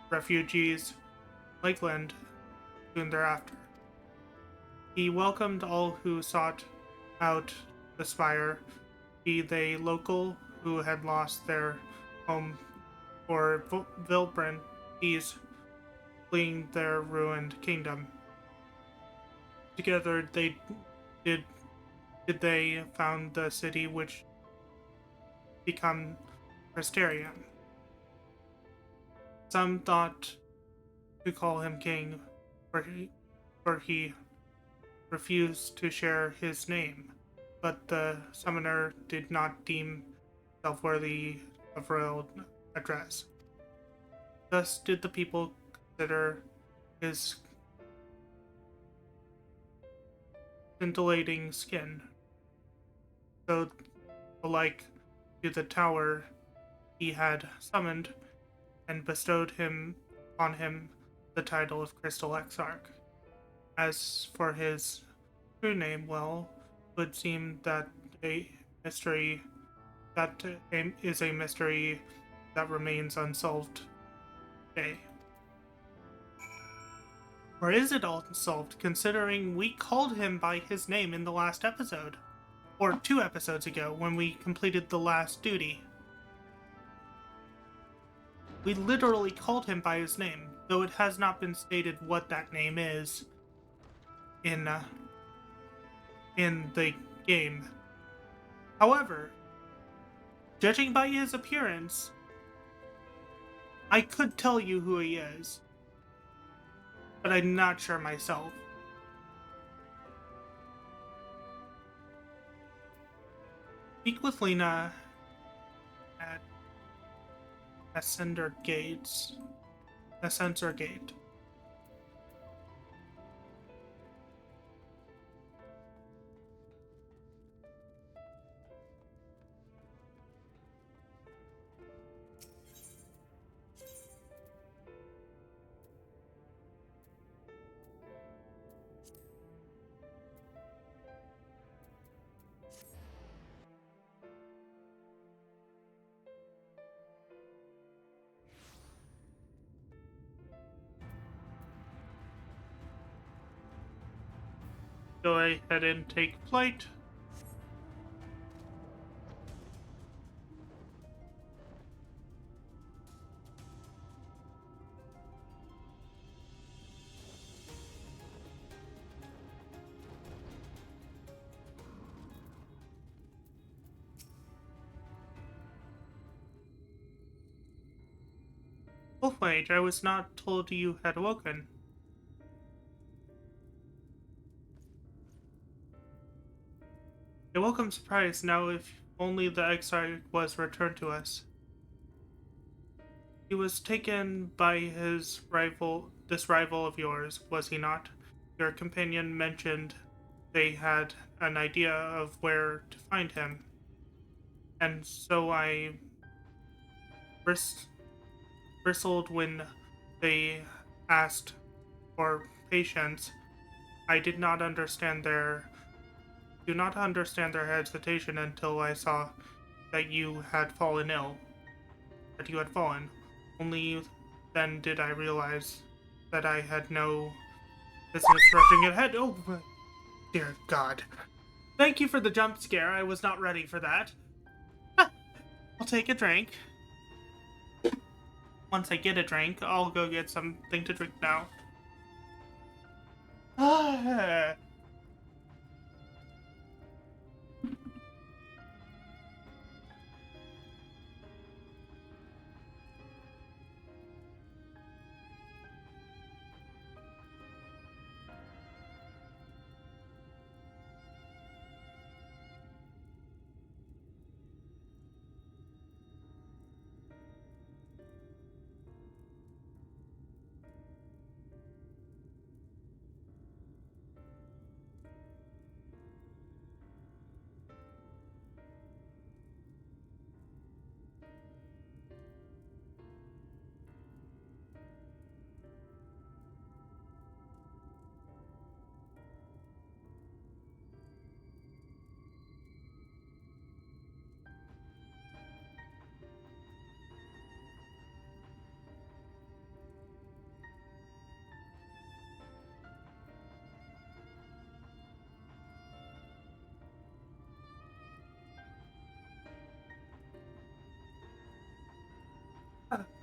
refugees Lakeland soon thereafter. He welcomed all who sought out the spire, be they local who had lost their home or Vilbran, these fleeing their ruined kingdom. Together they found the city which become Presteria. Some thought to call him king, for he refused to share his name, but the summoner did not deem himself worthy of royal address. Thus did the people consider his scintillating skin so alike to the tower he had summoned, and bestowed on him the title of Crystal Exarch. As for his true name, well, it would seem that is a mystery that remains unsolved today. Or is it unsolved, considering we called him by his name in the last episode? Or 2 episodes ago, when we completed the last duty. We literally called him by his name, though it has not been stated what that name is in the game. However, judging by his appearance, I could tell you who he is, but I'm not sure myself. Speak with Lena at Ascender Gate. Go ahead and take flight. Mage, I was not told you had awoken. A welcome surprise now, if only the exile was returned to us. He was taken by this rival of yours, was he not? Your companion mentioned they had an idea of where to find him. And so I bristled when they asked for patience. I do not understand their hesitation until I saw that you had fallen ill. Only then did I realize that I had no business rushing ahead. Oh, dear God. Thank you for the jump scare. I was not ready for that. I'll take a drink. Once I get a drink, I'll go get something to drink now.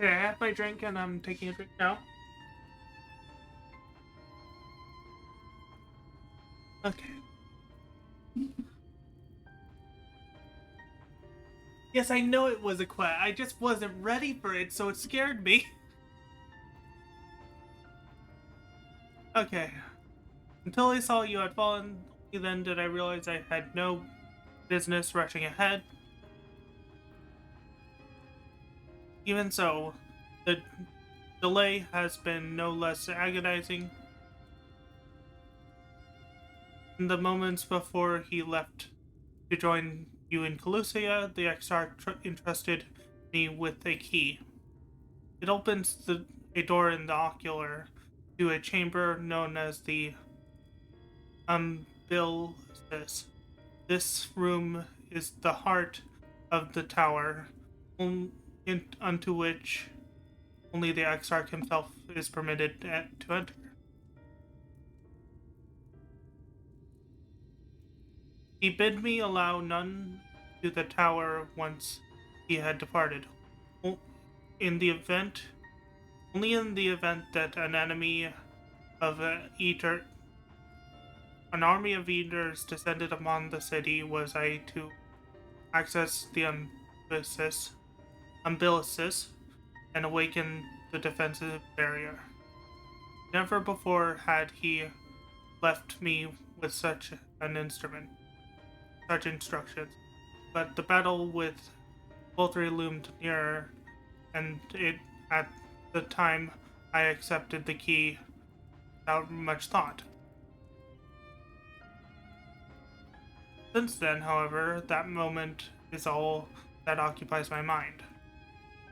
Okay, I have my drink and I'm taking a drink now. Okay. Yes, I know it was a quest. I just wasn't ready for it, so it scared me. Okay. Until I saw you had fallen, only then did I realize I had no business rushing ahead. Even so, the delay has been no less agonizing. In the moments before he left to join you in Calusia, the Exarch entrusted me with a key. It opens a door in the ocular to a chamber known as the Umbilisis. This room is the heart of the tower, unto which only the Exarch himself is permitted to enter. He bid me allow none to the tower once he had departed. In the event, only in the event that an enemy of an army of eaters descended upon the city, was I to access the umbilisis and awaken the defensive barrier. Never before had he left me with such instructions. But the battle with Voltri loomed nearer, and at the time I accepted the key without much thought. Since then, however, that moment is all that occupies my mind.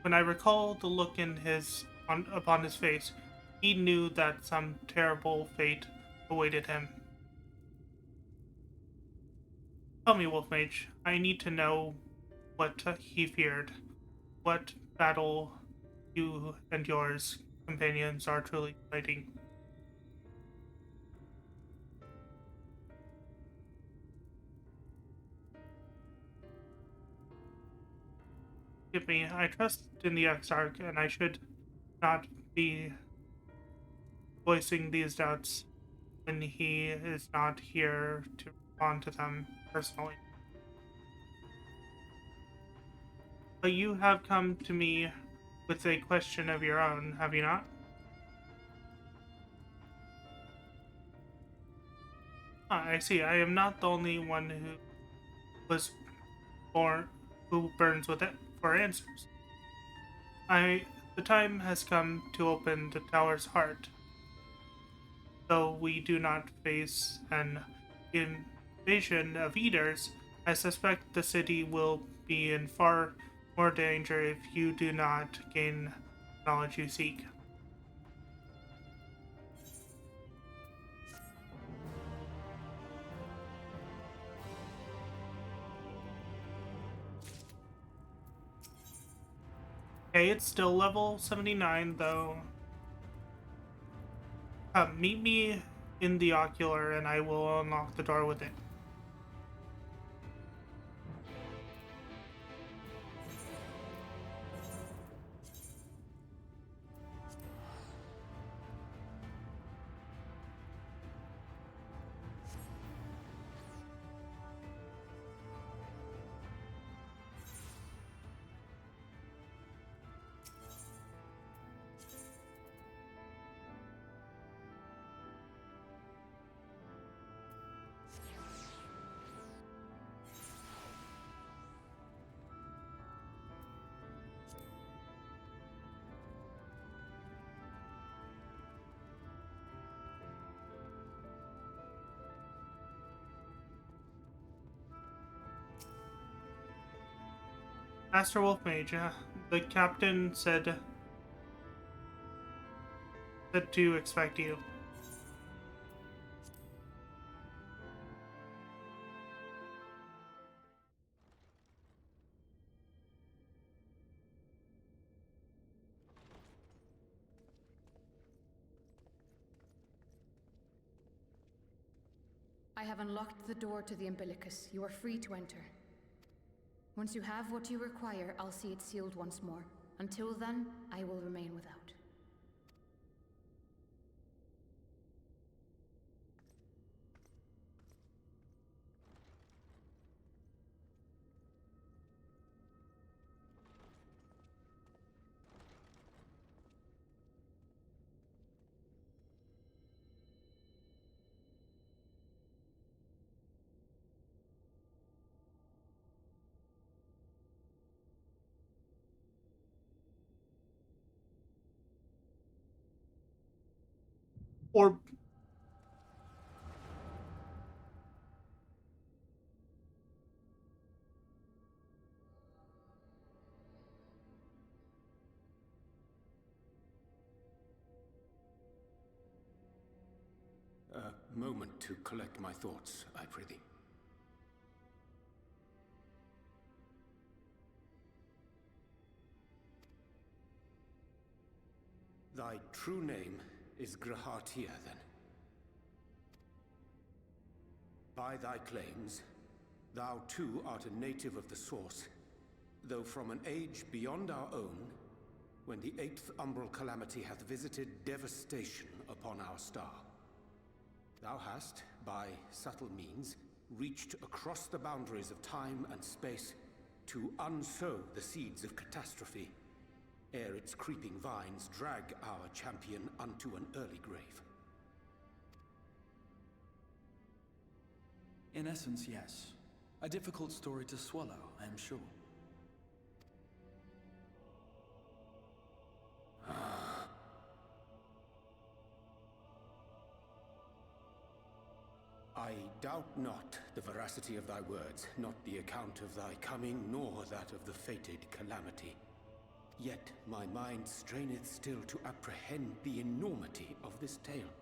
When I recall the look upon his face, he knew that some terrible fate awaited him. Tell me, Wolf Mage, I need to know what he feared, what battle you and yours companions are truly fighting. Give me, I trust in the Exarch, and I should not be voicing these doubts when he is not here to respond to them personally. But you have come to me with a question of your own, have you not? Ah, I see. I am not the only one who was born who burns with it for answers. The time has come to open the tower's heart. Though we do not face an invasion of eaters, I suspect the city will be in far more danger if you do not gain the knowledge you seek. Okay, it's still level 79 though. Meet me in the ocular and I will unlock the door with it. Master Wolf Mage, the captain said to expect you. I have unlocked the door to the umbilicus. You are free to enter. Once you have what you require, I'll see it sealed once more, Until then, I will remain without. Or a moment to collect my thoughts, I prithee. Thy true name is Grahatia, then. By thy claims, thou too art a native of the Source, though from an age beyond our own, when the 8th umbral calamity hath visited devastation upon our star. Thou hast, by subtle means, reached across the boundaries of time and space to unsow the seeds of catastrophe, ere its creeping vines drag our champion unto an early grave. In essence, yes. A difficult story to swallow, I am sure. I doubt not the veracity of thy words, not the account of thy coming, nor that of the fated calamity. Yet my mind straineth still to apprehend the enormity of this tale.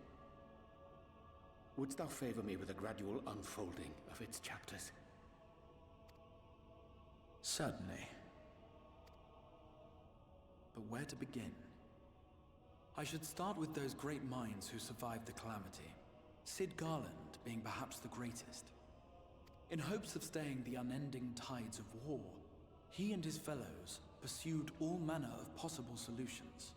Wouldst thou favor me with a gradual unfolding of its chapters? Certainly. But where to begin? I should start with those great minds who survived the calamity. Sid Garland being perhaps the greatest. In hopes of staying the unending tides of war, he and his fellows pursued all manner of possible solutions.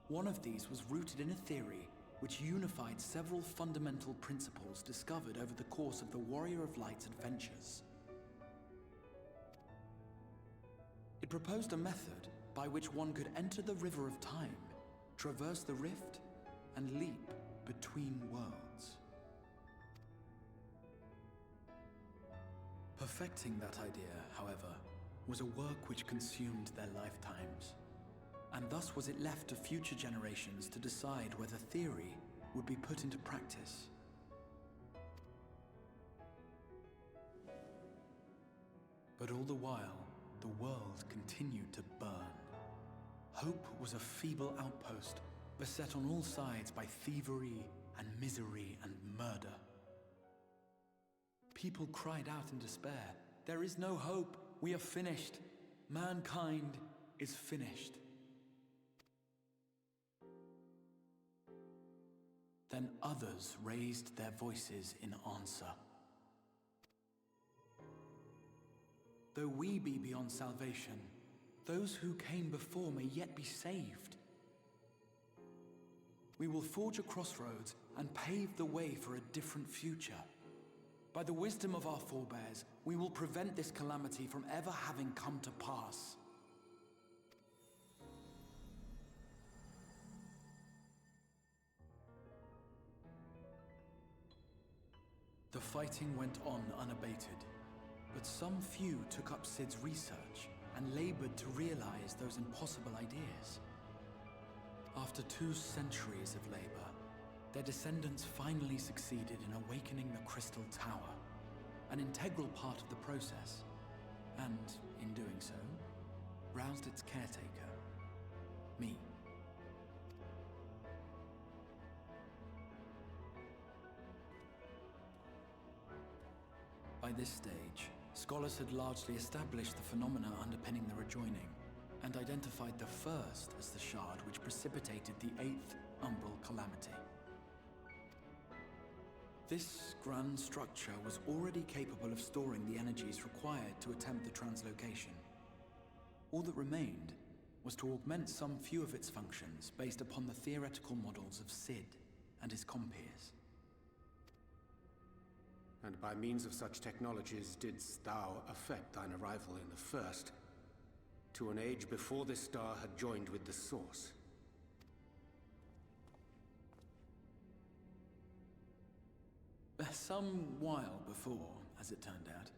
One of these was rooted in a theory which unified several fundamental principles discovered over the course of the Warrior of Light's adventures. It proposed a method by which one could enter the River of Time, traverse the rift, and leap between worlds. Perfecting that idea, however, was a work which consumed their lifetimes, and thus was it left to future generations to decide whether theory would be put into practice. But all the while, the world continued to burn. Hope was a feeble outpost, beset on all sides by thievery and misery and murder. People cried out in despair, "There is no hope, we are finished. Mankind is finished." Then others raised their voices in answer. Though we be beyond salvation, those who came before may yet be saved. We will forge a crossroads and pave the way for a different future. By the wisdom of our forebears, we will prevent this calamity from ever having come to pass. The fighting went on unabated, but some few took up Sid's research and labored to realize those impossible ideas. After 2 centuries of labor, their descendants finally succeeded in awakening the Crystal Tower, an integral part of the process, and, in doing so, roused its caretaker, me. By this stage, scholars had largely established the phenomena underpinning the rejoining, and identified the first as the shard which precipitated the 8th umbral calamity. This grand structure was already capable of storing the energies required to attempt the translocation. All that remained was to augment some few of its functions based upon the theoretical models of Cid and his compeers. And by means of such technologies didst thou effect thine arrival in the first, to an age before this star had joined with the Source. Some while before, as it turned out.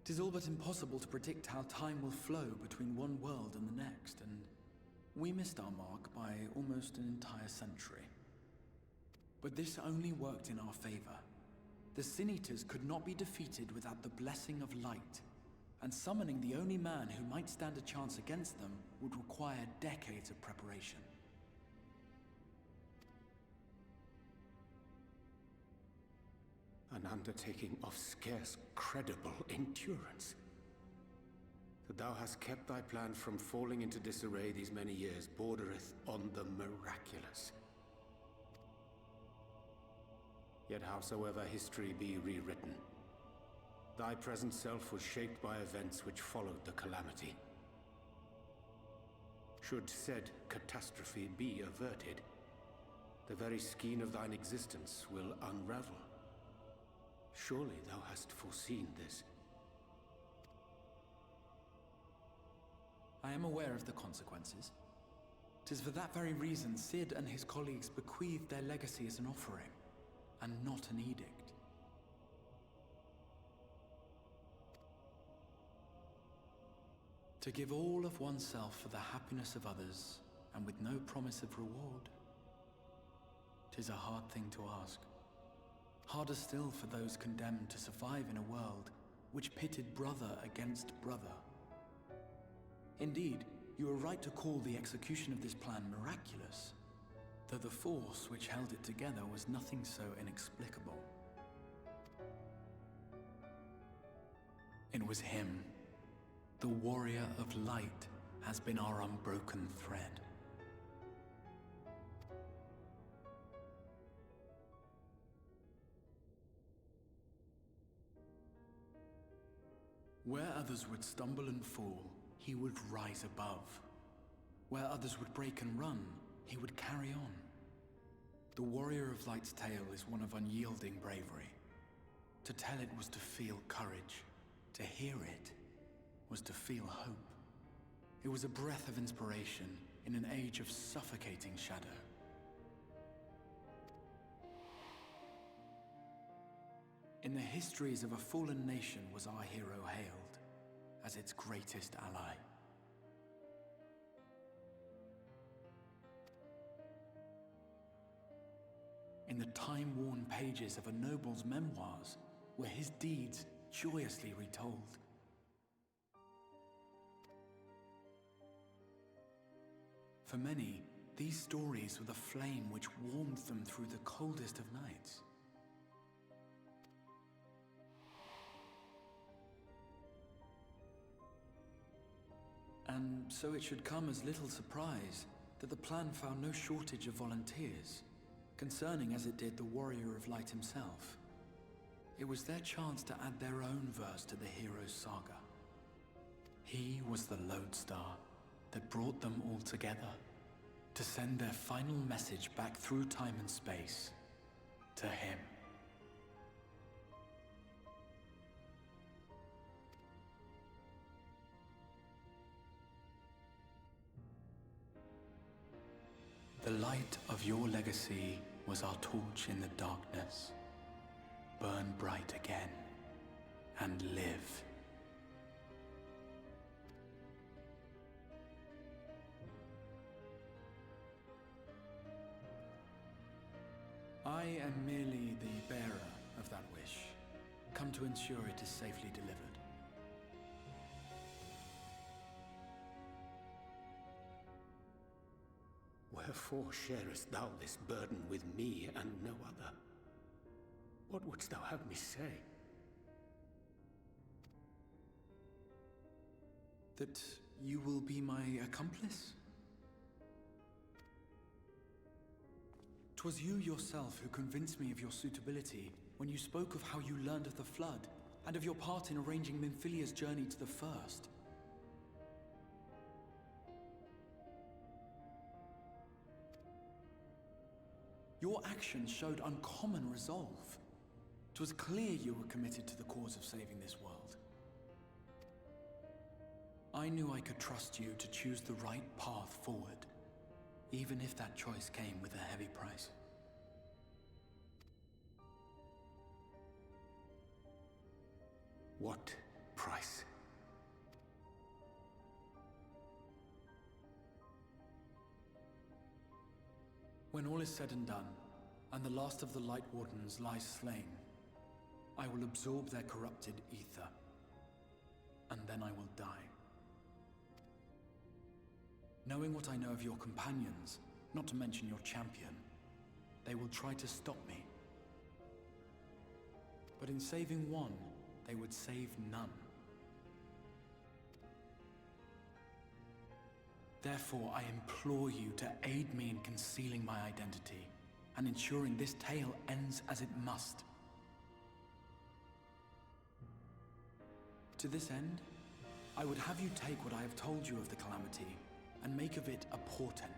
'Tis all but impossible to predict how time will flow between one world and the next, and we missed our mark by almost an entire century. But this only worked in our favor. The Sin Eaters could not be defeated without the blessing of light, and summoning the only man who might stand a chance against them would require decades of preparation. An undertaking of scarce credible endurance. That thou hast kept thy plan from falling into disarray these many years bordereth on the miraculous. Yet howsoever history be rewritten, thy present self was shaped by events which followed the calamity. Should said catastrophe be averted, the very skein of thine existence will unravel. Surely thou hast foreseen this. I am aware of the consequences. 'Tis for that very reason Cid and his colleagues bequeathed their legacy as an offering, and not an edict. To give all of oneself for the happiness of others, and with no promise of reward. 'Tis a hard thing to ask. Harder still for those condemned to survive in a world which pitted brother against brother. Indeed, you are right to call the execution of this plan miraculous, though the force which held it together was nothing so inexplicable. It was him. The warrior of light has been our unbroken thread. Where others would stumble and fall, he would rise above. Where others would break and run, he would carry on. The Warrior of Light's tale is one of unyielding bravery. To tell it was to feel courage. To hear it was to feel hope. It was a breath of inspiration in an age of suffocating shadow. In the histories of a fallen nation was our hero hailed as its greatest ally. In the time-worn pages of a noble's memoirs were his deeds joyously retold. For many, these stories were the flame which warmed them through the coldest of nights. And so it should come as little surprise that the plan found no shortage of volunteers, concerning as it did the Warrior of Light himself. It was their chance to add their own verse to the hero's saga. He was the lodestar that brought them all together, to send their final message back through time and space, to him. The light of your legacy was our torch in the darkness. Burn bright again, and live. I am merely the bearer of that wish, come to ensure it is safely delivered. Wherefore sharest thou this burden with me and no other? What wouldst thou have me say? That you will be my accomplice? 'Twas you yourself who convinced me of your suitability when you spoke of how you learned of the Flood, and of your part in arranging Minfilia's journey to the First. Your actions showed uncommon resolve. It was clear you were committed to the cause of saving this world. I knew I could trust you to choose the right path forward, even if that choice came with a heavy price. What price? When all is said and done, and the last of the Light Wardens lies slain, I will absorb their corrupted ether, and then I will die. Knowing what I know of your companions, not to mention your champion, they will try to stop me. But in saving one, they would save none. Therefore, I implore you to aid me in concealing my identity, and ensuring this tale ends as it must. To this end, I would have you take what I have told you of the Calamity, and make of it a portent.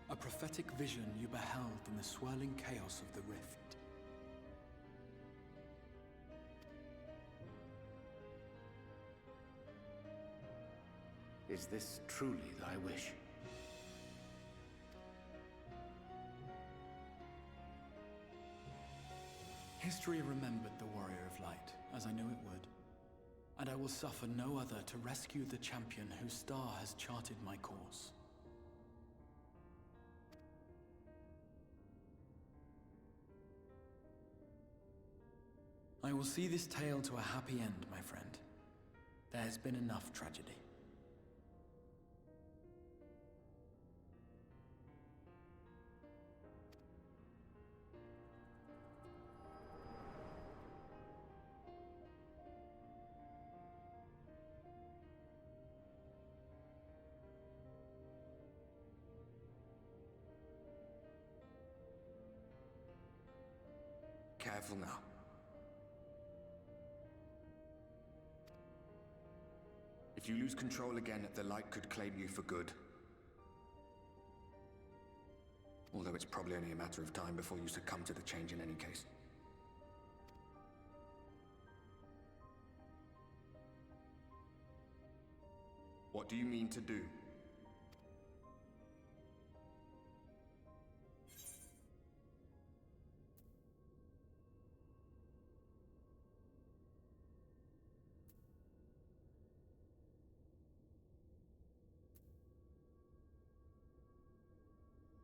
A prophetic vision you beheld in the swirling chaos of the rift. Is this truly thy wish? History remembered the Warrior of Light, as I knew it would. And I will suffer no other to rescue the champion whose star has charted my course. I will see this tale to a happy end, my friend. There has been enough tragedy. Careful now. If you lose control again, the light could claim you for good. Although it's probably only a matter of time before you succumb to the change in any case. What do you mean to do?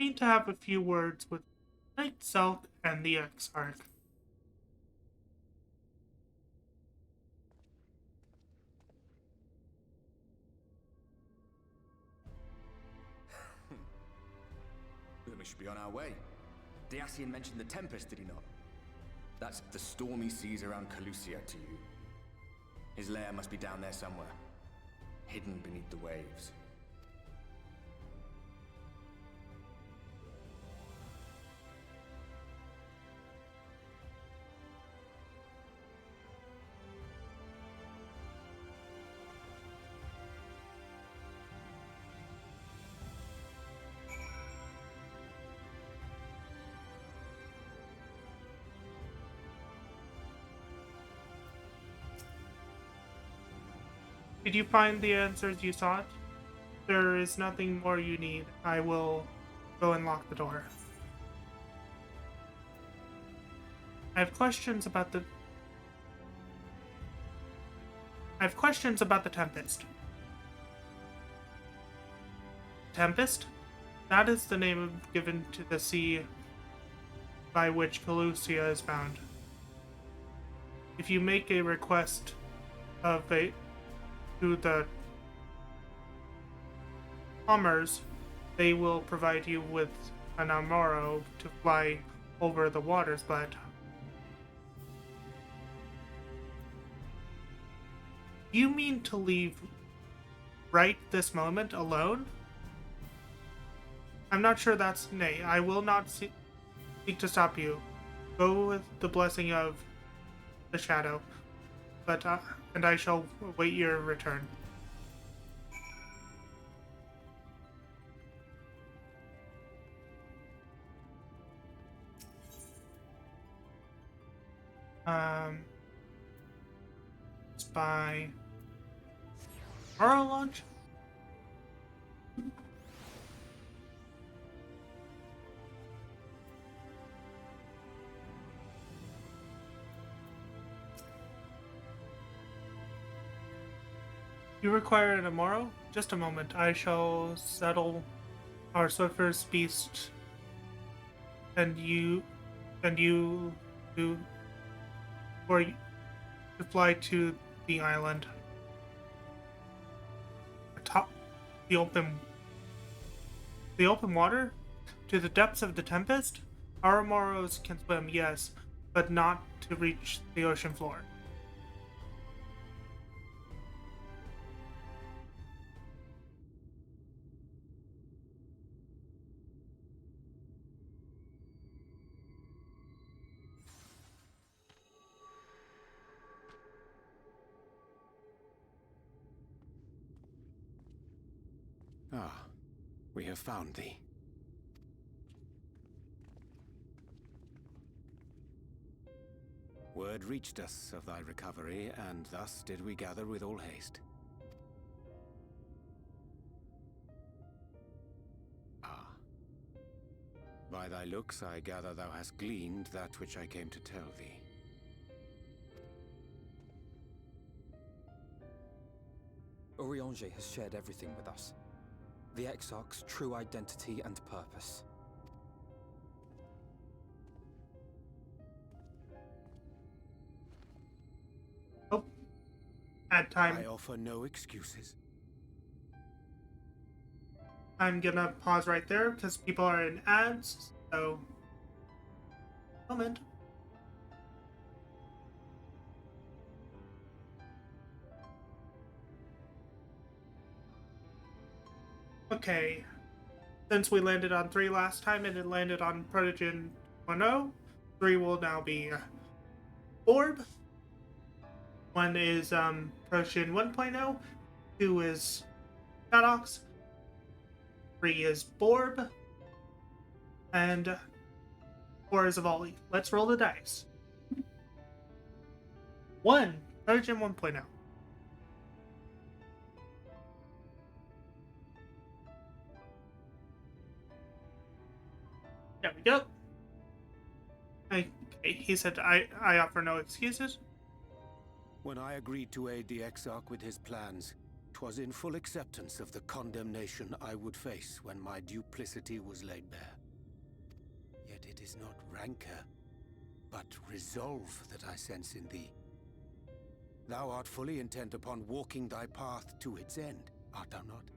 Need to have a few words with Knight Selk and the Exarch. Then we should be on our way. The Ascian mentioned the Tempest, did he not? That's the stormy seas around Calusia to you. His lair must be down there somewhere, hidden beneath the waves. Did you find the answers you sought? There is nothing more you need. I will go and lock the door. I have questions about the Tempest. Tempest? That is the name given to the sea by which Calusia is bound. If you make a request to the plumbers, they will provide you with an Amoro to fly over the waters, but you mean to leave right this moment alone? I'm not sure that's nay. I will not seek to stop you. Go with the blessing of the shadow, but and I shall await your return. It's by Tomorrow launch. You require it tomorrow? Just a moment. I shall settle our Swifter's beast, and you do for you to fly to the island atop the open water to the depths of the Tempest. Our Moros can swim, yes, but not to reach the ocean floor. Ah, we have found thee. Word reached us of thy recovery, and thus did we gather with all haste. Ah. By thy looks, I gather thou hast gleaned that which I came to tell thee. Urianger has shared everything with us. The Exarch's true identity and purpose. Oh, add time. I offer no excuses. I'm gonna pause right there because people are in ads, so moment. Okay, since we landed on 3 last time and it landed on Protogen 1.0, 3 will now be Orb. 1 is Protogen 1.0, 2 is Shadox, 3 is Borb, and 4 is Avali. Let's roll the dice. 1, Protogen 1.0. There we go. Okay, he said I offer no excuses. When I agreed to aid the Exarch with his plans, 'twas in full acceptance of the condemnation I would face when my duplicity was laid bare. Yet it is not rancor, but resolve that I sense in thee. Thou art fully intent upon walking thy path to its end, art thou not?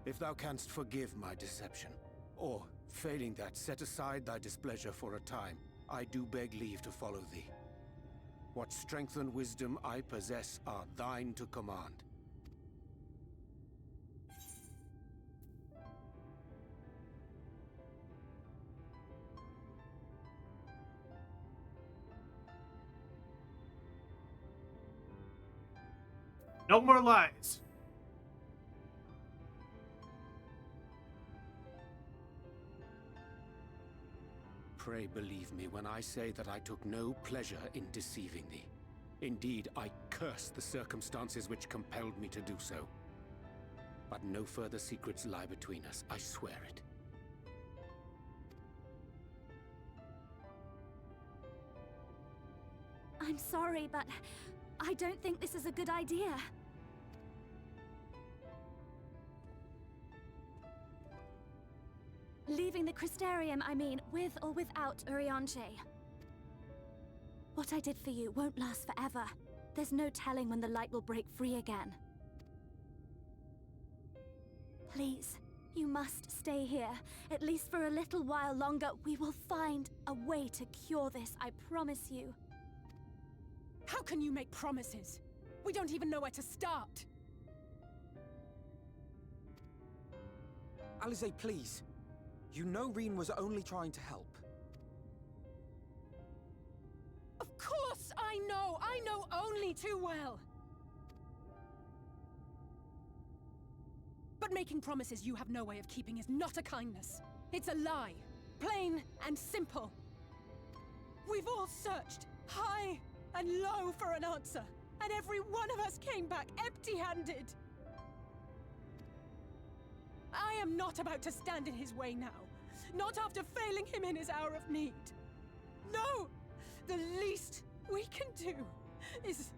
If thou canst forgive my deception, or, failing that, set aside thy displeasure for a time, I do beg leave to follow thee. What strength and wisdom I possess are thine to command. No more lies. Pray believe me when I say that I took no pleasure in deceiving thee. Indeed, I curse the circumstances which compelled me to do so. But no further secrets lie between us, I swear it. I'm sorry, but I don't think this is a good idea. Leaving the Crystarium, I mean, with or without Urianger. What I did for you won't last forever. There's no telling when the light will break free again. Please, you must stay here. At least for a little while longer. We will find a way to cure this, I promise you. How can you make promises? We don't even know where to start. Alize, please. You know Reen was only trying to help. Of course I know! I know only too well! But making promises you have no way of keeping is not a kindness. It's a lie. Plain and simple. We've all searched high and low for an answer, and every one of us came back empty-handed. I am not about to stand in his way now. Not after failing him in his hour of need. No! The least we can do is...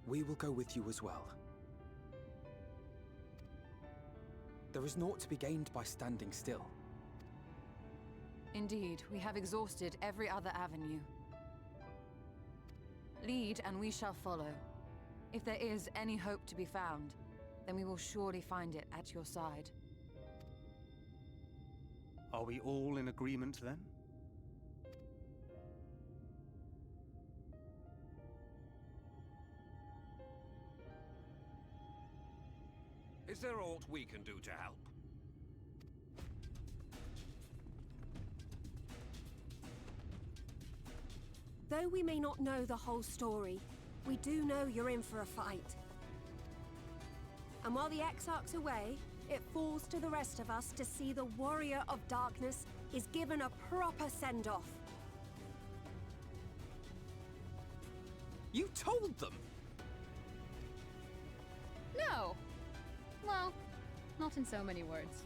We will go with you as well. There is naught to be gained by standing still. Indeed, we have exhausted every other avenue. Lead, and we shall follow. If there is any hope to be found, then we will surely find it at your side. Are we all in agreement then? Is there aught we can do to help? Though we may not know the whole story, we do know you're in for a fight. And while the Exarch's away, it falls to the rest of us to see the Warrior of Darkness is given a proper send-off. You told them? No. Well, not in so many words.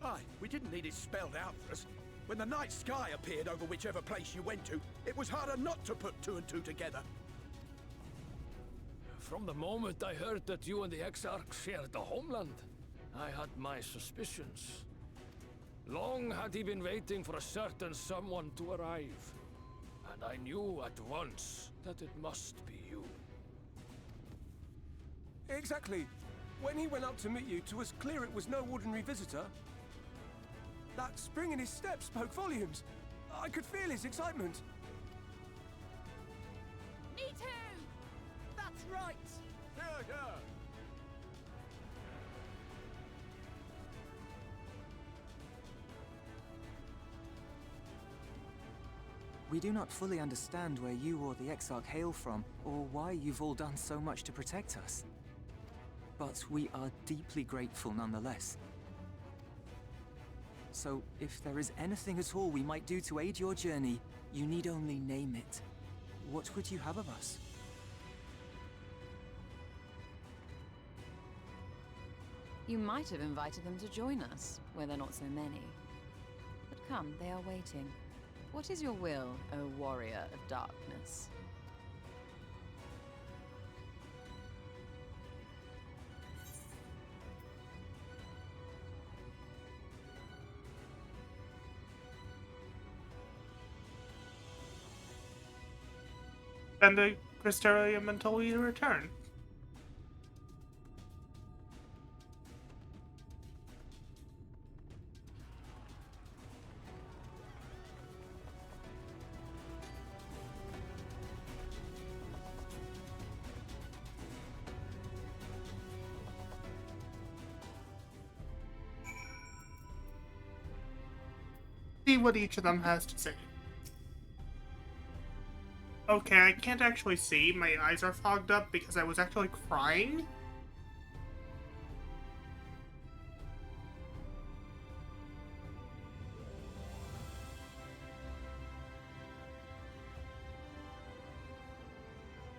Aye, we didn't need it spelled out for us. When the night sky appeared over whichever place you went to, it was harder not to put two and two together. From the moment I heard that you and the Exarch shared the homeland, I had my suspicions. Long had he been waiting for a certain someone to arrive, and I knew at once that it must be you. Exactly. When he went up to meet you, 'twas clear it was no ordinary visitor. That spring in his step spoke volumes. I could feel his excitement. Me too! That's right! Yeah, yeah. We do not fully understand where you or the Exarch hail from, or why you've all done so much to protect us. But we are deeply grateful nonetheless. So, if there is anything at all we might do to aid your journey, you need only name it. What would you have of us? You might have invited them to join us, where there are not so many. But come, they are waiting. What is your will, O Warrior of Darkness? Spend the Crystarium until we return. See what each of them has to say. Okay, I can't actually see. My eyes are fogged up because I was actually crying.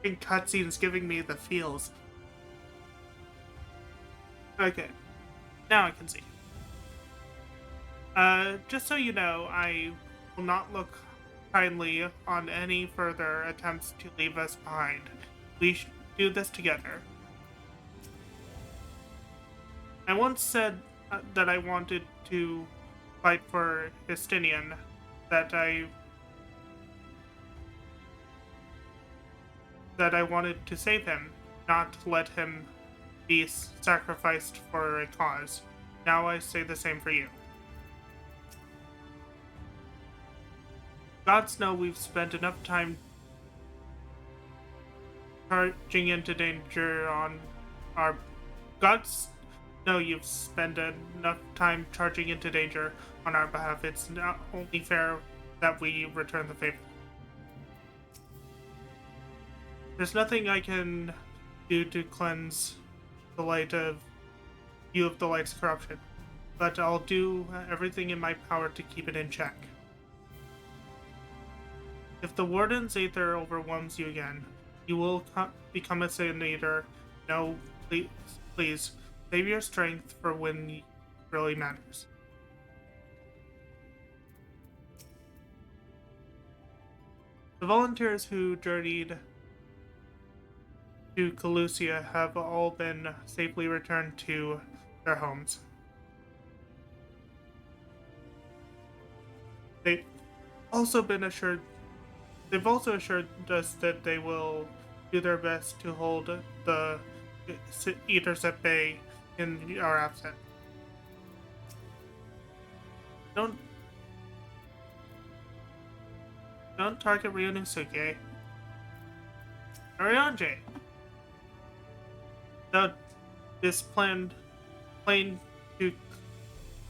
And cutscenes giving me the feels. Okay, now I can see. Just so you know, I will not look kindly on any further attempts to leave us behind. We should do this together. I once said that I wanted to fight for Justinian, that I wanted to save him, not let him be sacrificed for a cause. Now I say the same for you. Gods know we've spent enough time charging into danger on our... Gods know you've spent enough time charging into danger on our behalf. It's not only fair that we return the favor. There's nothing I can do to cleanse the light of you of the light's corruption, but I'll do everything in my power to keep it in check. If the Warden's Aether overwhelms you again, you will become a Senator. No, please, save your strength for when it really matters. The volunteers who journeyed to Calusia have all been safely returned to their homes. They've also assured us that they will do their best to hold the Eaters at bay in our absence. Don't target Ryunosuke. Arianje. Though this plane to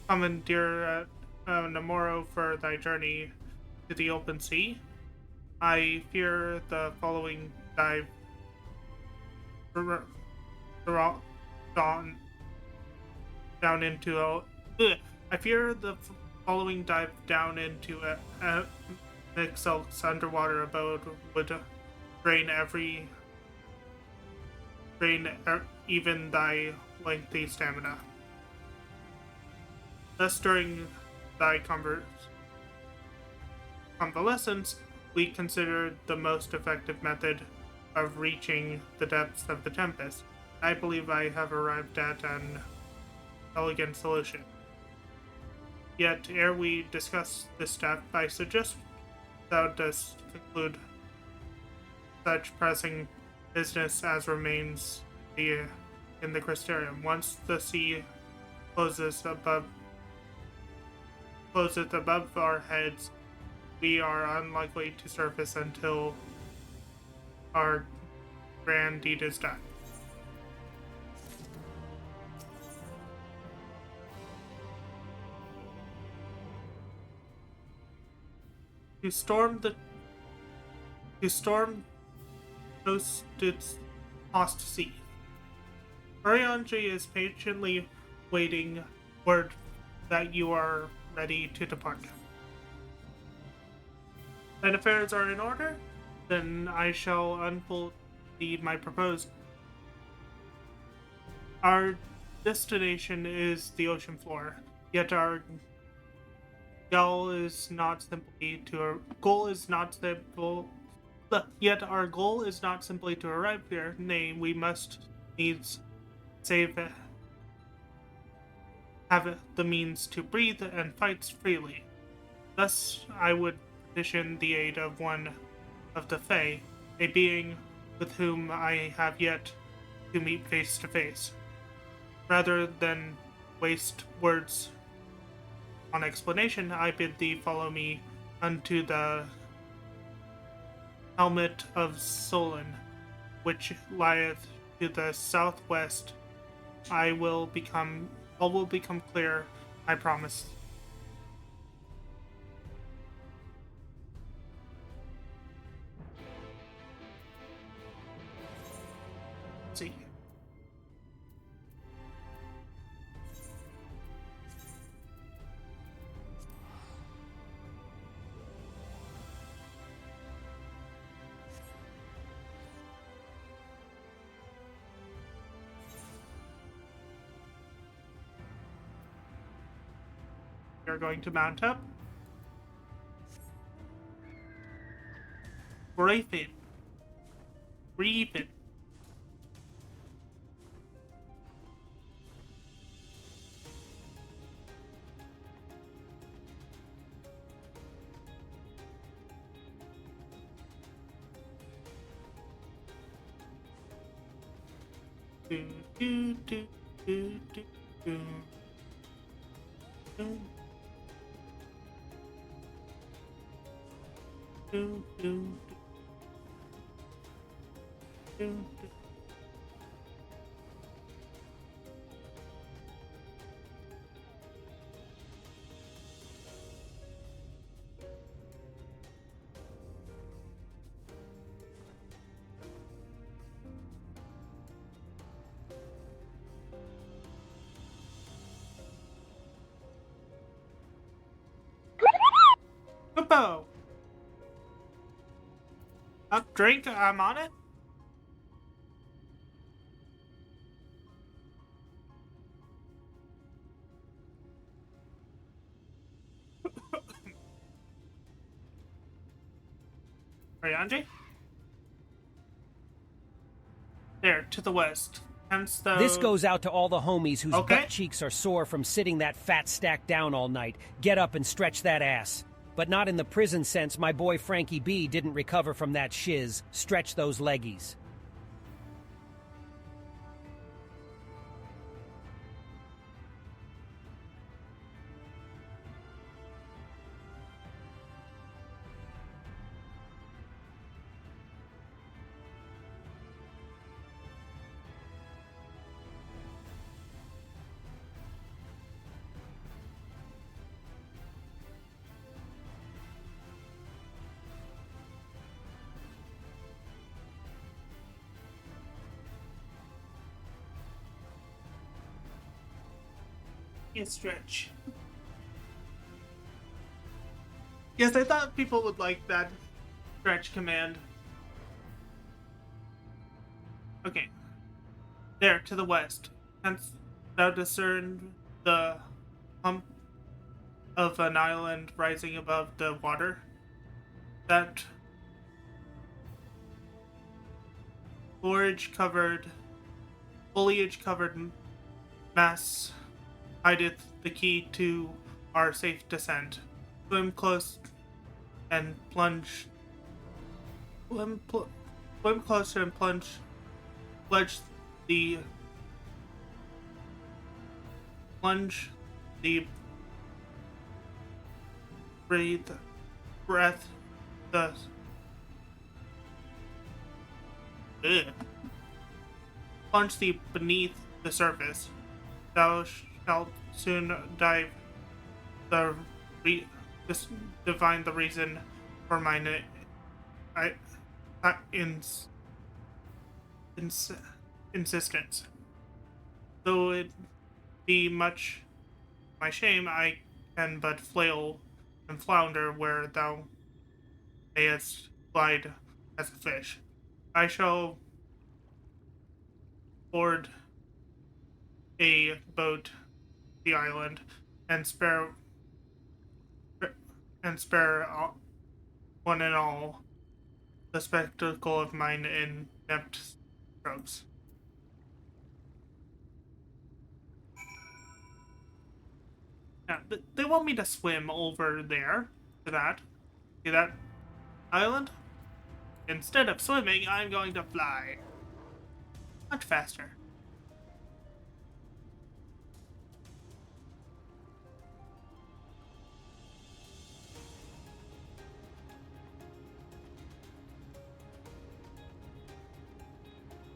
commandeer Namoro for thy journey to the open sea, I fear the following dive down into a Ffxil's underwater abode would drain even thy lengthy stamina. Thus, during thy convalescence, we considered the most effective method of reaching the depths of the Tempest. I believe I have arrived at an elegant solution. Yet, ere we discuss this step, I suggest thou dost conclude such pressing business as remains in the Crystarium. Once the sea closeth above our heads, we are unlikely to surface until our grand deed is done. To storm host sea. Urianger is patiently waiting word that you are ready to depart. When affairs are in order, then I shall unfold my proposal. Our destination is the ocean floor, yet our goal is not simply to arrive there. Nay, we must needs have the means to breathe and fight freely. Thus, I would petition the aid of one of the Fae, a being with whom I have yet to meet face to face. Rather than waste words on explanation, I bid thee follow me unto the helmet of Solon, which lieth to the southwest. All will become clear, I promise. See. You're going to mount up. Breathe in. Breathe in. Do do do do do do. Do, do, do, do. Hippo! Up, drink, I'm on it. Arianji? There, to the west. Hence the... This goes out to all the homies whose Okay. butt cheeks are sore from sitting that fat stack down all night. Get up and stretch that ass. But not in the prison sense. My boy Frankie B didn't recover from that shiz. Stretch those leggies. Stretch. Yes, I thought people would like that stretch command. Okay. There, to the west. Hence, thou discern the hump of an island rising above the water. That foliage-covered mass hideth the key to our safe descent. Swim close and plunge. Swim closer and plunge. Plunge the breath the plunge thee beneath the surface. Thou shalt soon dive divine the reason for mine insistence. Though it be much my shame, I can but flail and flounder where thou mayest glide as a fish. I shall board a boat the island and spare one and all the spectacle of mine inept strokes. Now, they want me to swim over there to that. See that island? Instead of swimming, I'm going to fly. Much faster.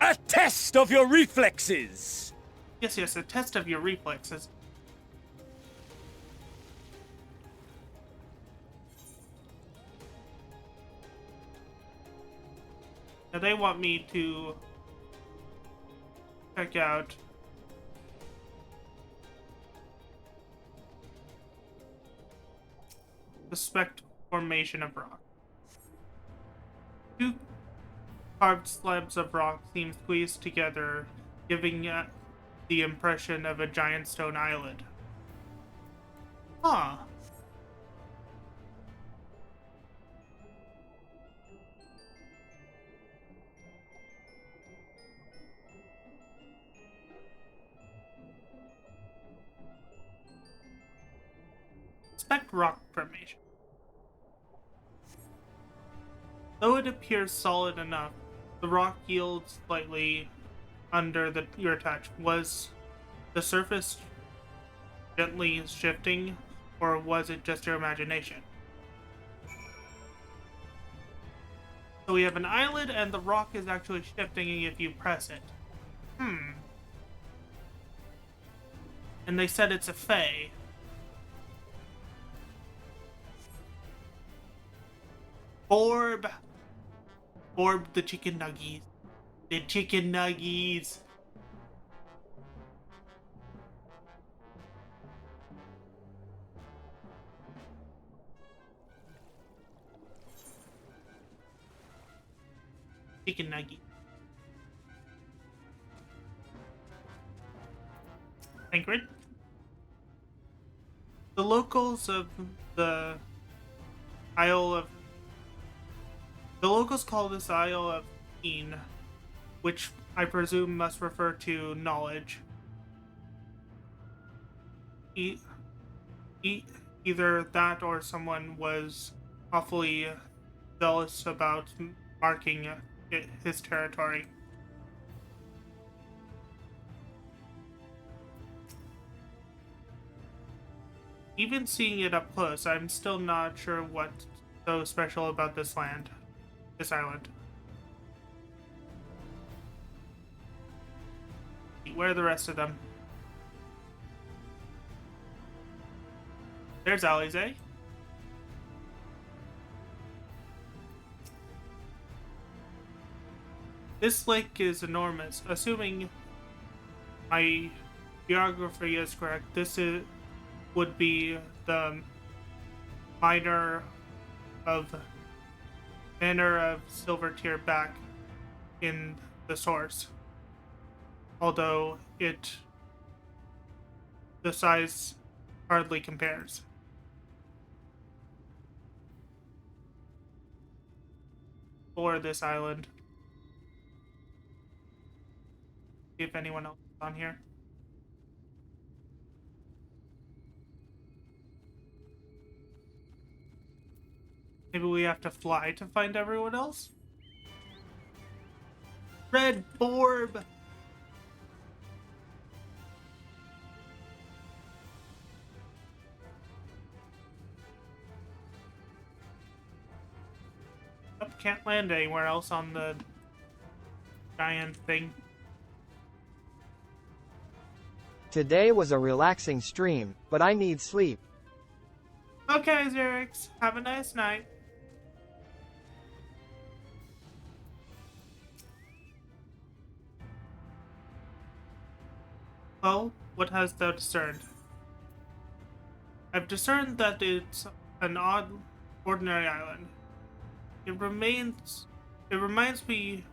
A test of your reflexes! Yes, a test of your reflexes. Now they want me to check out the spect formation of rock. Two carved slabs of rock seem squeezed together, giving the impression of a giant stone island. Huh. Spect rock formation. Though it appears solid enough, the rock yields slightly under your touch. Was the surface gently shifting, or was it just your imagination? So we have an island, and the rock is actually shifting if you press it. And they said it's a Fae. Orb the chicken nuggies. The chicken nuggies. chicken nugget. Ingrid? The locals of the Isle of... The locals call this Isle of Een, which I presume must refer to knowledge. Either that or someone was awfully zealous about marking his territory. Even seeing it up close, I'm still not sure what's so special about this land, this island. Where are the rest of them? There's Alize. This lake is enormous. Assuming my geography is correct, would be the manor of Silvertear back in the source. Although the size hardly compares. For this island. See if anyone else is on here. Maybe we have to fly to find everyone else? Red Borb! Oh, can't land anywhere else on the giant thing. Today was a relaxing stream, but I need sleep. Okay, Xerix. Have a nice night. Well, what hast thou discerned? I've discerned that it's an ordinary island. It reminds me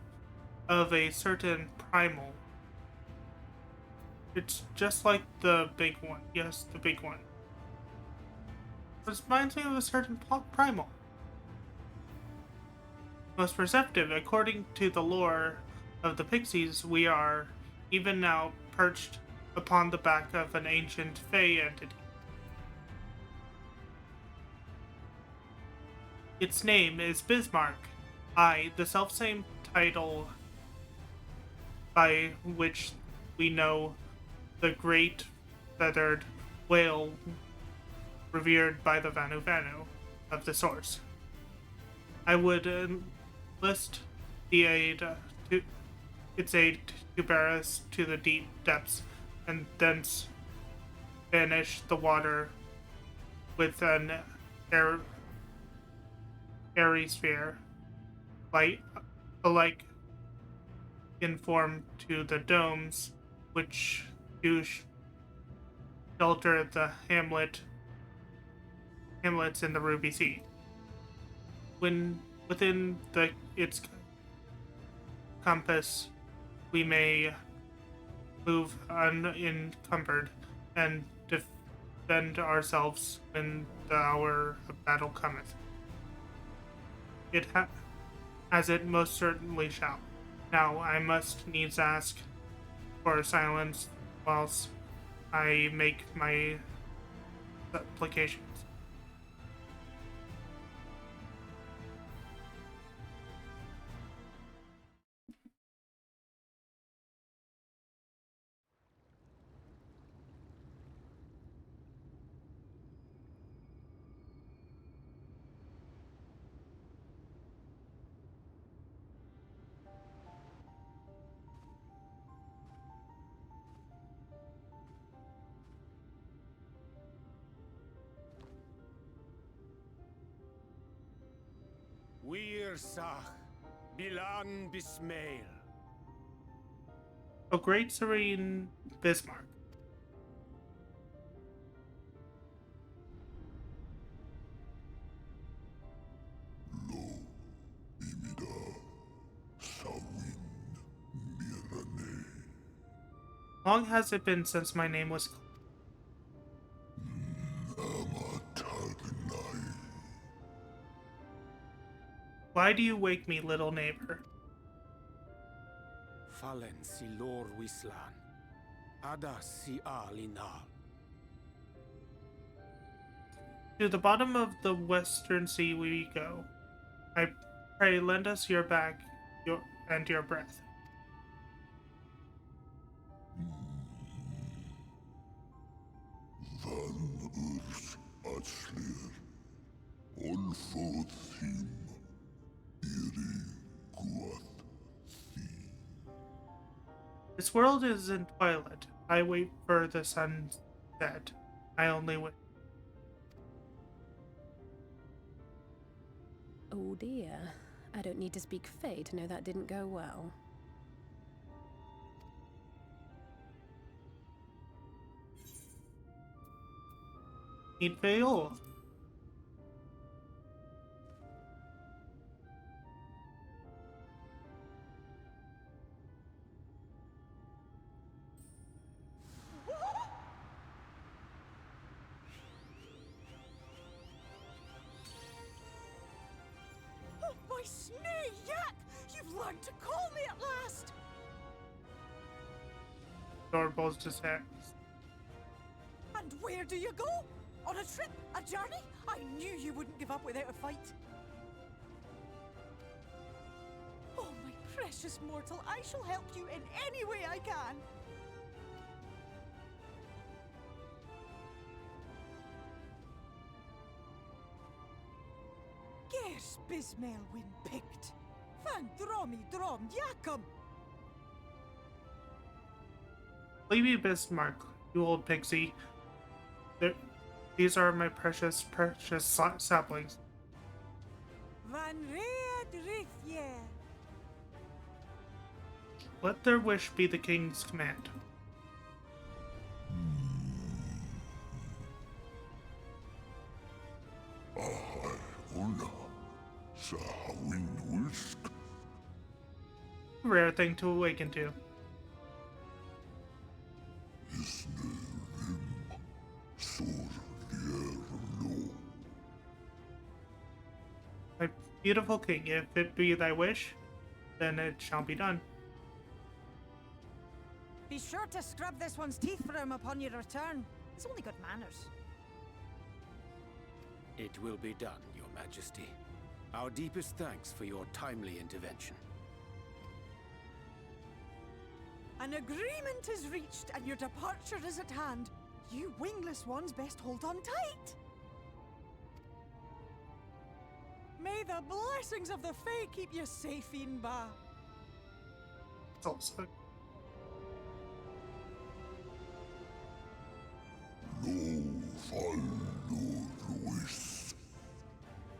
of a certain primal. It's just like the big one. Yes, the big one. It reminds me of a certain primal. Most perceptive, according to the lore of the pixies, we are even now perched upon the back of an ancient Fey entity. Its name is Bismarck, the selfsame title by which we know the great feathered whale revered by the Vanu Vanu of the source. I would enlist its aid to bear us to the deep depths and thence banish the water with an airy sphere, alike in form to the domes which do shelter the hamlets in the Ruby Sea. When within its compass, we may move unencumbered and defend ourselves when the hour of battle cometh. As it most certainly shall. Now I must needs ask for silence whilst I make my supplications. Wir Sach, Bilan Bismail. O great serene Bismarck. Lo, imida, Long has it been since my name was... Why do you wake me, little neighbor? Fallen si lor wislan. Ada si alinal. To the bottom of the western sea we go. I pray lend us your back and your breath. Van urs atslir. Onfod thim. Iri guath. This world is in twilight. I wait for the sunset. I only wait. Oh dear. I don't need to speak Fae to know that didn't go well. Need Faol. Oh, my snee yak! You've learned to call me at last! Dorble's just hands. And where do you go? On a trip? A journey? I knew you wouldn't give up without a fight. Oh, my precious mortal, I shall help you in any way I can. Gers Bismael win picked. Van dromi drom yakum. Leave Bismarck, you old pixie. These are my precious saplings. Van red rithye. Let their wish be the king's command. Rare thing to awaken to. My beautiful king, if it be thy wish, then it shall be done. Be sure to scrub this one's teeth for him upon your return. He's only got manners. It will be done, Your Majesty. Our deepest thanks for your timely intervention. An agreement is reached and your departure is at hand. You wingless ones best hold on tight. May the blessings of the Fae keep you safe, Inba. It's also...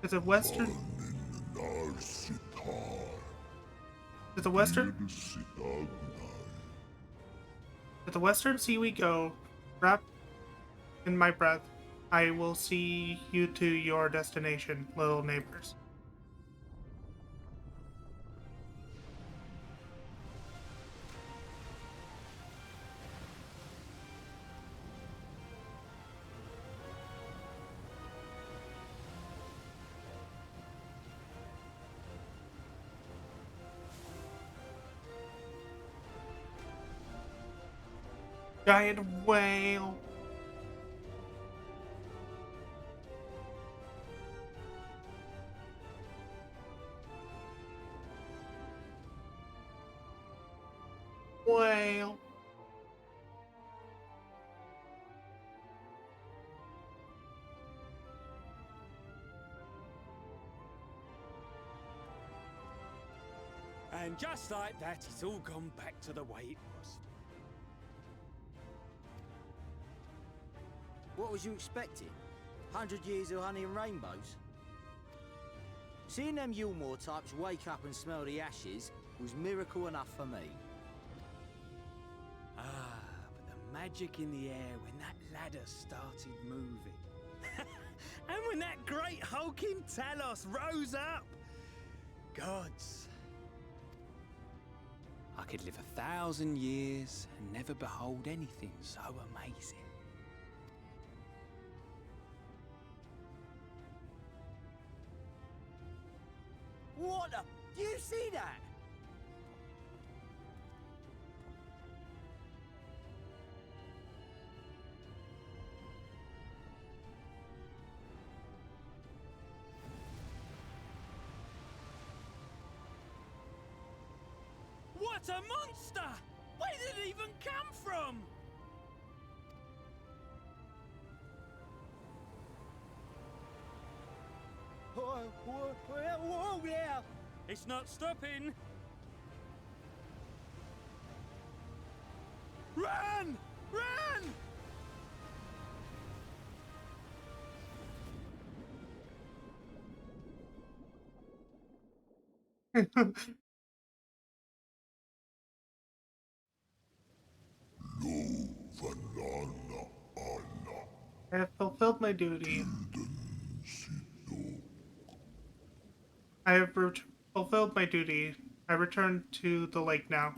Is it western? To the western? To the western sea we go, wrapped in my breath. I will see you to your destination, little neighbors. Giant whale. Whale. And just like that, it's all gone back to the way it was. What was you expecting? 100 years of honey and rainbows? Seeing them Yulmore types wake up and smell the ashes was miracle enough for me. Ah, but the magic in the air when that ladder started moving. And when that great hulking Talos rose up. Gods. I could live 1,000 years and never behold anything so amazing. What the? Do you see that? What a monster! Where did it even come from? Whoa there! It's not stopping. Run! Run! I have fulfilled my duty. I have fulfilled my duty. I return to the lake now.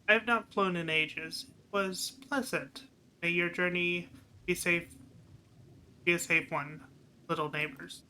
I have not flown in ages. It was pleasant. May your journey be safe. Be a safe one, little neighbors.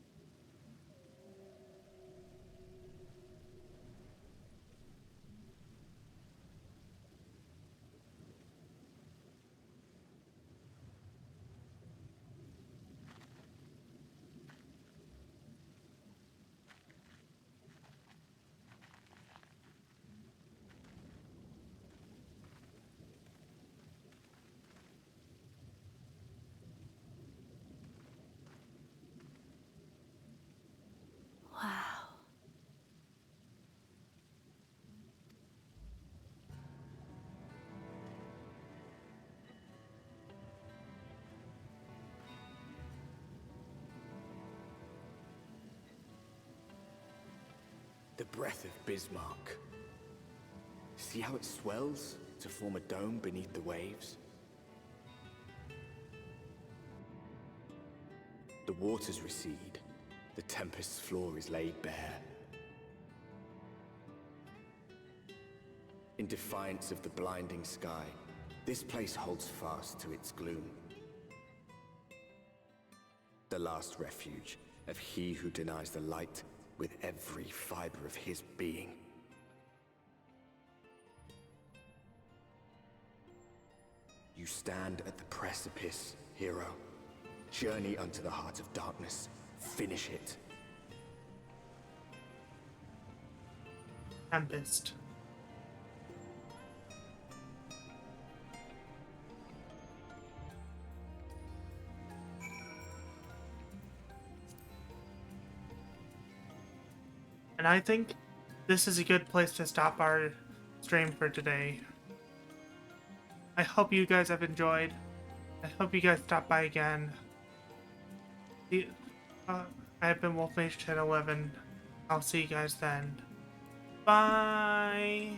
Wow. The breath of Bismarck. See how it swells to form a dome beneath the waves? The waters recede. The tempest's floor is laid bare. In defiance of the blinding sky, this place holds fast to its gloom. The last refuge of he who denies the light with every fiber of his being. You stand at the precipice, hero. Journey unto the heart of darkness. Finish it. Tempest. And I think this is a good place to stop our stream for today. I hope you guys have enjoyed. I hope you guys stop by again. I have been Wolfmage 1011. I'll see you guys then. Bye!